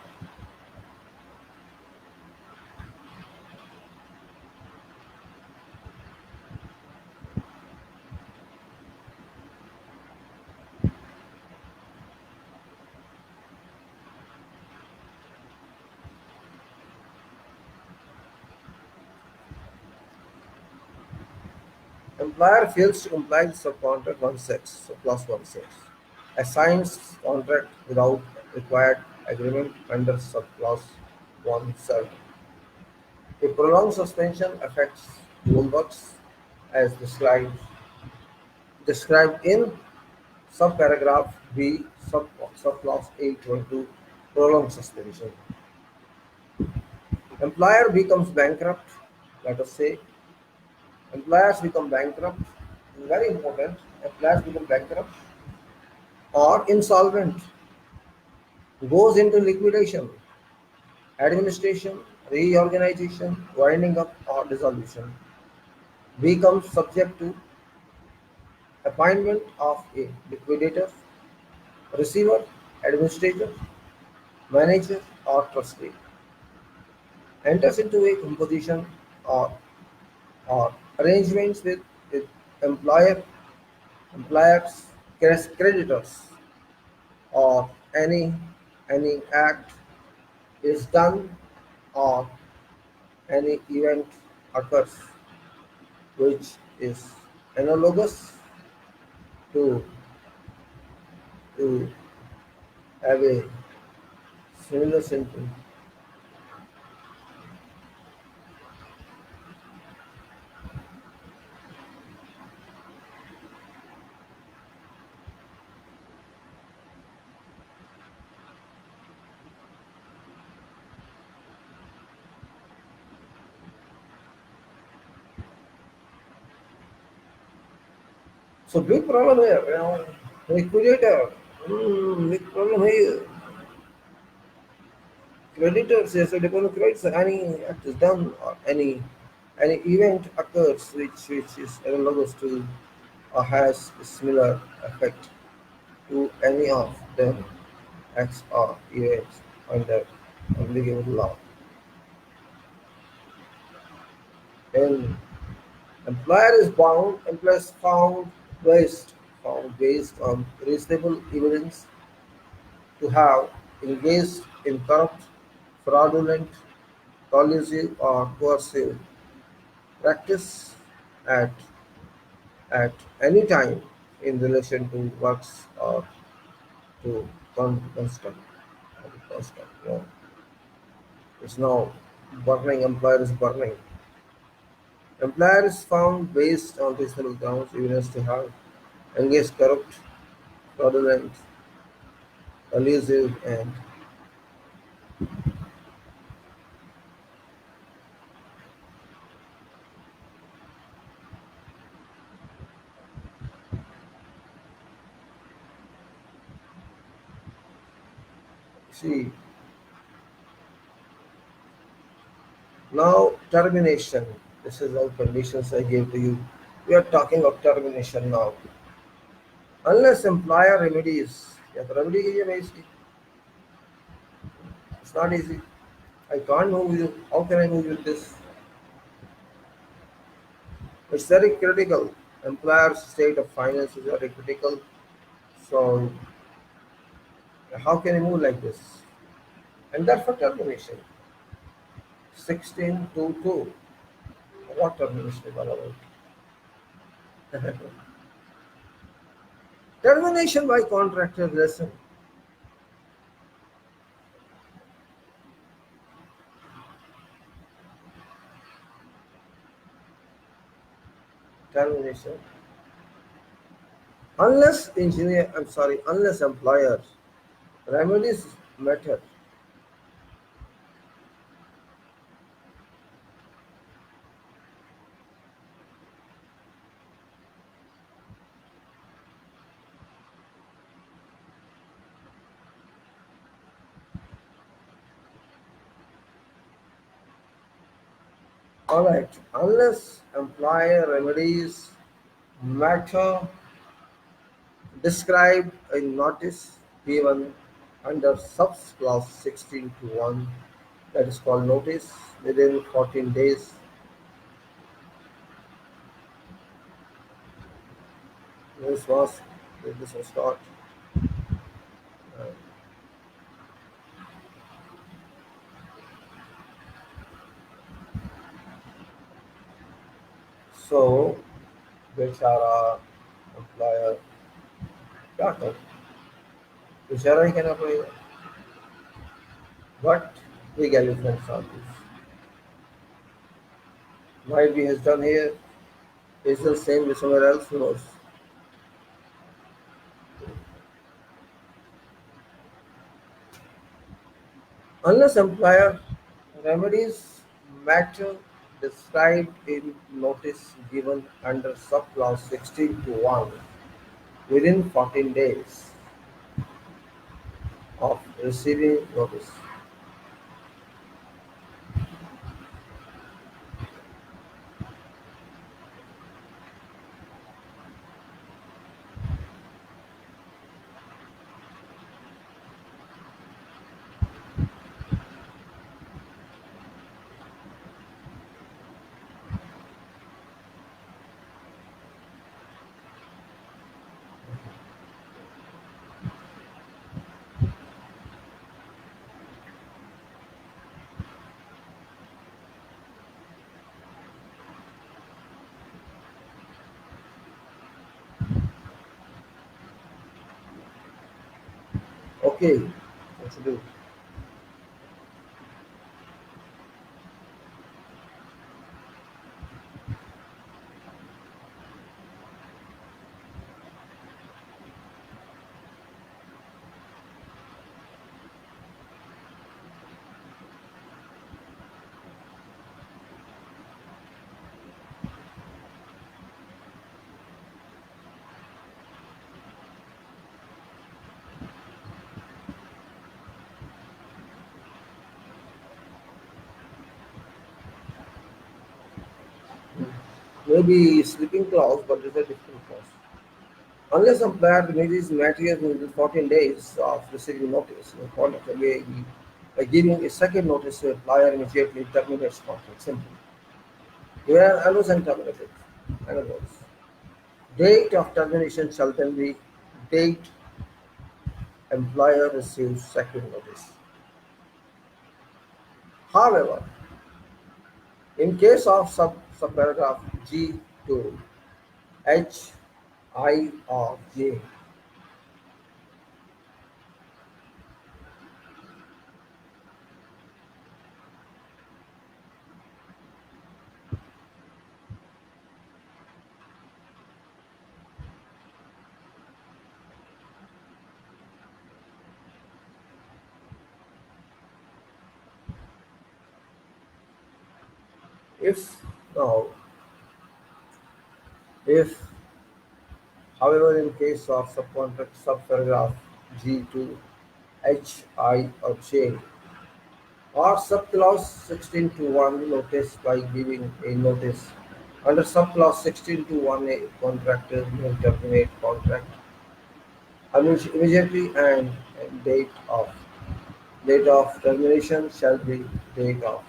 Employer fails to comply with subcontract 1(6), subclause 1(6), assigns contract without required agreement under subclause 1(7). A prolonged suspension affects whole works as described in subparagraph B, subclause 8.2, prolonged suspension. Employer becomes bankrupt, let us say. Employers become bankrupt, very important. Employers become bankrupt or insolvent, goes into liquidation, administration, reorganization, winding up, or dissolution, becomes subject to appointment of a liquidator, receiver, administrator, manager, or trustee, enters into a composition or, or arrangements with employer, employers, creditors, or any act is done or any event occurs which is analogous to to have a similar symptom. So big problem here. Liquidator. Big problem here. Creditors, yes, so depend on credits. Any act is done or any event occurs which is analogous to or has a similar effect to any of them acts or events under applicable law. Then employer is found based on reasonable evidence to have engaged in corrupt, fraudulent, collusive, or coercive practice at at any time in relation to works or to construct. No, it's now burning. Employer is burning. Employer is found based on reasonable grounds, evidence to have engaged corrupt, fraudulent, elusive, and see now termination. This is all conditions I gave to you. We are talking of termination now. Unless employer remedies, या तो remedy कीजिए भाई इसकी. It's not easy. I can't move you. How can I move you with this? It's very critical. Employer's state of finance is very critical. So how can you move like this? And therefore termination. 1622. What termination is all about? Termination by contractor lesson. Termination. Unless employer remedies matter Alright, unless employer remedies matter described in notice given under subs clause 16 to 1, that is called notice, within 14 days. This was this was not. uh, so बेचारा employer क्या कर बेचारा ही कहना पड़ेगा. What legal effects are these? Might be has done here is the same with somewhere else, who knows. Unless employer remedies matter described in notice given under subclause 16 to 1 within 14 days of receiving notice. Okay, what to do? Maybe sleeping clause, but it's a different clause. Unless employer releases materials within 14 days of receiving notice, the contract may be by giving a second notice to employer immediately terminates contract. Simple. Where allows and terminated. Another words. Date of termination shall then be date employer receives second notice. However, in case of subparagraph G2, H, I, or J, if now, if however in case of subcontract subparagraph G2, H, I, or J, or subclause 16 to 1 notice by giving a notice. Under subclause 16 to 1A, contractor may terminate contract immediately and date of termination shall be date of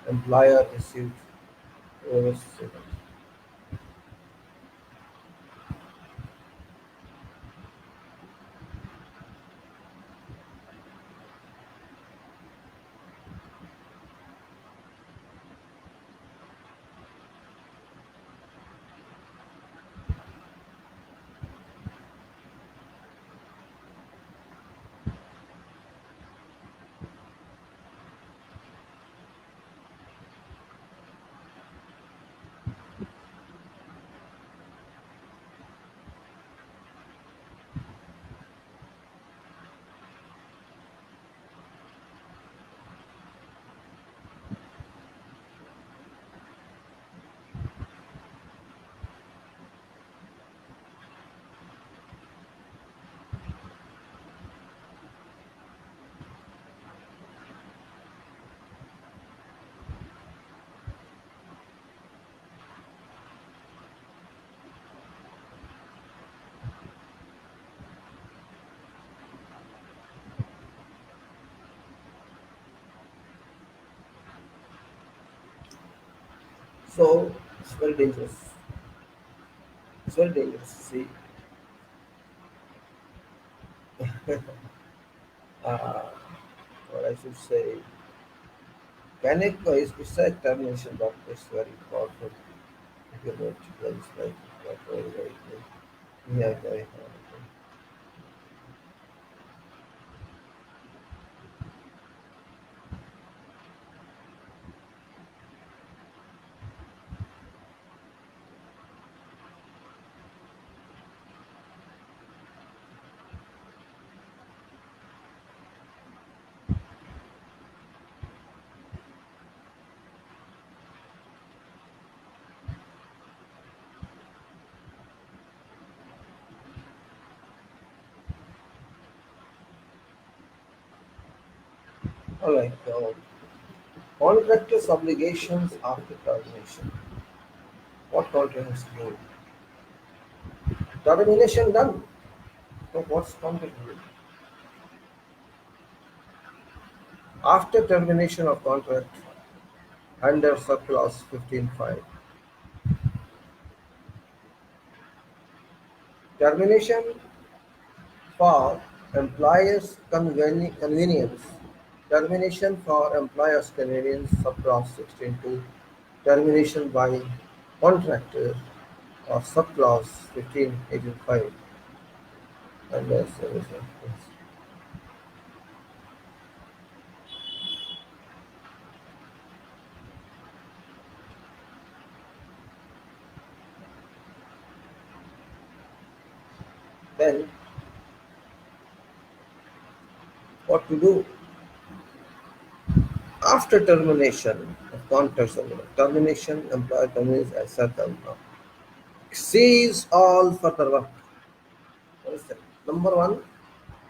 employer received notice. So it's very dangerous. It's very dangerous. See, uh, what I should say, panic is a termination, but it's very powerful. If you know it, it's like very, very good. Yeah, very powerful. All right. Contractor's obligations after termination. What contracts mean? Termination done. So what's contract mean? After termination of contract under subclause 15.5. Termination for employer's convenience. Termination for employer's convenience subclause 16.2. Termination by contractor or subclause 15.18.5 under service. Then what to do after termination of contract? Termination employer terminates as certain. Cease all further work. What is that? Number one,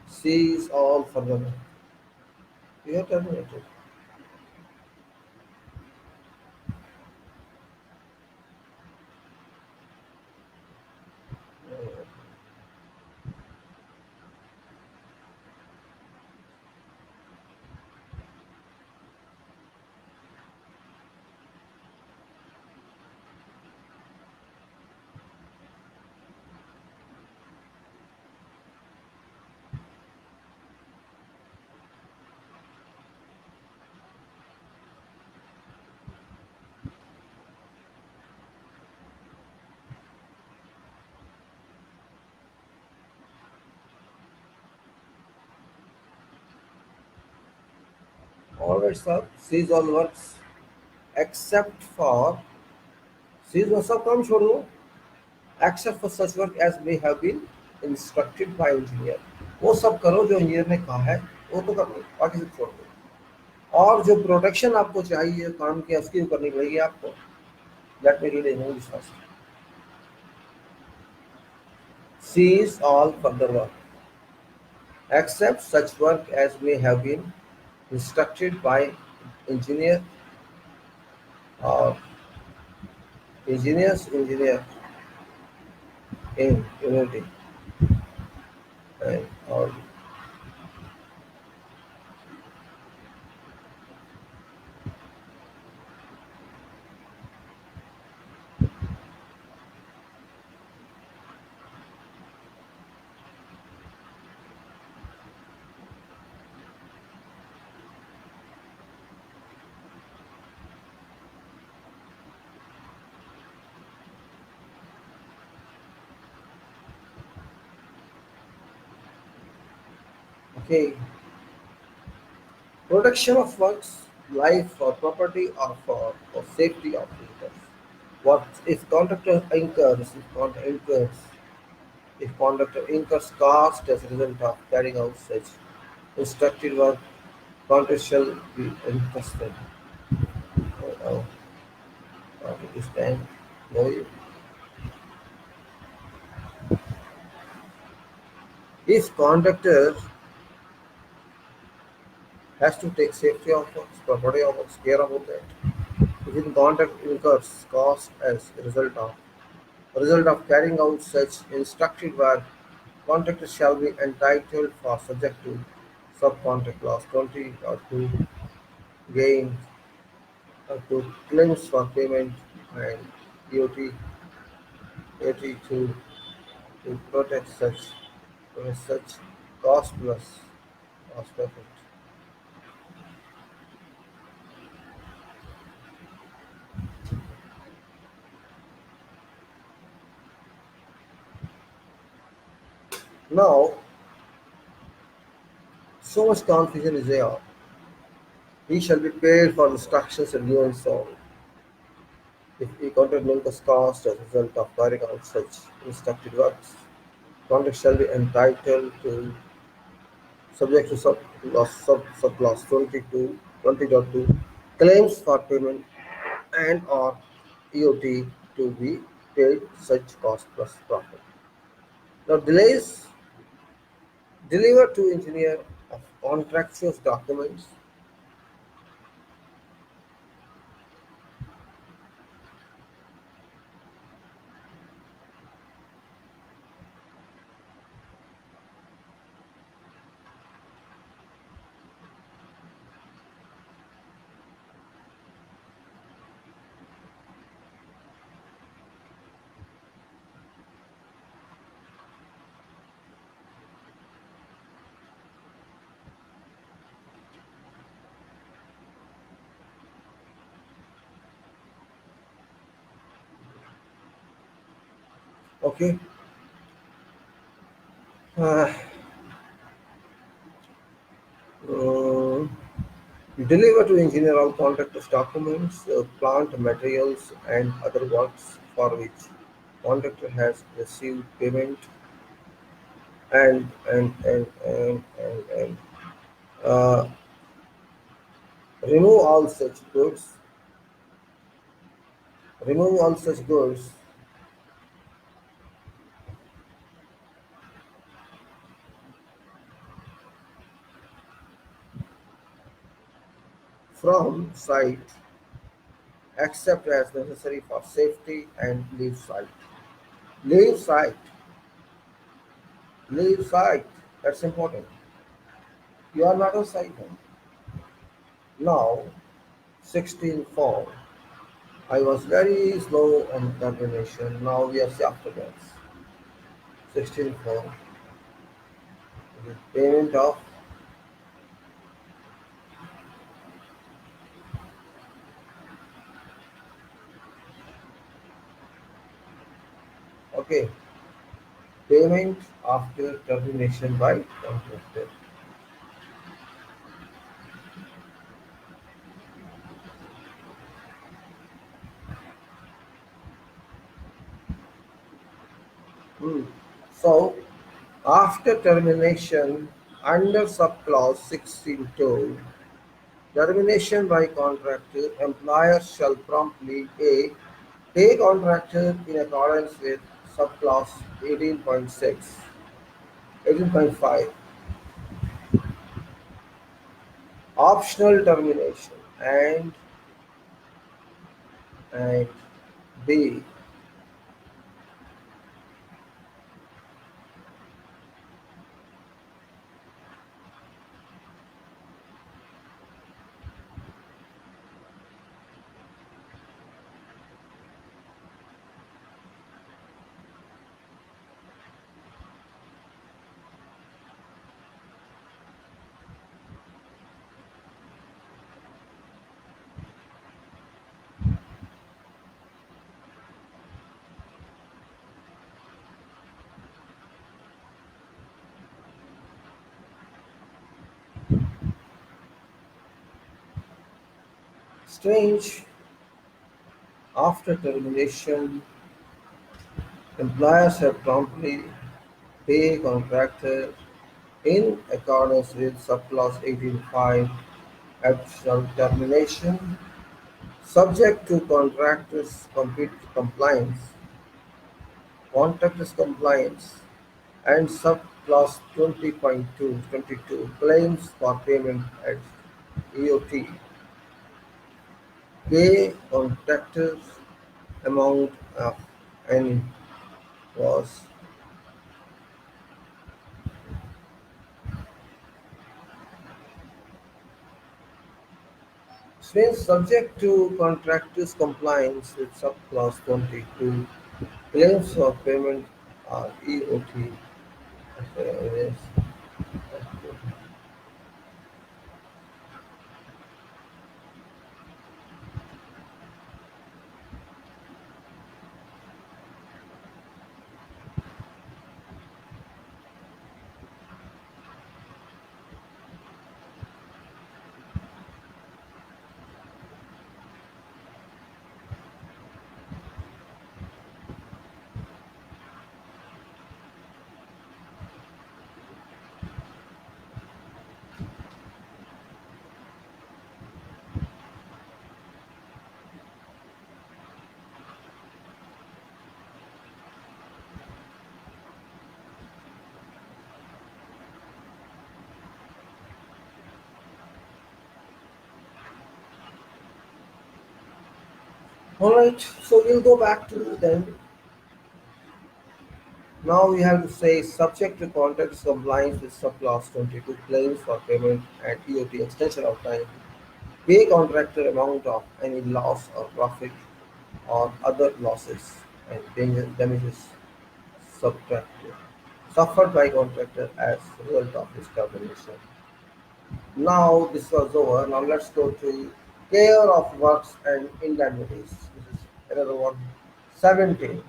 cease all further work. You are terminated. Alright, sir. Cease all works except for cease वो सब काम छोड़ दो except for such work as may have been instructed by engineer. वो सब करो जो engineer ने कहा है वो तो कर लो बाकी सब छोड़ दो और जो प्रोटेक्शन आपको चाहिए काम की उसकी करनी पड़ेगी आपको. Let me read in English first. Cease all further work except such work as may have been instructed by engineer or engineer in unity and or okay. Protection of one's life or property or for safety of others. What if conductor incurs cost as a result of carrying out such instructed work, contract shall be entrusted. Oh, it is time. No, if conductor has to take safety of works, property of works, care about that. If in conduct incurs cost as a result of carrying out such instructed work, contractor shall be entitled for subject to subcontract clause 20 or to gain or to claims for payment and EOT to protect such cost plus cost profit. Now, so much confusion is there. We shall be paid for instructions and given so if we contact Lucas cost as a result of carrying out such instructed works. Contract shall be entitled to subject to subclause 20.2 claims for payment and or EOT to be paid such cost plus profit. Now delays delivered to engineer of contractual documents. Okay. Uh, uh, Deliver to engineer all contractors documents, plant materials and other works for which contractor has received payment and uh, remove all such goods remove all such goods from site except as necessary for safety and leave site leave site. That's important. You are not on site now. 16 form. I was very slow on termination. Now we are after that. 16 form. Payment of okay. Payment after termination by contractor. Hmm. So after termination under subclause 16.2, termination by contractor, employer shall promptly A. Pay contractor in accordance with subclause 18.6, 18.5, optional termination, and B. Strange. After termination, employers have promptly pay contractor in accordance with subclause 18.5 additional termination, subject to contractors compliance, and subclause 20.2 claims for payment at EOT. Pay contractors amount of any was means subject to contractor's compliance with subclause 22 claims for payment are EOT. Yes. Alright, so we'll go back to then. Now we have to say subject to contractor's compliance with subclause 22 claims for payment and EOT extension of time. Pay contractor amount of any loss or profit or other losses and damages subtracted suffered by contractor as a result of his termination. Now this was over. Now let's go to care of works and indemnities. This is another one. 17.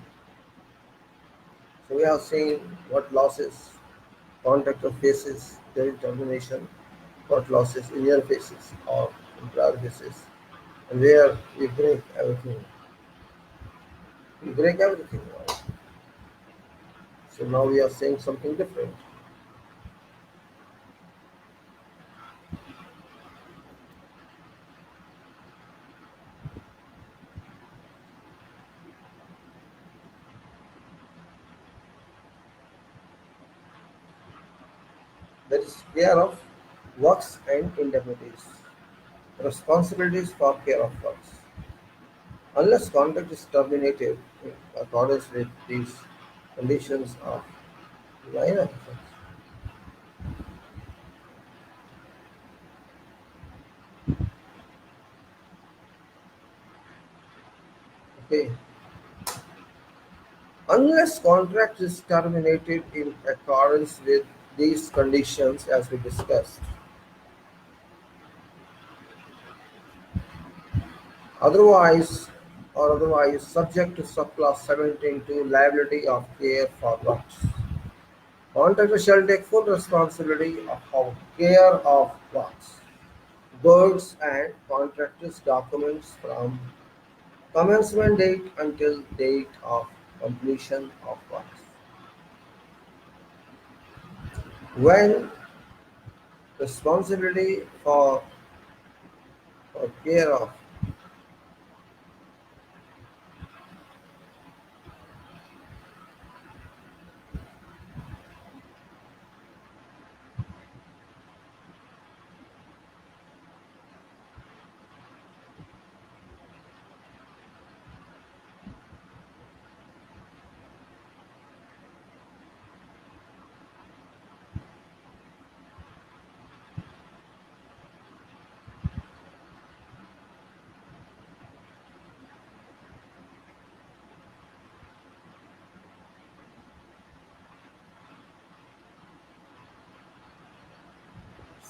So we have seen what losses contractor faces during termination, what losses engineer faces or employer faces, and where we break everything. We break everything. Right? So now we are saying something different. That is care of works and indemnities. Responsibilities for care of works. Unless contract is terminated in accordance with these conditions of line of defense. Okay. Unless contract is terminated in accordance with these conditions as we discussed. Otherwise otherwise subject to subclause 17 to liability of care for works. Contractor shall take full responsibility of how care of works, goods and contractor's documents from commencement date until date of completion of works. When responsibility for care of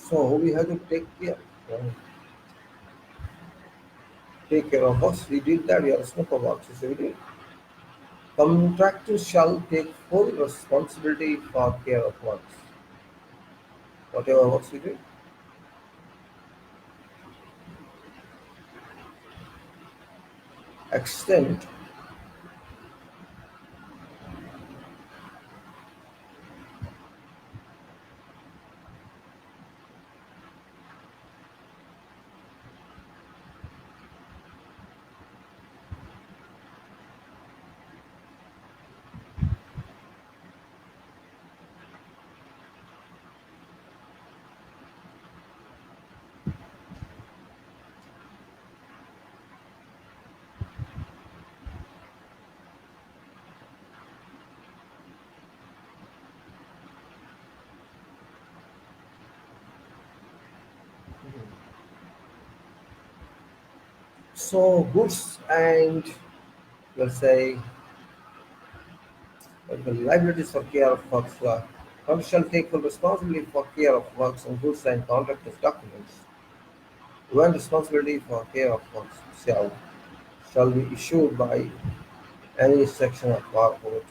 so we have to uh, take care of us. We did that, we are spoke about this. We did. Contractor shall take full responsibility for care of works. Whatever works we did. Extent So goods and, let's say, the liabilities for care of works. One shall take full responsibility for care of works and goods and contractors' documents. When responsibility for care of works shall be issued by any section of our code.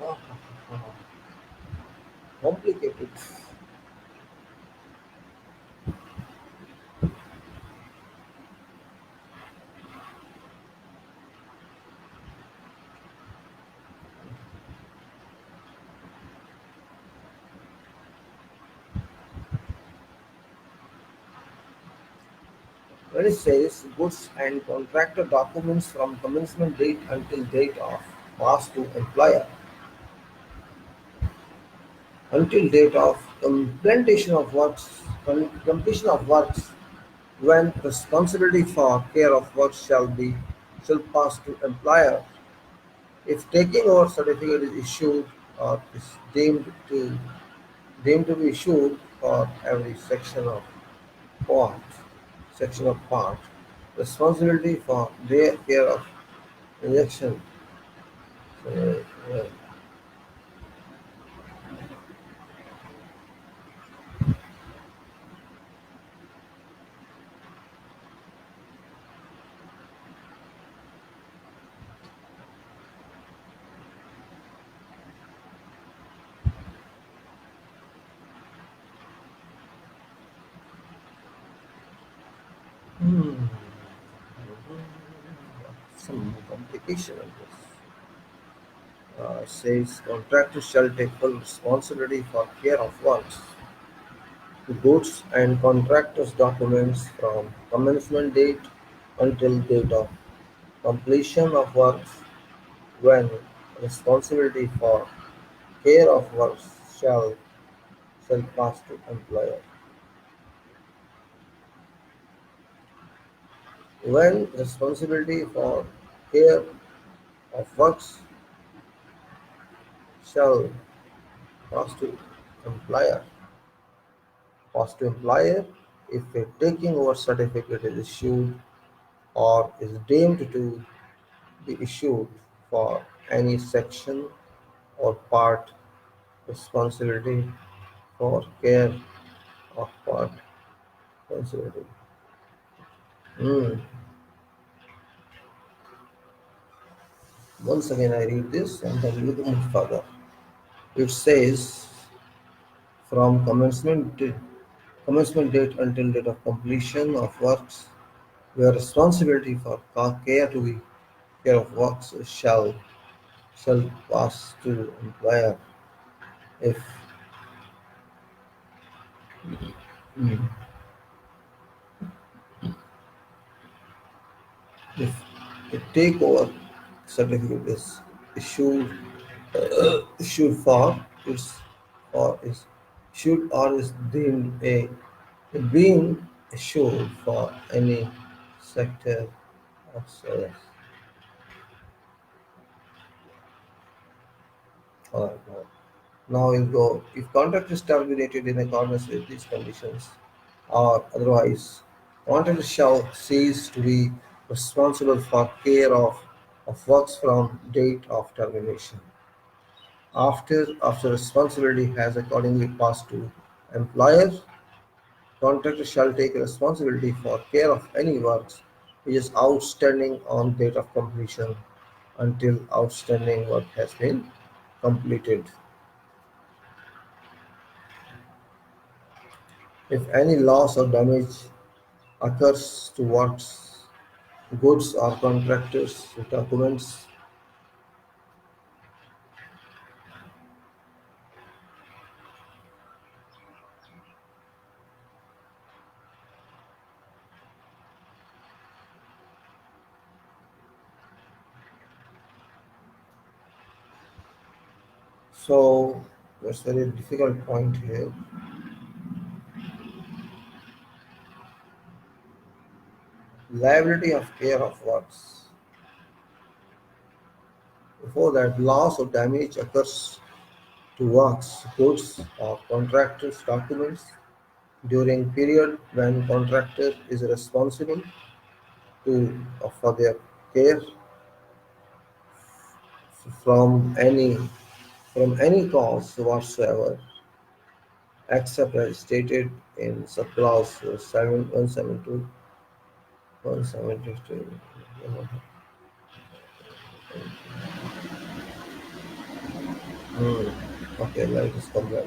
Ah, complicated. When it says goods and contractor documents from commencement date until date of pass to employer, until date of completion of works, when responsibility for care of works shall pass to employer. If taking over certificate is issued or is deemed to be issued for every part, section of part, responsibility for their care of injection. Uh, uh, hmm, some complication on this. Says contractors shall take full responsibility for care of works, goods and contractors documents from commencement date until date of completion of works, when responsibility for care of works shall pass to employer. When responsibility for care of works shall pass to employer, if a taking over certificate is issued or is deemed to be issued for any section or part, responsibility for care of part responsibility. Hmm. Once again, I read this and then we look move further. It says from commencement date until date of completion of works, where responsibility for care of works shall pass to employer. If mm, if a takeover certificate is issued issued for is or is issued or is deemed a being issued for any sector of service. Alright, now we'll go. If contract is terminated in accordance with these conditions, or otherwise, contractor shall cease to be responsible for care of works from date of termination. After responsibility has accordingly passed to employer, contractor shall take responsibility for care of any works which is outstanding on date of completion until outstanding work has been completed. If any loss or damage occurs to works, goods, or contractors' documents, so that's very difficult point here. Liability of care of works. Before that, loss or damage occurs to works, goods, or contractors' documents during period when contractor is responsible for their care from any from any cause whatsoever, except as stated in subclause 172, 172. Hmm. Okay, let us come back.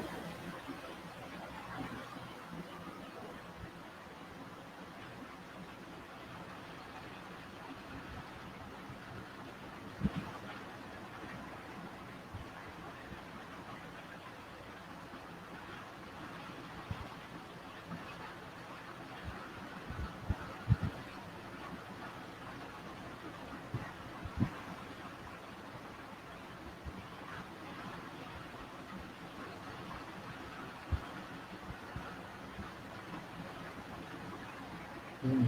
Hmm.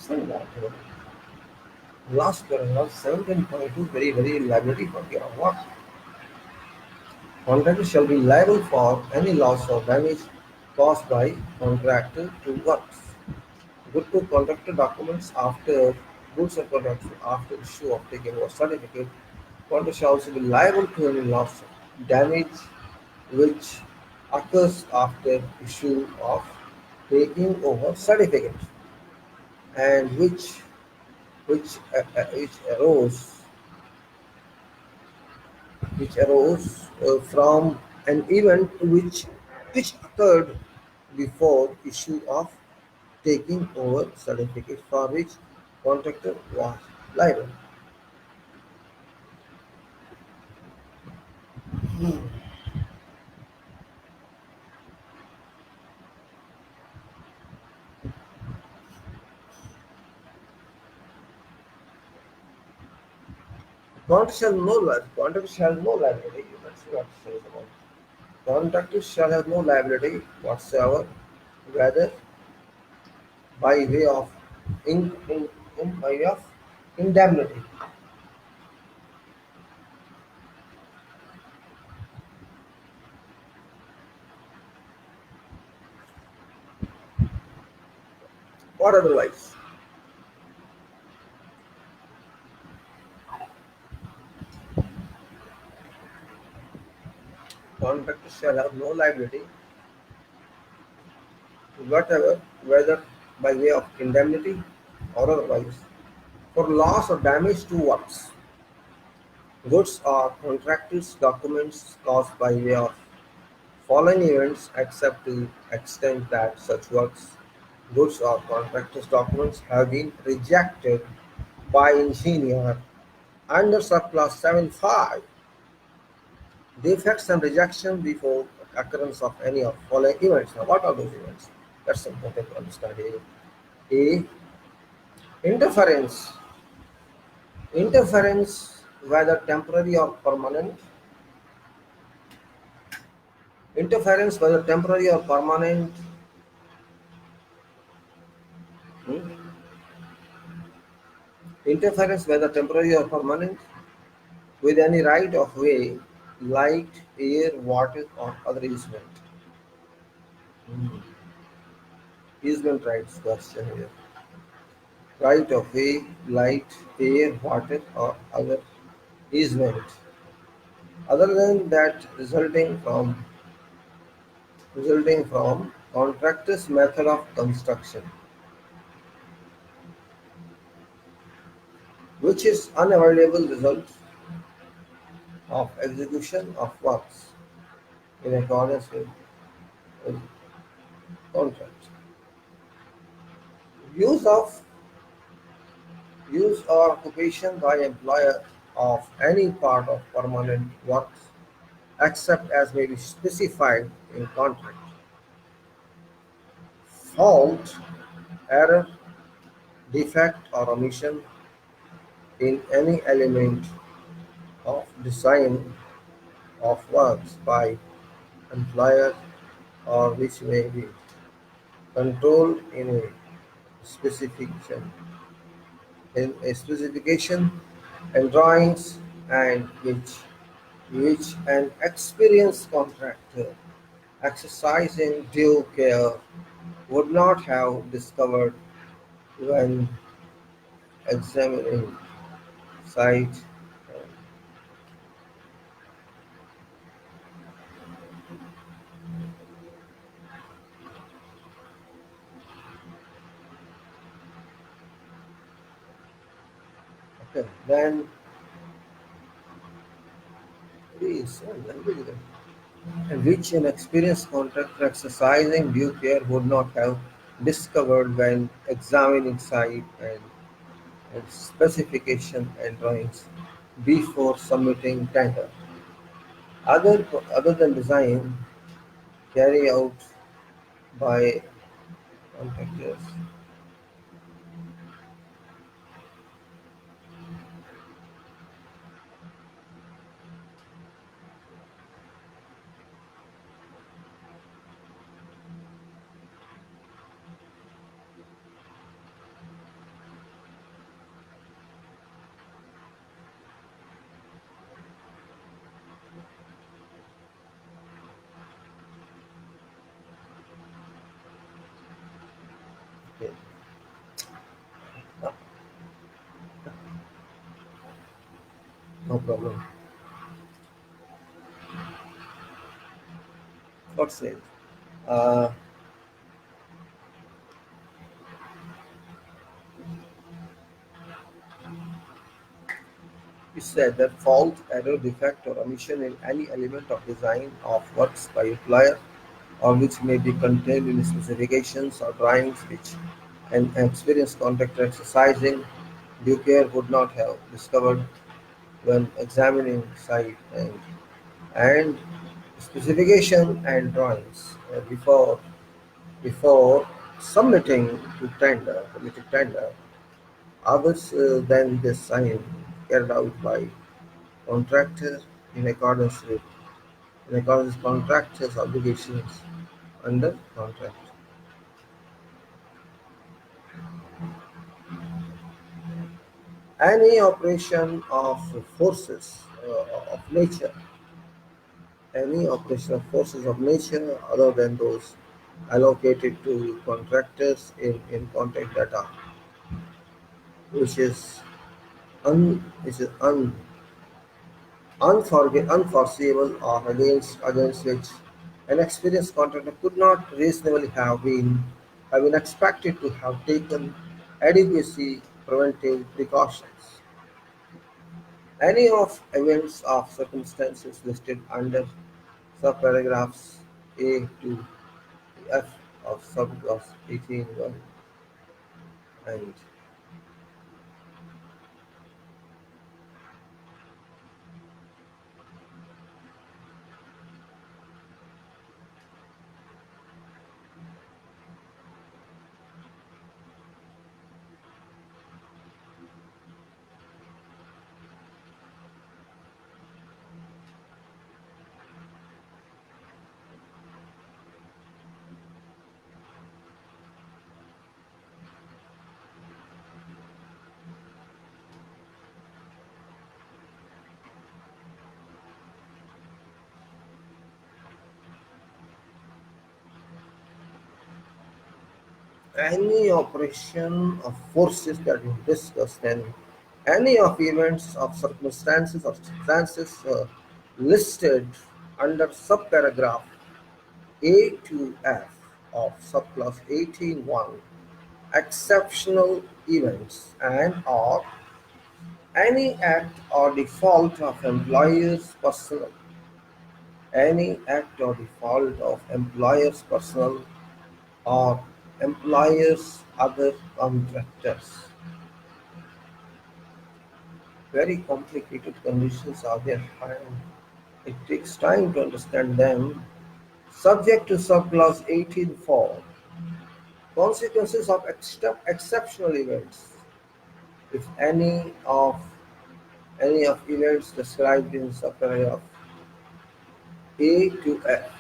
So that last paragraph 17.2, very liability for care of what? Contractor shall be liable for any loss or damage caused by contractor to works. Good to contractor documents after goods or products after issue of taking over certificate. Contractor shall also be liable to any loss or damage which occurs after issue of taking over certificate and which arose from an event which occurred before issue of taking over certificate for which contractor was liable. Contractor shall no liability. That's what it says about. Contractor shall have no liability whatsoever, whether by way of by way of indemnity. Or otherwise. Contractor shall have no liability whatever, whether by way of indemnity or otherwise, for loss or damage to works, goods or contractors' documents caused by way of following events except to extent that such works, goods or contractors' documents have been rejected by engineer under subclass 7.5. Defects and rejection before occurrence of any of following events. Now, what are those events? That's important to understand here. A. Interference. Interference, whether temporary or permanent. Interference, whether temporary or permanent. hmm, Interference, whether temporary or permanent, with any right of way, light, air, water, or other easement. Hmm. Easement rights question here. Right of way, light, air, water, or other easement. Other than that, resulting from contractor's method of construction, which is unavoidable result of execution of works in accordance with contract. Use of use or occupation by employer of any part of permanent works except as may be specified in contract. Fault, error, defect or omission in any element of design of works by employer or which may be controlled specification in a specification and drawings, and which an experienced contractor exercising due care would not have discovered when examining site. Okay, then please, and which an experienced contractor exercising due care would not have discovered when examining site and specification and drawings before submitting tender. Other than design carried out by contractors. Okay, no problem. What's it? Uh, it said that fault, error, defect, or omission in any element of design of works by employer or which may be contained in specifications or drawings which an experienced contractor exercising due care would not have discovered when examining site and specification and drawings before submitting tender. Others than this sign carried out by contractor in accordance with contractor's obligations under contract. Any operation of forces of nature, any operation of forces of nature other than those allocated to contractors in contract data, which is unforeseeable or against which an experienced contractor could not reasonably have been expected to have taken adequacy preventive precautions. Any of events of circumstances listed under subparagraphs A to F of subclass 18.1 and any operation of forces that we discussed and any of events of circumstances or circumstances listed under subparagraph A to F of subclass 18.1 exceptional events and or any act or default of employer's personnel any act or default of employer's personnel or employer's other contractors. Very complicated conditions are there, and it takes time to understand them. Subject to subclause 18.4, consequences of exceptional events. If any of events described in subparagraph A to F.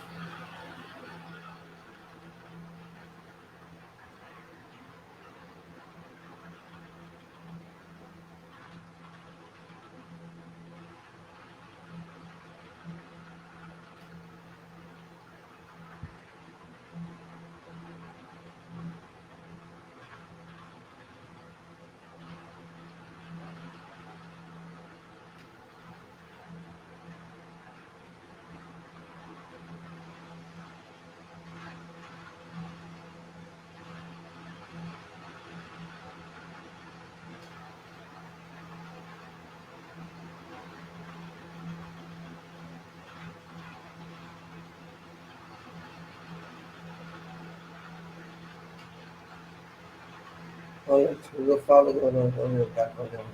Alright, we'll follow on your back on them.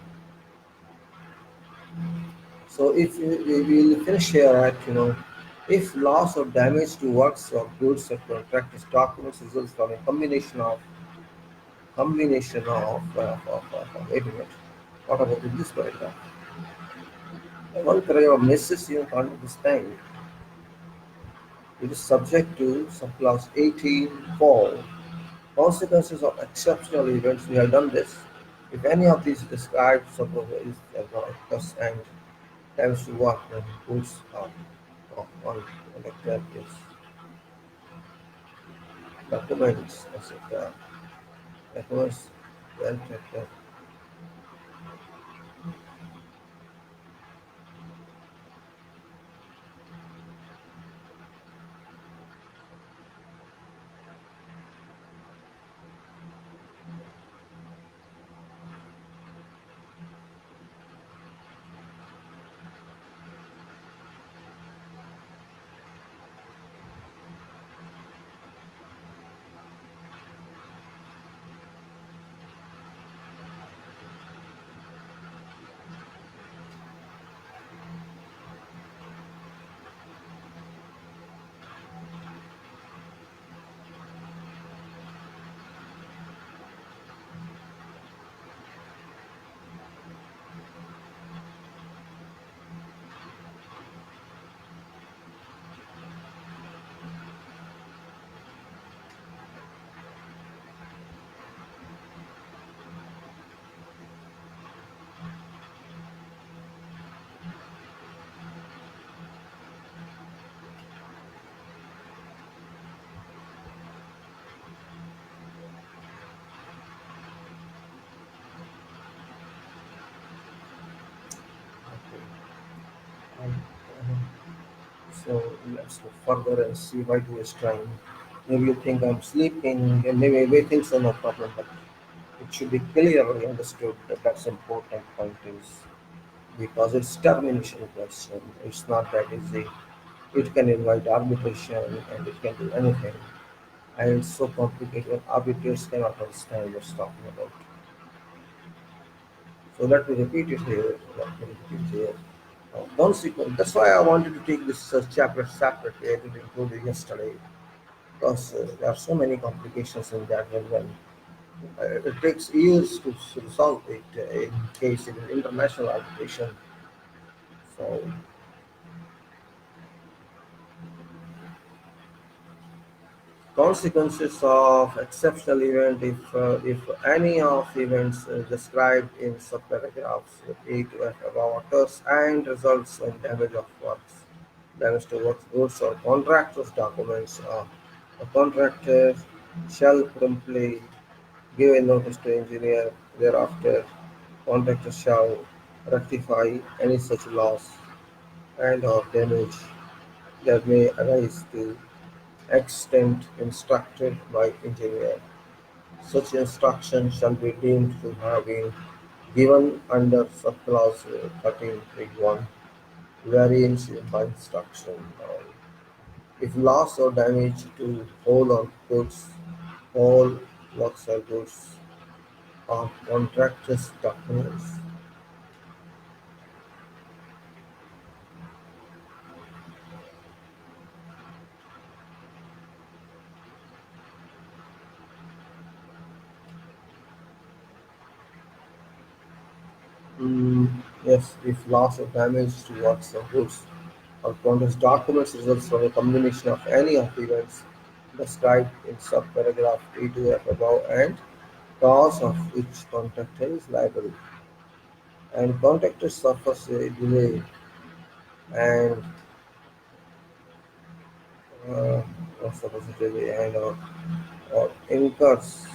So if we will finish here at if loss or damage to works or goods or contractors documents results from a wait a minute. What about this paragraph? One paragraph misses you can't understand. It is subject to subclause 18.4. Consequences of exceptional events. We have done this. If any of these described suppose is plus and damage to what then goods of one elected is documents, etc. Documents well checked. And, so let's go further and see why do waste time. Maybe you think I'm sleeping, and maybe things are no problem, but it should be clearly understood that that's important point is because it's termination question. It's not that easy. It can invite arbitration and it can do anything. And it's so complicated, arbitrators cannot understand what's talking about. So let me repeat it here. Let me repeat it here. Consequence. That's why I wanted to take this chapter separately. I didn't include it yesterday because there are so many complications in that when it takes years to resolve it in case it is international arbitration. So consequences of exceptional event if any of events described in subparagraphs A to F above occurs and results in damage of works, damage to works, goods or contractors' documents, a contractor shall promptly give a notice to engineer. Thereafter, contractor shall rectify any such loss and or damage that may arise to extent instructed by engineer. Such instruction shall be deemed to have been given under subclause 13.1 variance by instruction. If loss or damage to whole works or goods of contractor's documents. Yes, if loss or damage to works or goods or contractor's documents results from a combination of any of the events described in subparagraph A2F above and cause of which contractor is liable, and contractor suffers a delay and uh, suffers a delay and or incurs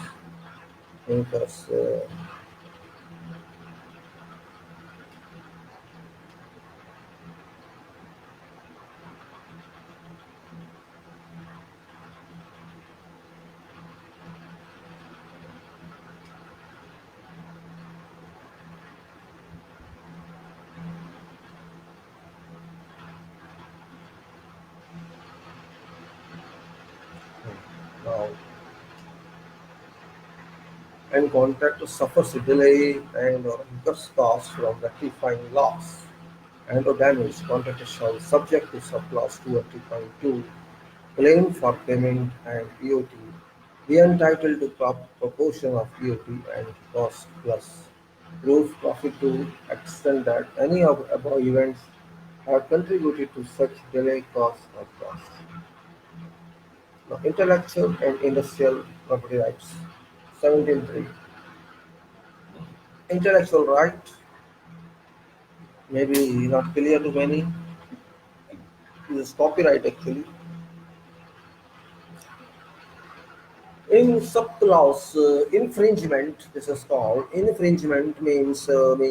now and contractor suffers a delay and or incurs costs from rectifying loss and or damage. Contractor shall subject to subclause 280.2 claim for payment and POT be entitled to proportion of POT and cost plus proof profit to extent that any of above events have contributed to such delay cost or cost. Now, intellectual and industrial property rights. 17.3. Intellectual right maybe not clear to many. This is copyright actually. In subclause infringement, this is called infringement means an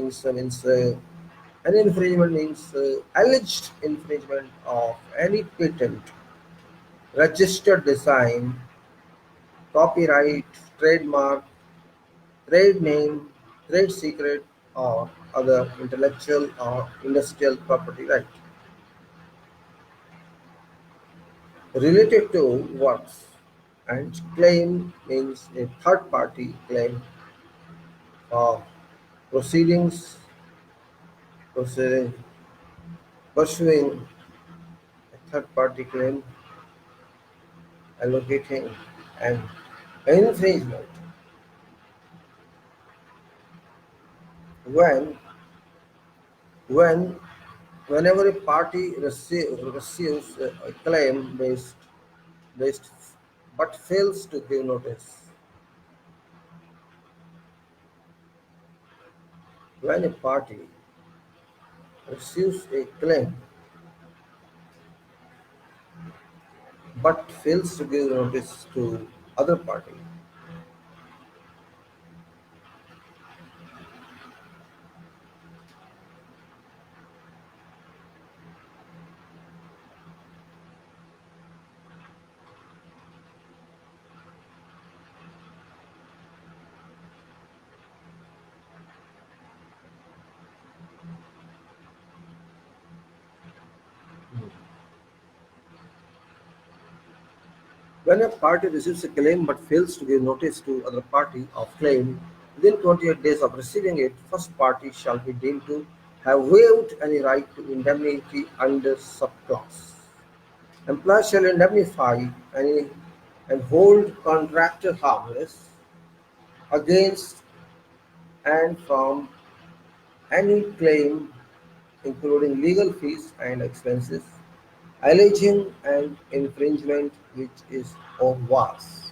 infringement means alleged infringement of any patent, registered design, copyright, trademark, trade name, trade secret, or other intellectual or industrial property right related to works. And claim means a third party claim of proceedings proceeding pursuing a third party claim allocating an infringement when when whenever a party receives a claim based but fails to give notice. When a party receives a claim but fails to give notice to other party. When a party receives a claim but fails to give notice to other party of claim within 28 days of receiving it, first party shall be deemed to have waived any right to indemnity under subclause. Employer shall indemnify any and hold contractor harmless against and from any claim including legal fees and expenses alleging an infringement which is or was.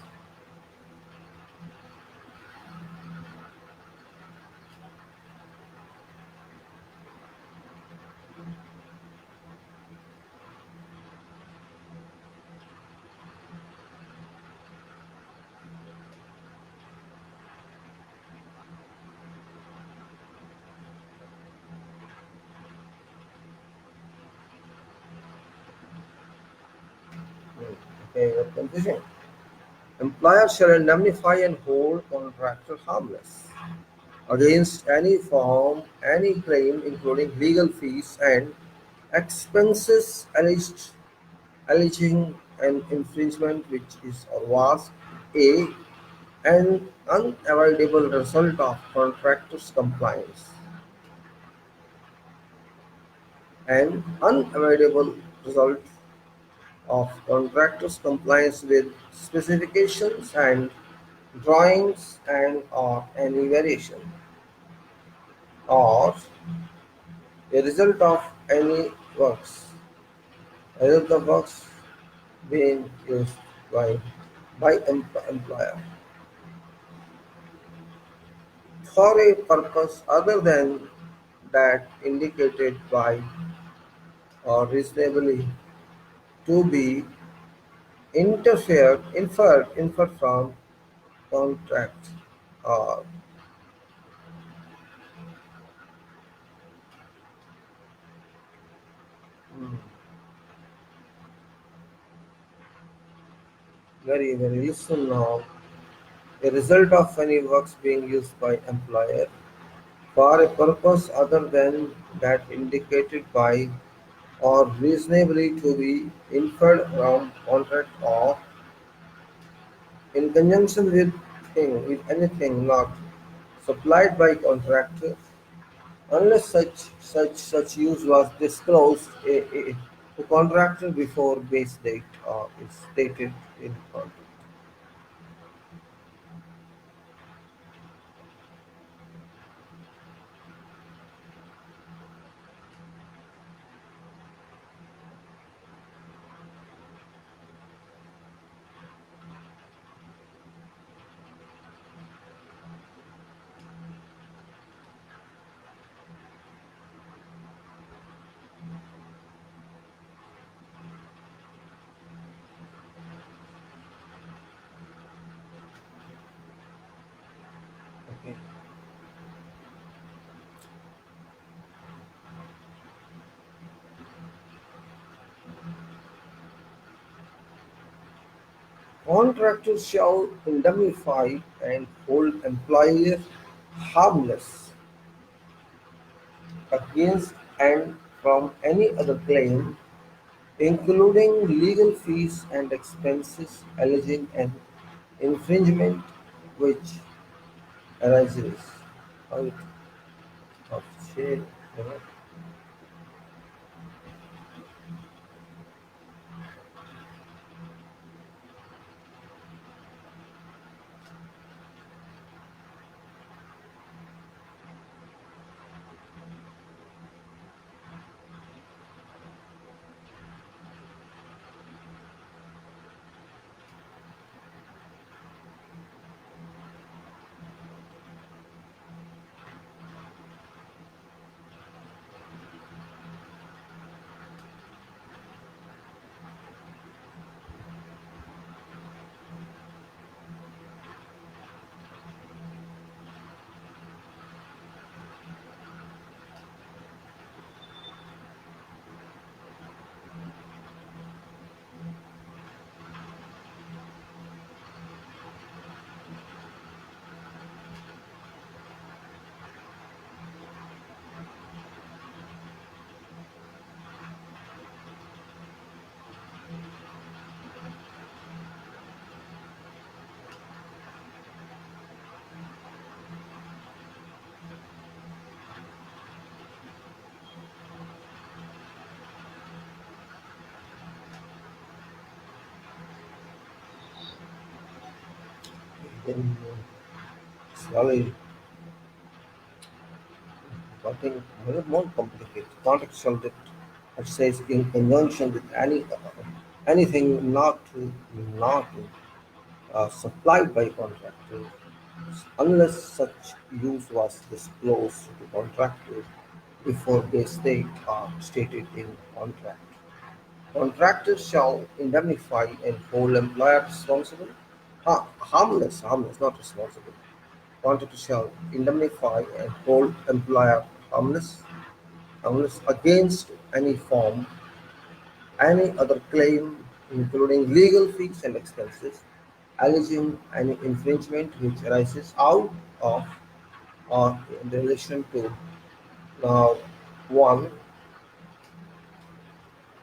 Okay, what confusion? Employer shall indemnify and hold contractor harmless against any form, any claim, including legal fees and expenses alleging an infringement which is or was a an unavoidable result of contractor's compliance. An unavoidable result of contractor's compliance with specifications and drawings and or any variation or a result of any works. A result of works being used by employer for a purpose other than that indicated by or reasonably to be inferred from contract or mm, very listen now. A result of any works being used by employer for a purpose other than that indicated by or reasonably to be inferred from contract or in conjunction with anything not supplied by contractor unless such use was disclosed to contractor before base date or is stated in contract. Okay. Contractors shall indemnify and hold employer harmless against and from any other claim, including legal fees and expenses alleging an infringement which arises out of shared then it's really something very more complicated. Contextual that it says in conjunction with anything not supplied by contractor unless such use was disclosed to contractor before base date are stated in contract. Contractors shall indemnify and hold employer responsible, harmless, not responsible. Contractors shall indemnify and hold employer harmless against any other claim, including legal fees and expenses, alleging any infringement which arises out of or in relation to now one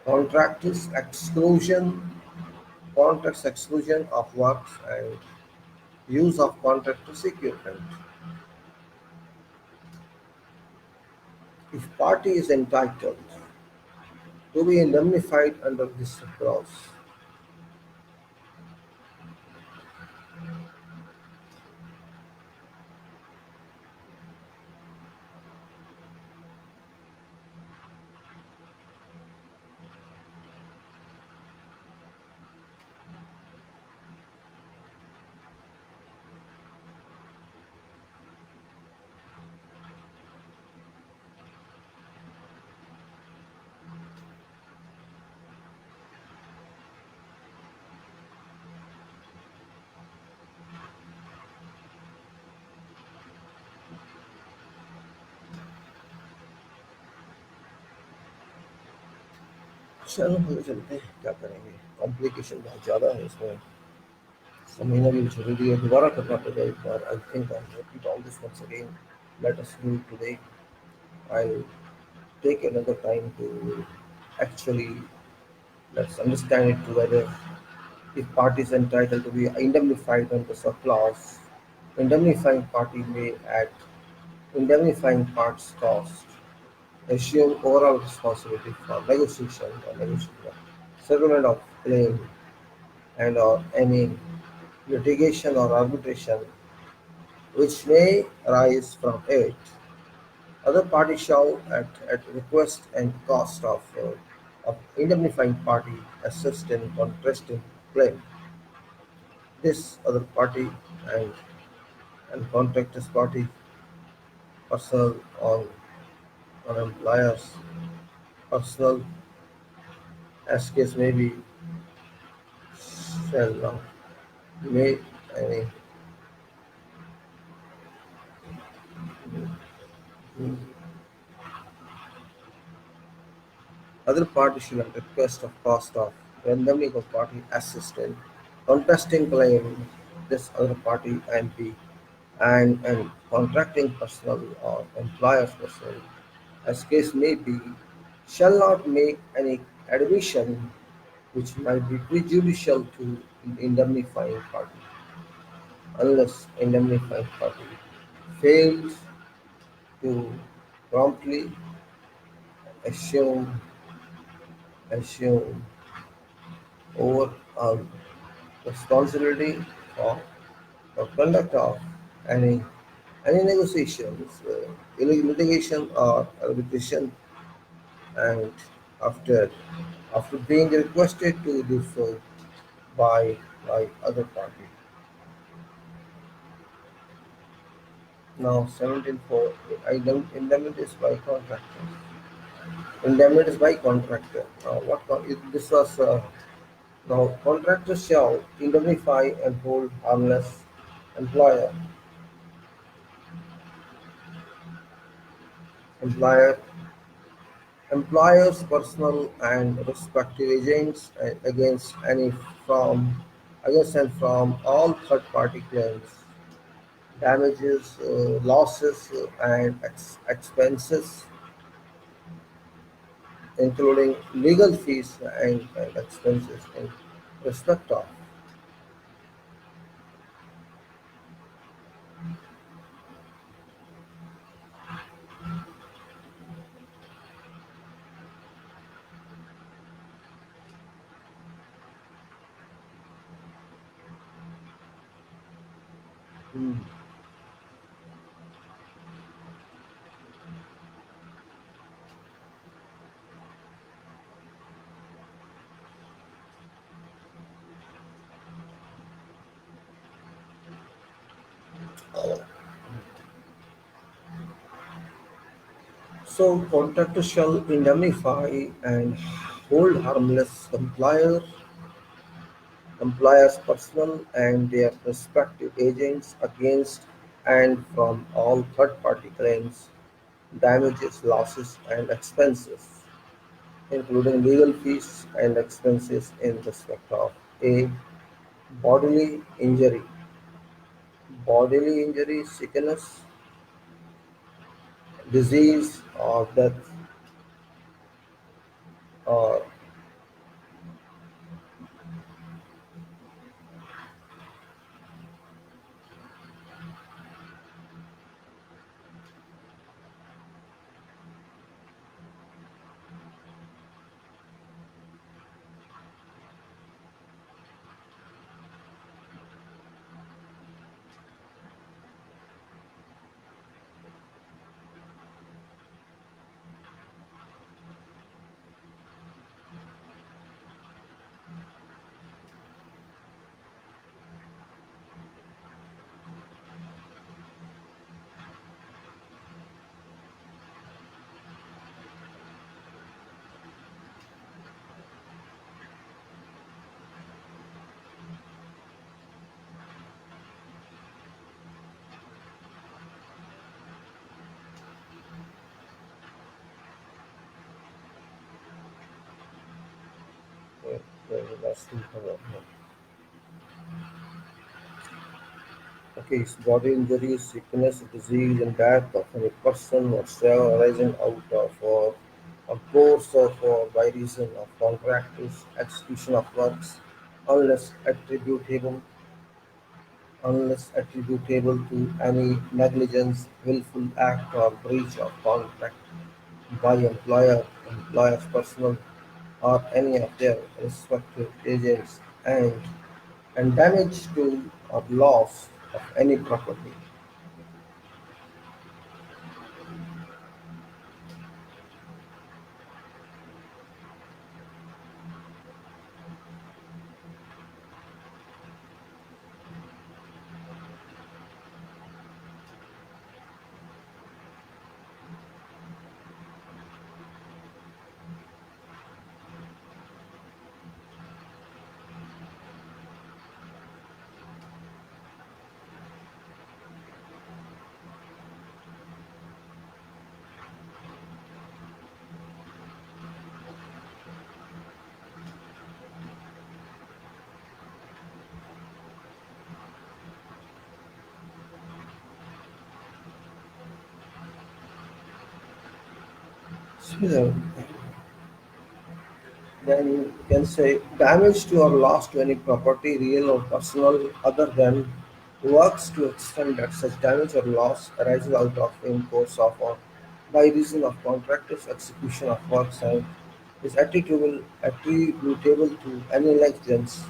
contractors exclusion contracts exclusion of works and use of contractors equipment. If party is entitled to be indemnified under this clause, चलो आगे चलते हैं क्या करेंगे complication बहुत ज़्यादा है इसमें समझना भी जरूरी है दोबारा करना पड़ेगा एक बार I think I repeat all this once again let us do it today I'll take another time to actually let's understand it together. If party is entitled to be indemnified under such clause, indemnifying party may add indemnifying parts cost, assume overall responsibility for negotiation, settlement of claim, and or any litigation or arbitration which may arise from it. Other parties shall, at request and cost of indemnifying party, assist in contesting claim. This other party and contractors party personal on employers personal as case may be shall not make any other party shall at request of cost of randomly of party assistant contesting claim. This other party MP and contracting personnel or employer's personnel, as case may be, shall not make any admission which might be prejudicial to indemnifying party, unless indemnifying party fails to promptly assume assume overall responsibility for the conduct of any any negotiations, litigation or arbitration, and after being requested to do so by other party. Now 17.4 indemnities by contractor. Indemnities by contractor. Now this was now contractor shall indemnify and hold harmless employer employer employers personal and respective agents from against and from all third party claims damages, losses, and expenses, including legal fees and expenses in respect of. Mm. So contractors shall indemnify and hold harmless employers' personnel and their respective agents against and from all third-party claims, damages, losses, and expenses, including legal fees and expenses in respect of a bodily injury, sickness, disease, or death, or that's okay, it's body injury, sickness, disease, and death of any person whatsoever arising out of or a course of or by reason of contractors, execution of works, unless attributable to any negligence, willful act or breach of contract by employer's personnel, or any of their respective agents, and damage to or loss of any property. So then you can say damage to or loss to any property, real or personal, other than works to extent that such damage or loss arises out of in course of or by reason of contractor's execution of works and is attributable to any negligence,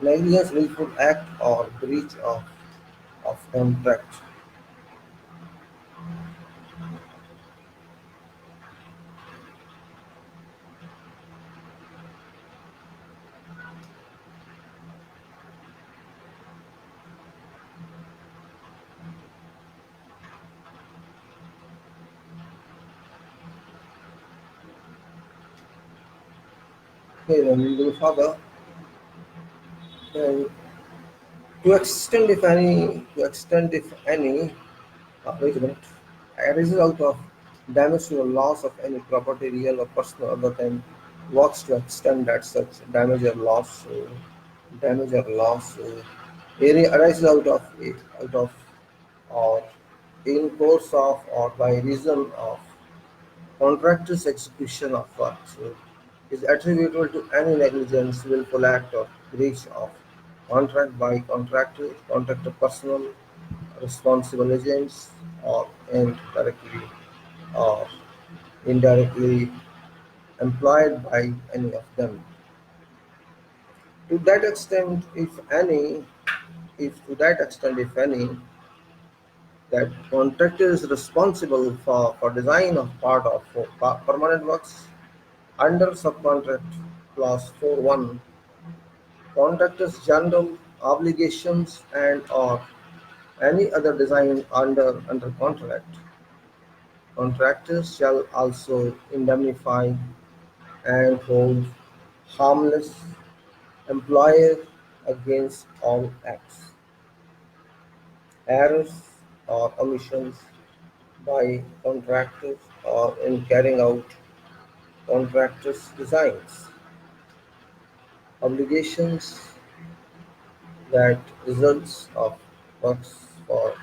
willful act or breach of contract. Okay, then we go further. Then to extend if any arrangement arises out of damage to or loss of any property, real or personal, other than works to extend that such damage or loss area arises out of or in course of or by reason of contractor's execution of works is attributable to any negligence, willful act, or breach of contract by contractor personnel, responsible agents, or or indirectly employed by any of them. To that extent, if any, that contractor is responsible for design of part of permanent works under subcontract clause 4.1. Contractors' general obligations and or any other design under contract. Contractors shall also indemnify and hold harmless employer against all acts, errors, or omissions by contractors or in carrying out contractors' designs. Obligations that results of works for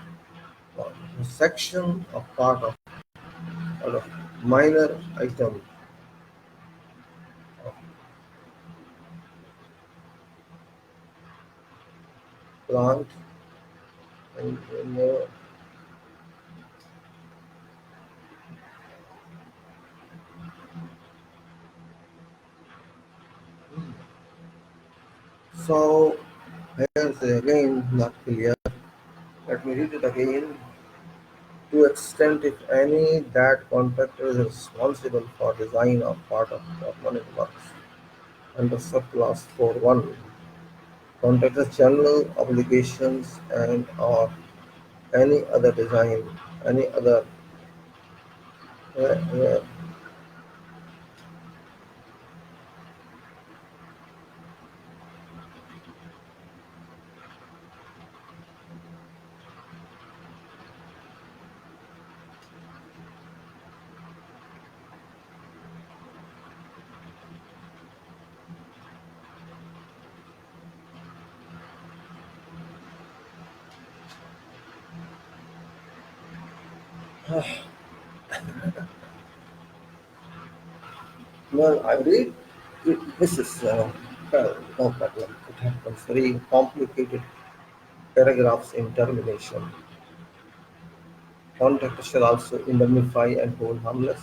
a section of part of or a minor item of plant and so here's again not clear. Let me read it again. To extent, if any, that contractor is responsible for design of part of permanent works under subclass 4.1, contractor's general obligations and or any other design, any other uh, uh, well, I read this is well, no problem. It happens very complicated paragraphs in termination. Contractors shall also indemnify and hold harmless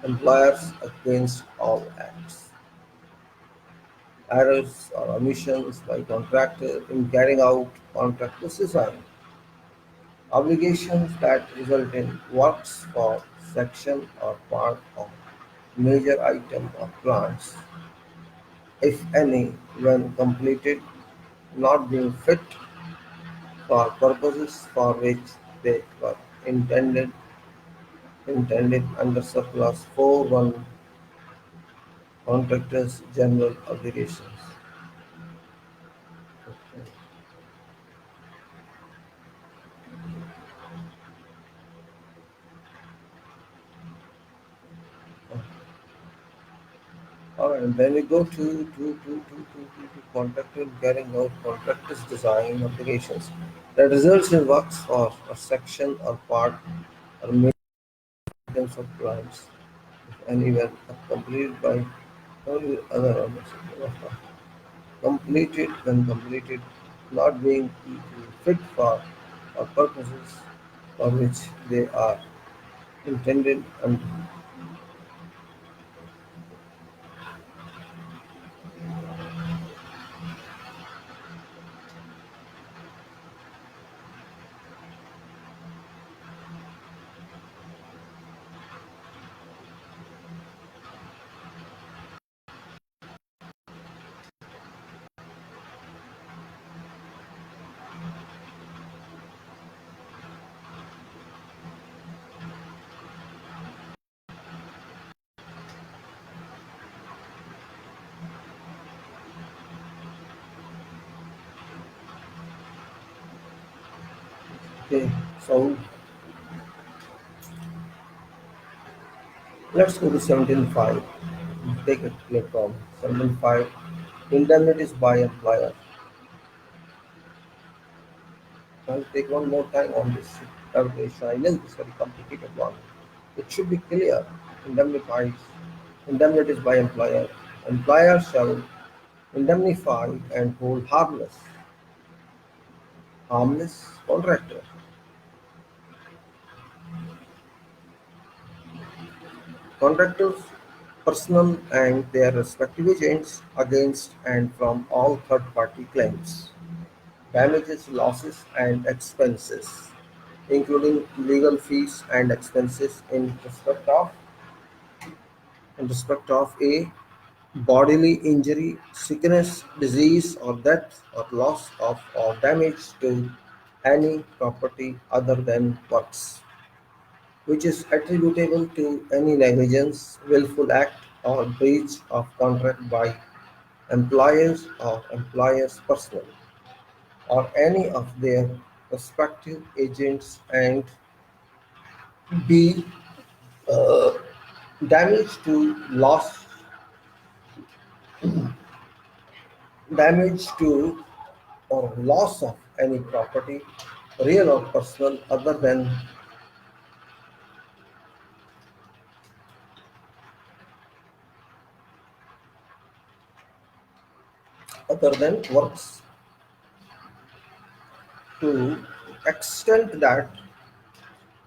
employers against all acts, errors, or omissions by contractor in carrying out contractor's design. Obligations that result in works for section or part of major item of plants, if any, when completed, not being fit for purposes for which they were intended under surplus 4.1 contractors' general obligations. Okay. All right, and then we go to contractor carrying out contractor's design obligations that results in works for a section or part or maintenance of plants, if anywhere completed by only other owners. Completed when completed, not being fit for or purposes for which they are intended and okay. So let's go to 17.5. Take it clear from 17.5. Indemnities by employer. I'll take one more time on this calculation. I know this very complicated one. It should be clear. Indemnifies, indemnities by employer. Employer shall indemnify and hold harmless contractor, contractors, personnel, and their respective agents against and from all third-party claims, damages, losses, and expenses. including legal fees and expenses in respect of a bodily injury, sickness, disease, or death, or loss of or damage to any property other than works, which is attributable to any negligence, willful act, or breach of contract by employers or employers' personnel, or any of their respective agents, and b. Damage to loss, damage to or loss of any property, real or personal, other than works, to extent that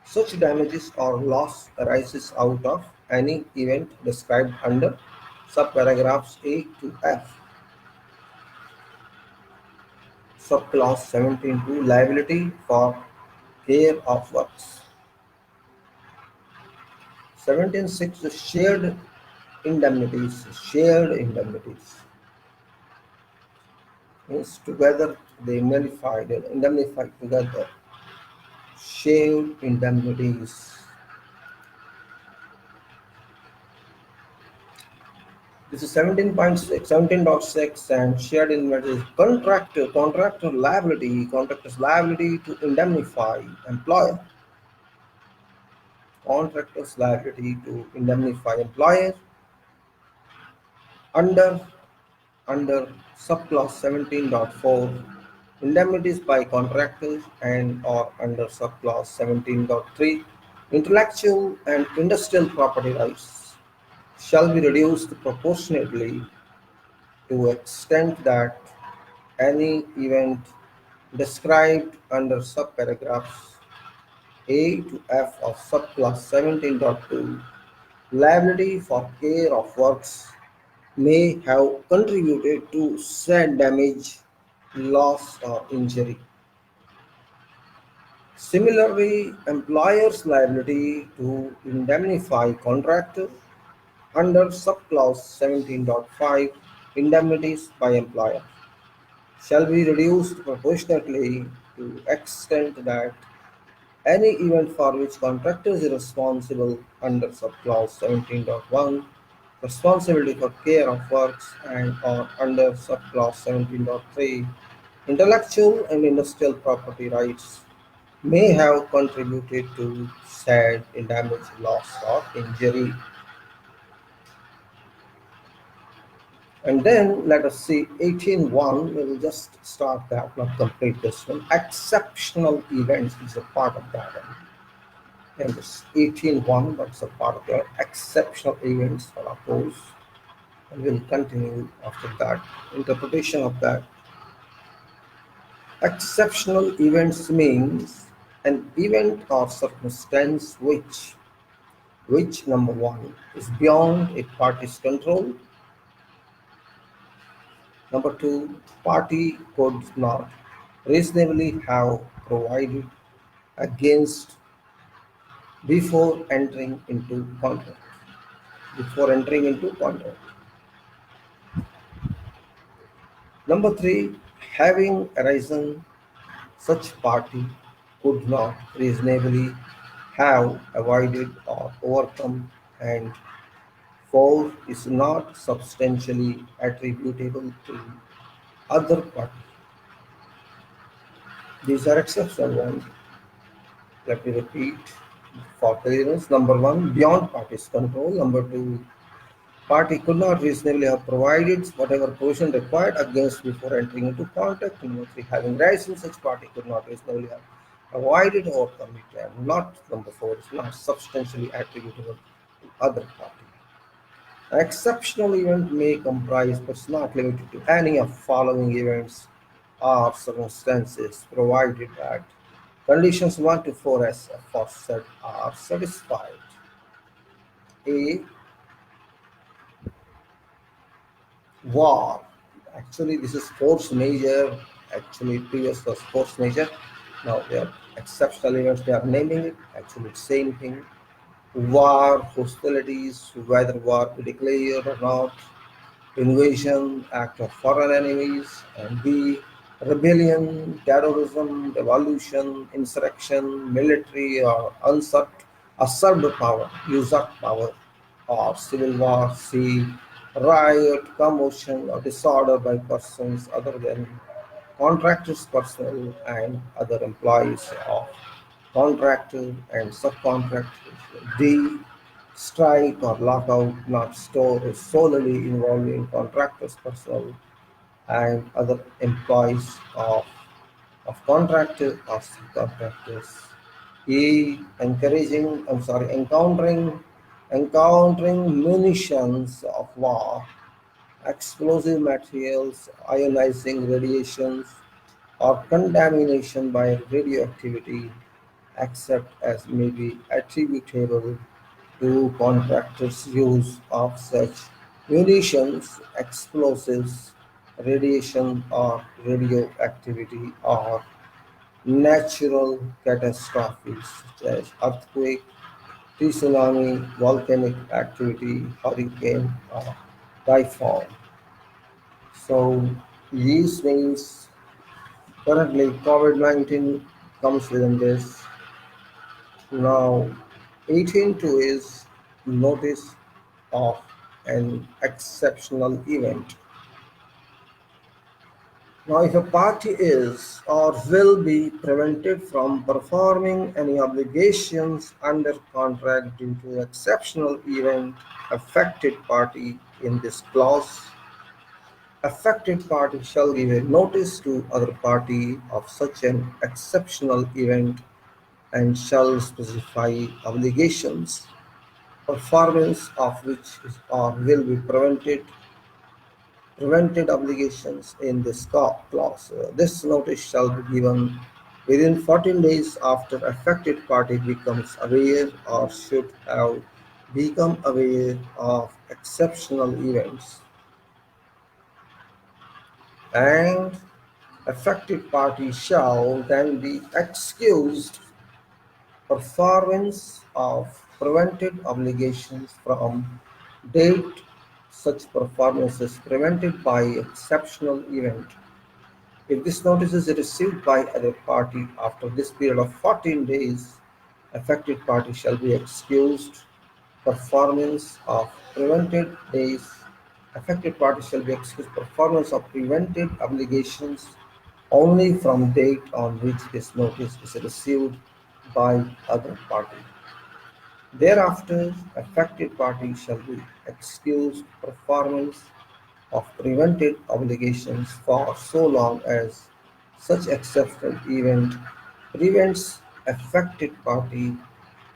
such damages or loss arises out of any event described under subparagraphs A to F, subclause 17.2 liability for care of works. 17.6 shared indemnities means together they indemnify together, shared indemnities. This is 17.6 and shared indemnities. Contractor's liability to indemnify employer. Contractor's liability to indemnify employer under subclause 17.4, indemnities by contractors, and or under subclause 17.3, intellectual and industrial property rights shall be reduced proportionately to extent that any event described under subparagraphs A to F of subclass 17.2, liability for care of works, may have contributed to said damage, loss, or injury. Similarly, employer's liability to indemnify contractor under subclause 17.5, indemnities by employer, shall be reduced proportionately to extent that any event for which contractor is responsible under subclause 17.1, responsibility for care of works, and or under subclause 17.3, intellectual and industrial property rights, may have contributed to said damage, loss, or injury. And then let us see 18.1. We will just start that, not complete this one. Exceptional events is a part of that one. And this 18.1, that's a part of the exceptional events for oppose. And we'll continue after that. Interpretation of that. Exceptional events means an event or circumstance which number one is beyond a party's control. Number two, party could not reasonably have provided against before entering into contract. Number three, having arisen, such party could not reasonably have avoided or overcome, and four is not substantially attributable to other party. These are exceptional ones. Let me repeat for clearance. Number one, beyond party's control. Number two, party could not reasonably have provided whatever provision required against before entering into contract. Number three, having risen, such party could not reasonably have avoided or committed. And not number four, is not substantially attributable to other party. An exceptional event may comprise but is not limited to any of following events or circumstances, provided that conditions 1 to 4 as aforesaid are satisfied. A. War. Actually, this is force major. Actually, previous was force major. Now we are Exceptional events, they are naming it. Actually, it's same thing. War, hostilities, whether war be declared or not, invasion, act of foreign enemies, and B, rebellion, terrorism, revolution, insurrection, military or usurped power, usurped power, or civil war. C, riot, commotion, or disorder by persons other than contractors' personnel and other employees of contractor and subcontractors. D, strike or lockout not solely involving contractors' personnel and other employees of contractor or subcontractors. E, encountering munitions of war, explosive materials, ionizing radiations, or contamination by radioactivity, except as may be attributable to contractors' use of such munitions, explosives, radiation or radioactivity, or natural catastrophes such as earthquake, tsunami, volcanic activity, hurricane, or typhoon. So these means currently COVID-19 comes within this. Now 18.2 is notice of an exceptional event. Now, if a party is or will be prevented from performing any obligations under contract due to exceptional event, affected party shall give a notice to other party of such an exceptional event and shall specify obligations, performance of which is or will be prevented obligations in this clause. This notice shall be given within 14 days after affected party becomes aware or should have become aware of exceptional events, and affected party shall then be excused performance of prevented obligations from date such performance is prevented by exceptional event. If this notice is received by other party after this period of 14 days, affected party shall be excused performance of prevented days. Affected party shall be excused performance of prevented obligations only from date on which this notice is received by other party. Thereafter, affected party shall be excused performance of prevented obligations for so long as such exceptional event prevents affected party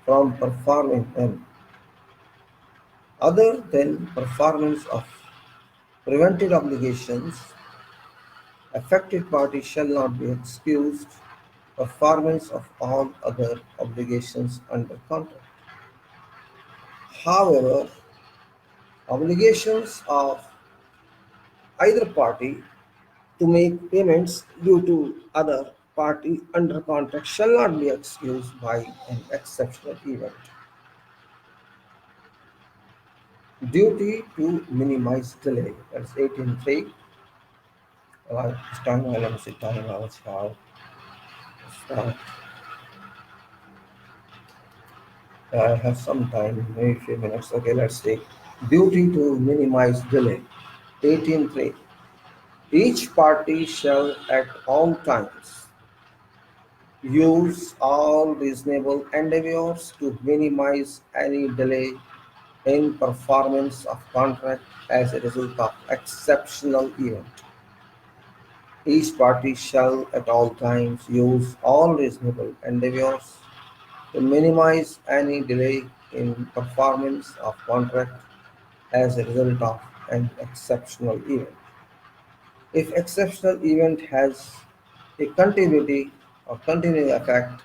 from performing them. Other than performance of prevented obligations, affected party shall not be excused performance of all other obligations under contract. However, obligations of either party to make payments due to other party under contract shall not be excused by an exceptional event. Duty to minimize delay. That's 18.3. This time let me see time now. Start. I have some time, maybe a few minutes. Okay, let's take duty to minimize delay. 18.3. Each party shall at all times use all reasonable endeavors to minimize any delay in performance of contract as a result of exceptional event. Each party shall at all times use all reasonable endeavors to minimize any delay in performance of contract as a result of an exceptional event. If exceptional event has a continuity or continuing effect,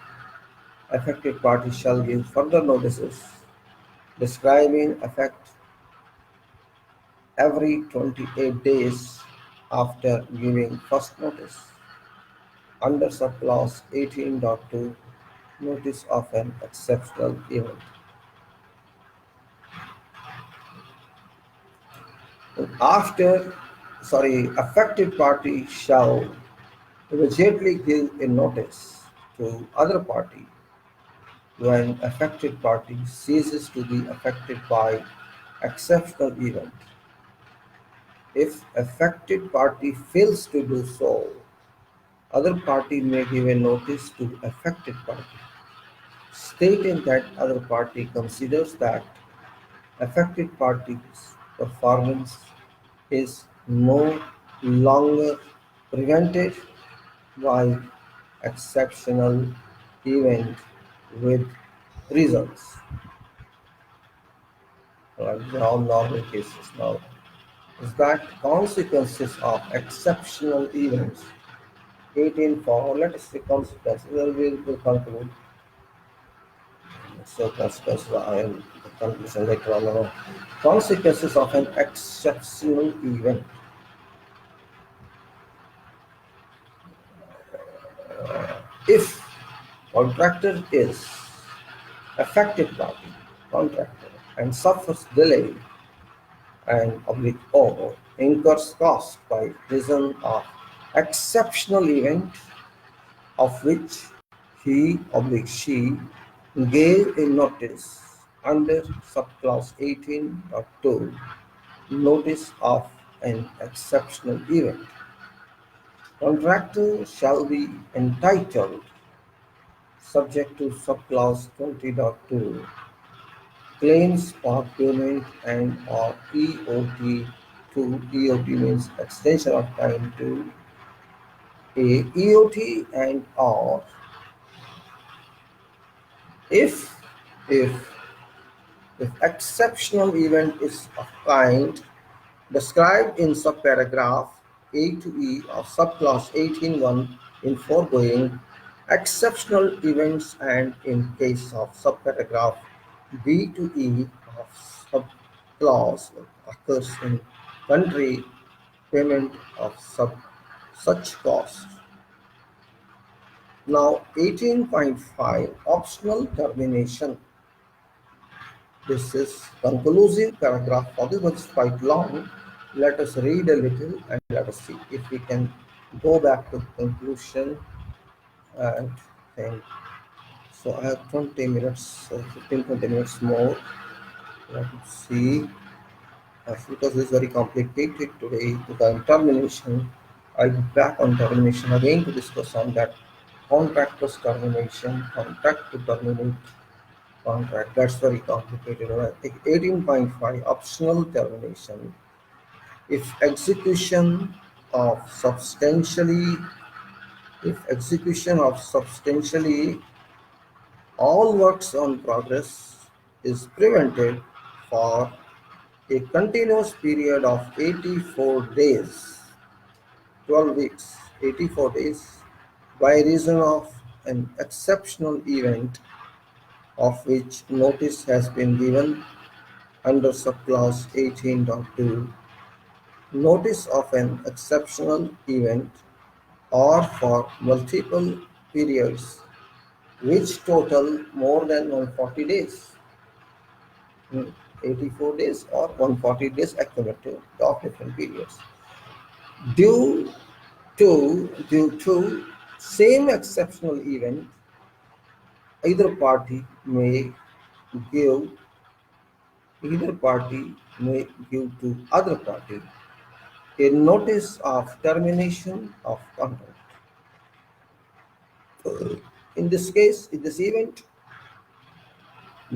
affected party shall give further notices describing effect every 28 days after giving first notice under subclause 18.2 notice of an exceptional event. Affected party shall immediately give a notice to other party when affected party ceases to be affected by exceptional event. If affected party fails to do so, other party may give a notice to affected party, stating that other party considers that affected party's performance is no longer prevented by exceptional event with results. Now normal cases now is that consequences of exceptional events 18 for let us say consequences will conclude so consequences I am the conclusion later on consequences of an exceptional event. If contractor is affected party contractor and suffers delay and oblique or incurs cost by reason of exceptional event of which he oblique she gave a notice under subclause 18.2 notice of an exceptional event. Contractor shall be entitled subject to subclause 20.2 claims for payment and or EOT to EOT means extension of time to a EOT and or if if if exceptional event is of kind described in subparagraph A to E of subclause 18.1 in foregoing exceptional events and in case of subparagraph B to E of subclause occurs in country payment of such costs. Now 18.5 optional termination. This is conclusive paragraph for this was quite long. Let us read a little and let us see if we can go back to the conclusion and think. So I have 20 minutes, 15-20 minutes more. Let us see. Because this is very complicated today the termination. I'll be back on termination again to discuss on that contractor's termination, contract to terminate contract. That's very complicated. All right. 18.5 optional termination. If execution of substantially all works on progress is prevented for a continuous period of 84 days, 12 weeks, 84 days by reason of an exceptional event of which notice has been given under subclause 18.2, notice of an exceptional event or for multiple periods which total more than 140 days, 84 days or 140 days accumulative of different periods. Due to same exceptional event, either party may give to other party a notice of termination of contract. In this case, in this event,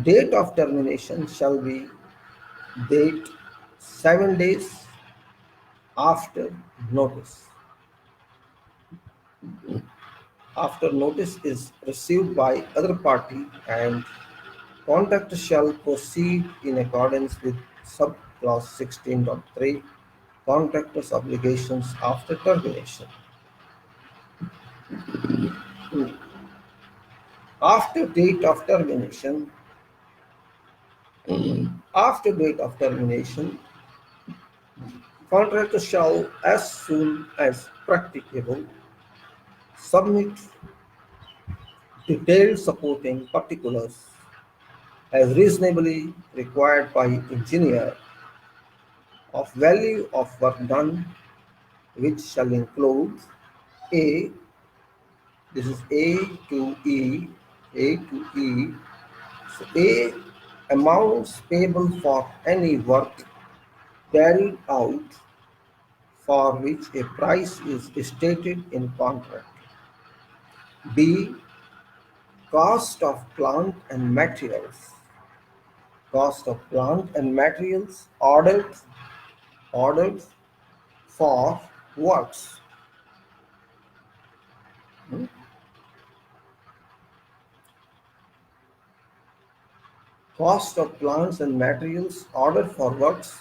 date of termination shall be date 7 days after notice. After notice is received by other party and contractor shall proceed in accordance with subclause 16.3 contractor's obligations after termination. After date of termination, contractor shall, as soon as practicable, submit detailed supporting particulars as reasonably required by engineer of value of work done, which shall include A, this is A to E. So A, amounts payable for any work carried out for which a price is stated in contract. B, cost of plant and materials. Cost of plant and materials ordered for works. Hmm? Cost of plants and materials ordered for works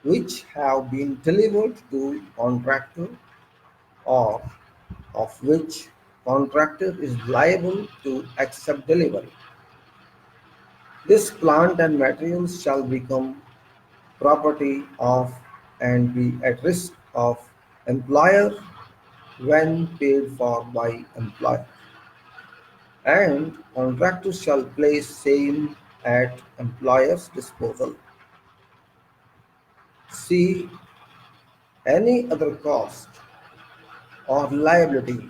which have been delivered to contractor or of which contractor is liable to accept delivery. This plant and materials shall become property of and be at risk of employer when paid for by employer, and contractor shall place same at employer's disposal. C. Any other cost or liability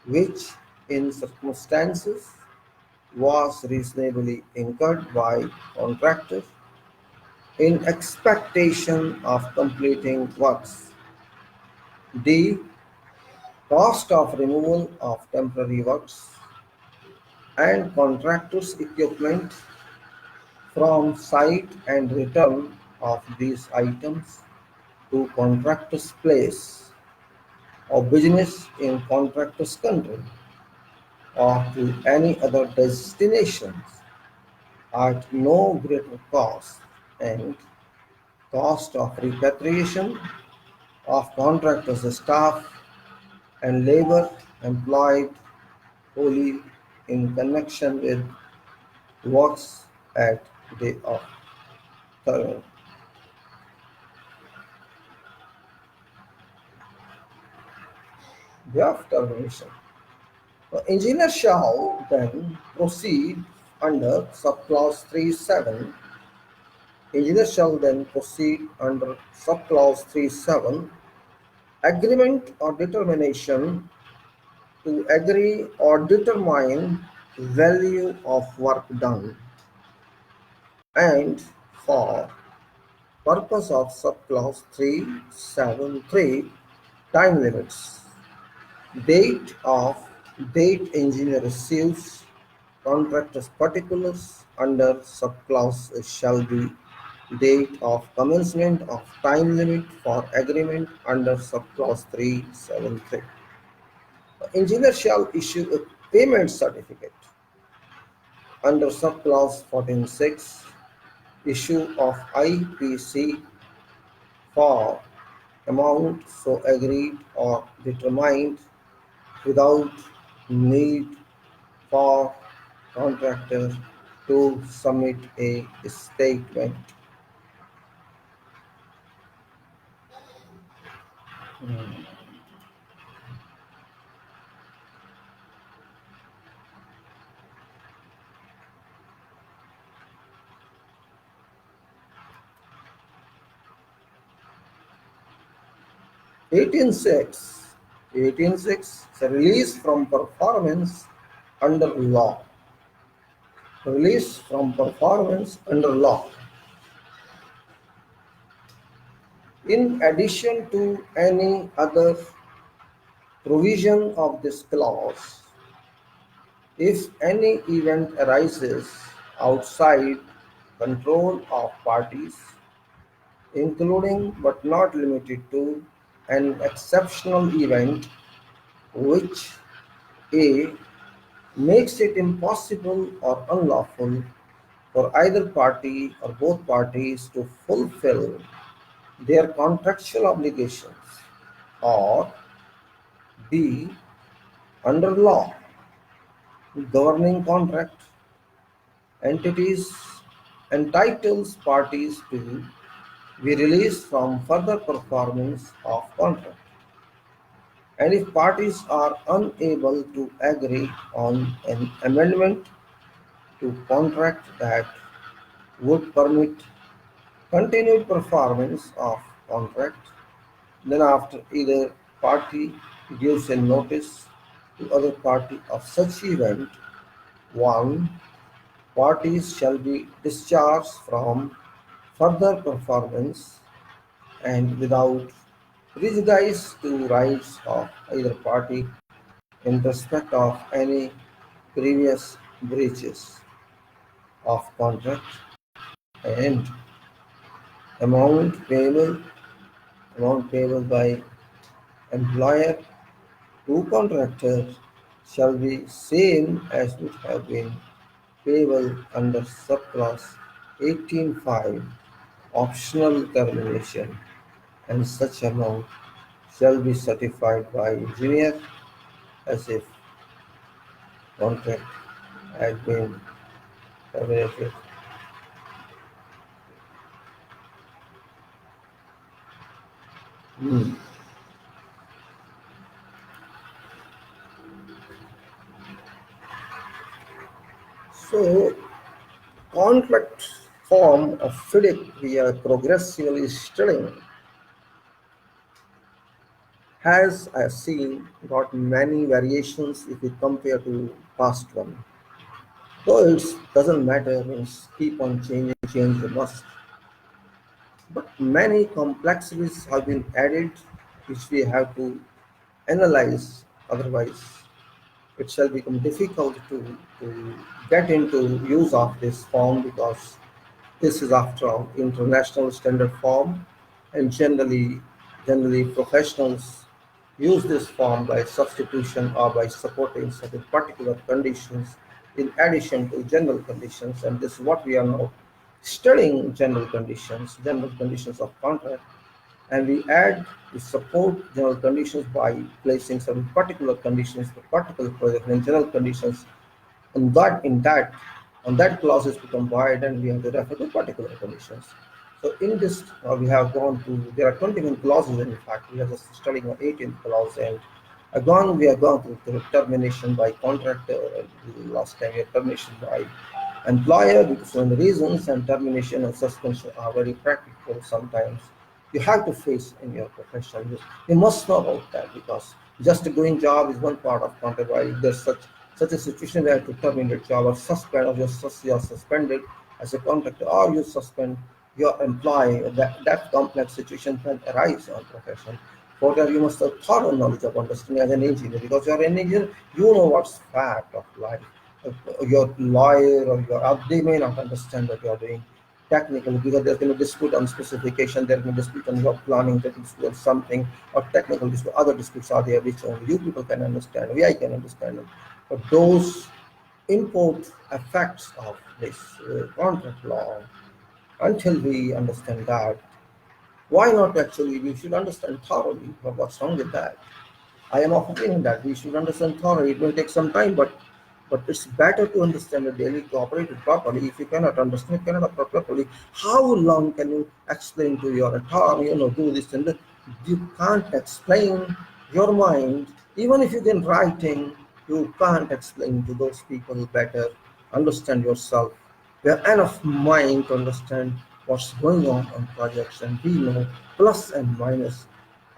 which in circumstances was reasonably incurred by contractor in expectation of completing works. D. Cost of removal of temporary works and contractors' equipment from site and return of these items to contractor's place of business in contractor's country or to any other destinations at no greater cost, and cost of repatriation of contractors' staff and labor employed wholly in connection with works at day of ter- day of termination. The engineer shall then proceed under subclause 3.7. Engineer shall then proceed under subclause 3.7 agreement or determination to agree or determine value of work done, and for purpose of subclause 3.7.3 time limits. Date of date engineer receives contractor's particulars under subclause shall be date of commencement of time limit for agreement under subclause 3.7.3. The engineer shall issue a payment certificate under subclause 14.6, issue of IPC for amount so agreed or determined without need for contractor to submit a statement. 18.6. 18.6 is a release from performance under law. Release from performance under law. In addition to any other provision of this clause, if any event arises outside control of parties, including but not limited to an exceptional event which A. makes it impossible or unlawful for either party or both parties to fulfill their contractual obligations, or B. under law governing contract, entities entitles parties to be released from further performance of contract, And if parties are unable to agree on an amendment to contract that would permit continued performance of contract, then after either party gives a notice to other party of such event, one parties shall be discharged from further performance and without prejudice to rights of either party in respect of any previous breaches of contract, and amount payable amount payable by employer to contractor shall be same as would have been payable under subclause 18.5 optional termination, and such amount shall be certified by engineer as if contract had been terminated. Hmm. So, contract form of FIDIC we are progressively studying has, I have seen, got many variations if we compare to past one. Though it doesn't matter, means keep on changing, change the must. But many complexities have been added which we have to analyze, otherwise it shall become difficult to get into use of this form, because this is after all international standard form, and generally professionals use this form by substitution or by supporting certain particular conditions in addition to general conditions, and this is what we are now studying: general conditions of contract, and we support general conditions by placing some particular conditions for particular project, and general conditions on that on that clauses become void, and we have to refer to particular conditions. So in this we have gone to, there are 21 clauses, in fact we are just studying on 18th clause, and we have gone to the termination by contractor, last time we had termination by employer due to some reasons, and termination and suspension are very practical sometimes. You have to face in your profession. You must know about that, because just a going job is one part of contract. While if there's such a situation where to terminate job or suspend, or you are suspended as a contractor, or you suspend your employee, that complex situation can arise on profession. For that, you must have thorough knowledge of understanding as an engineer, because you're an engineer, you know what's fact of life. Your lawyer or they may not understand what you're doing technically, because there's been a dispute on specification, there's been a dispute on your planning, there's been dispute on something, or technical dispute, other disputes are there which only you people can understand, we I can understand them. But those import effects of this contract law, until we understand that, why not actually we should understand thoroughly what's wrong with that. I am of opinion that we should understand thoroughly. It will take some time, but it's better to understand the daily to operate it properly. If you cannot understand, you cannot operate properly. How long can you explain to your attorney, do this and that? You can't explain your mind. Even if you can writing, you can't explain to those people better. Understand yourself. We have enough mind to understand what's going on projects, and we know plus and minus,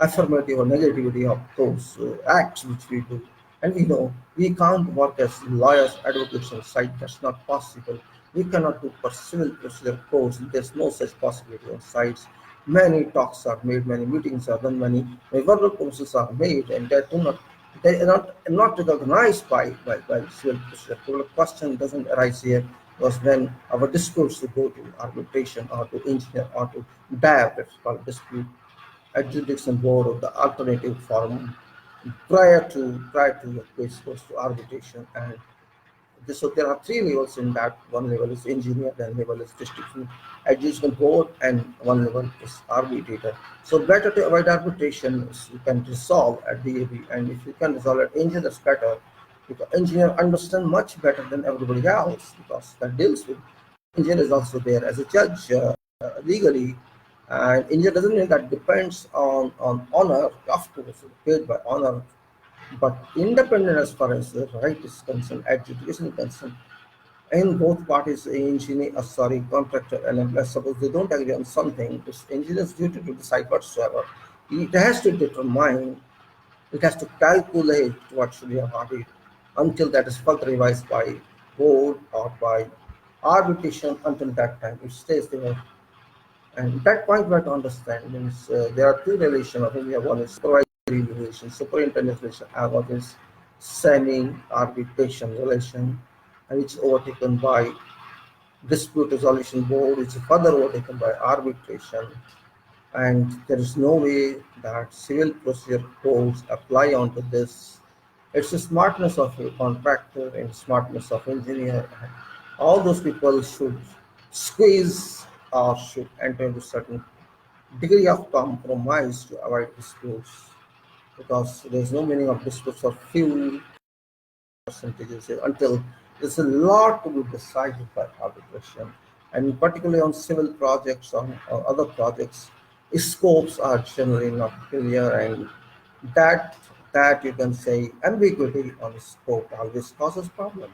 affirmative or negativity of those acts which we do. And we know we can't work as lawyers, advocates on site. That's not possible. We cannot do civil procedure courts. There's no such possibility on sites. Many talks are made, many meetings are done, many verbal courses are made, and they are not recognized by civil procedure. The question doesn't arise here, was when our disputes to go to arbitration or to engineer or to DAB, that's called dispute adjudication board, of the alternative form, prior to the case goes to arbitration. And this, so there are three levels in that. One level is engineer, then level is district adjudication board, and one level is arbitrator. So better to avoid arbitration is you can resolve at DAB, and if you can resolve at engineer, that's better, because engineer understand much better than everybody else, because that deals with engineer is also there as a judge legally, And India doesn't mean that depends on honor, of course, paid by honor, but independent as far as the right is concerned, adjudication is concerned. In both parties, contractor and employer, suppose they don't agree on something, it's engineer's duty to decide whatsoever. It has to determine, it has to calculate what should be awarded until that is further revised by board or by arbitration. Until that time, it stays there. And that point we have to understand means there are two relations of India. One is supervisory relation, superintendent relation, and one is semi-arbitration relation, and it's overtaken by dispute resolution board, which is further overtaken by arbitration. And there is no way that civil procedure codes apply onto this. It's the smartness of a contractor and smartness of engineer. All those people should squeeze or should enter into certain degree of compromise to avoid disputes, because there's no meaning of disputes of few percentages until there's a lot to be decided by arbitration. And particularly on civil projects or other projects, scopes are generally not clear, and that that you can say ambiguity on scope always causes problem.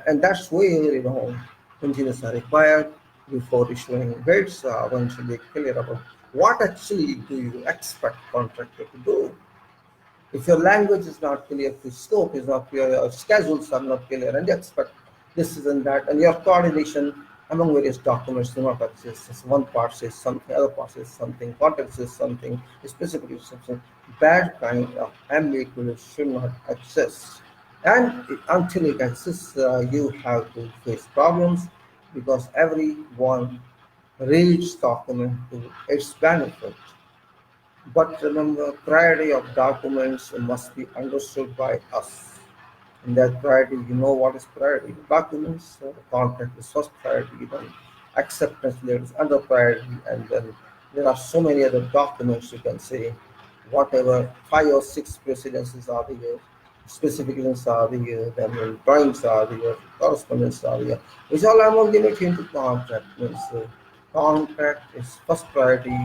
And that's where engineers are required before issuing bids. One should be clear about what actually do you expect contractor to do. If your language is not clear, if your scope is not clear, your schedules are not clear, and you expect this is and that, and your coordination among various documents do not exist. As one part says something, other part says something, context says something, specifically something. That kind of ambiguity should not exist. And until it exists, you have to face problems, because everyone reads document to its benefit. But remember, priority of documents must be understood by us. In that priority, you know what is priority. Documents, contract is first priority, then acceptance letter is under priority, and then there are so many other documents you can say, whatever, 5 or 6 precedences are there, specifications are there, then drawings are there, correspondence are there, which all amalgamate into contract. Means contract is first priority.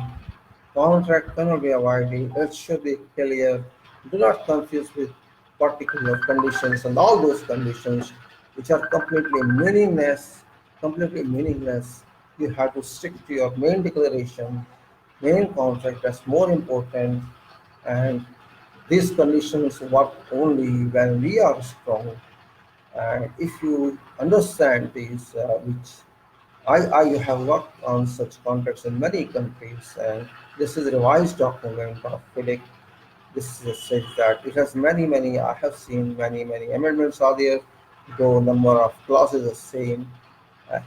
Contract cannot be avoided. It should be clear. Do not confuse with particular conditions and all those conditions which are completely meaningless. Completely meaningless. You have to stick to your main declaration, main contract. That's more important. And these conditions work only when we are strong. And if you understand these, which I have worked on such contracts in many countries, and this is a revised document of FIDIC. This says that it has many. I have seen many amendments are there, though number of clauses are same,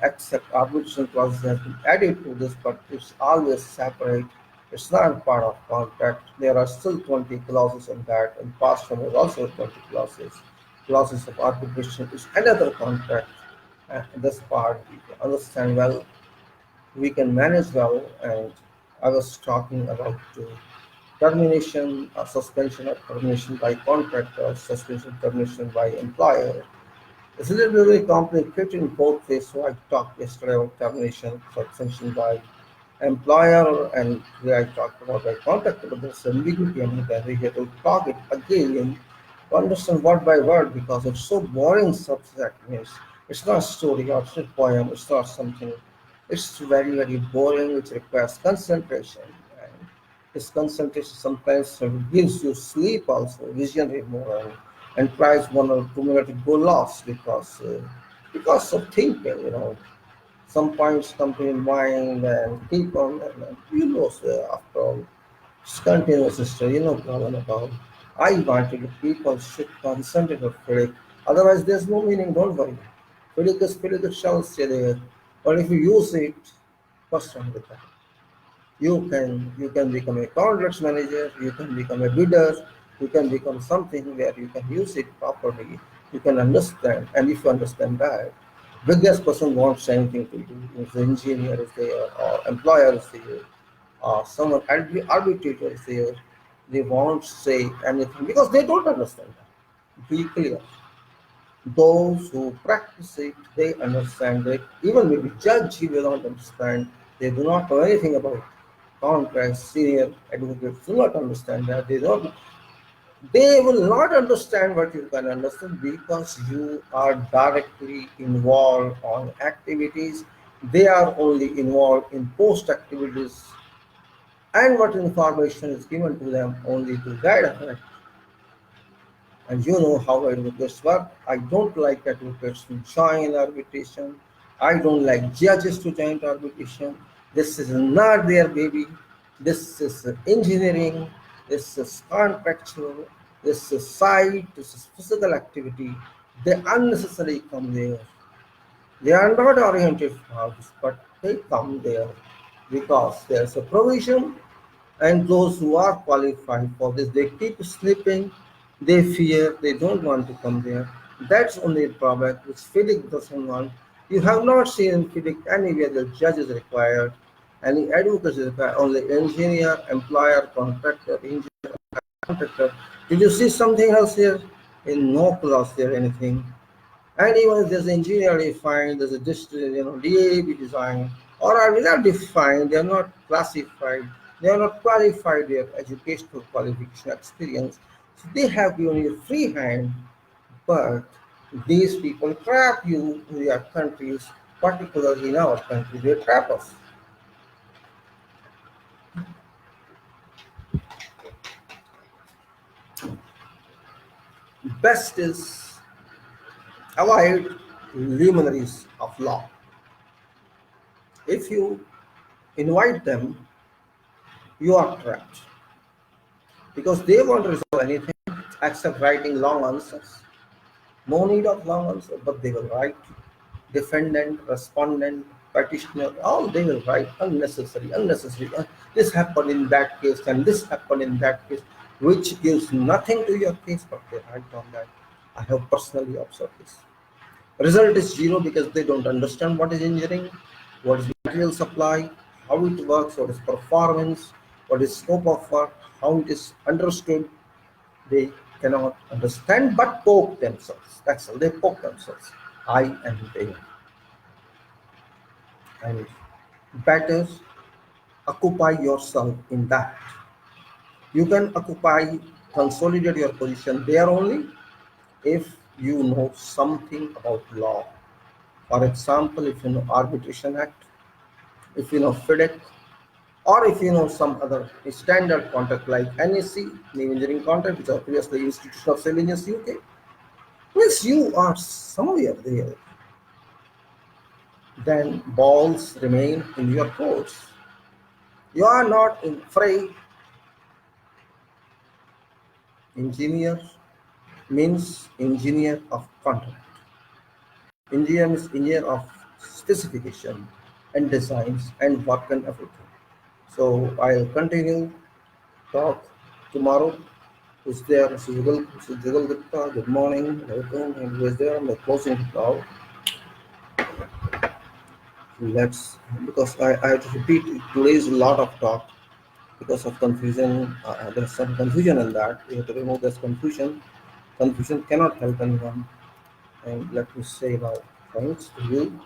except arbitration clauses have been added to this, but it's always separate. It's not part of contract. There are still 20 clauses in that, and past one was also 20 clauses. Clauses of arbitration is another contract. This part we can understand well, we can manage well. And I was talking about termination, suspension or termination by contractor, suspension termination by employer. It's a little bit very complicated in both ways. So I talked yesterday about termination, suspension by employer, and today I talked about by contractor, but there's ambiguity, and then we have to talk it again to understand word by word, because it's so boring subject. Means it's not a story or it's not a poem, it's not something. It's very boring, which requires concentration. And this concentration sometimes gives you sleep also, visionary more, and tries 1 or 2 minutes to go lost, because of thinking, some points come to your mind and keep on, and after all, it's continuous history, no problem at all. I wanted to people should concentrate on Philip. Otherwise, there's no meaning, don't worry. Philip shall stay there. But if you use it, what's wrong with that? You can become a contracts manager, you can become a bidder, you can become something where you can use it properly. You can understand, and if you understand that, biggest person wants anything to do. If the engineer is there, or employer is there, or someone arbitrator is there, they won't say anything because they don't understand that. Be clear. Those who practice it, they understand it. Even maybe judge, he will not understand. They do not know anything about it. contracts, senior advocates do not understand that. They will not understand what you can understand because you are directly involved on activities. They are only involved in post activities and what information is given to them only to guide us. And you know how advocates work. I don't like advocates to join arbitration. I don't like judges to join arbitration. This is not their baby. This is engineering. This is contractual. This is site. This is physical activity. They unnecessarily come there. They are not oriented for this, but they come there because there's a provision, and those who are qualified for this, they keep sleeping, they fear, they don't want to come there. That's only a drawback which FIDIC doesn't want. You have not seen in FIDIC anywhere the judge is required, any advocate is required, only engineer, employer, contractor, engineer, contractor. Did you see something else here? In no clause there anything. And even if there's engineer defined, there's a district, DAB design, or are not defined, they are not classified, they are not qualified, their educational qualification experience. So they have given you free hand, but these people trap you in their countries, particularly in our country, they trap us. Best is avoid luminaries of law. If you invite them, you are trapped because they won't resolve anything except writing long answers. No need of long answer, but they will write defendant, respondent, petitioner, all they will write unnecessary, unnecessary. This happened in that case and this happened in that case, which gives nothing to your case, but they write on that. I have personally observed this. Result is zero because they don't understand what is engineering, what is material supply, how it works, what is performance, what is scope of work, how it is understood. They cannot understand but poke themselves. That's all. They poke themselves. I and they. And better occupy yourself in that. You can occupy, consolidate your position there only if you know something about law. For example, if you know Arbitration Act, if you know FIDIC, or if you know some other standard contract like NEC, New Engineering Contract, which are previously Institution of Civil Engineers UK, means you are somewhere there. Then balls remain in your courts. You are not in fray. Engineer means engineer of contract. Engineer means engineer of specification and designs and work and everything. So I'll continue talk tomorrow. Who's there? Mr. Jugal Gupta. Good morning. Welcome. And who is there? I'm closing now. Let's, because I have to repeat, today's a lot of talk because of confusion. There's some confusion in that. We have to remove this confusion. Confusion cannot help anyone. And let me say now, thanks to you.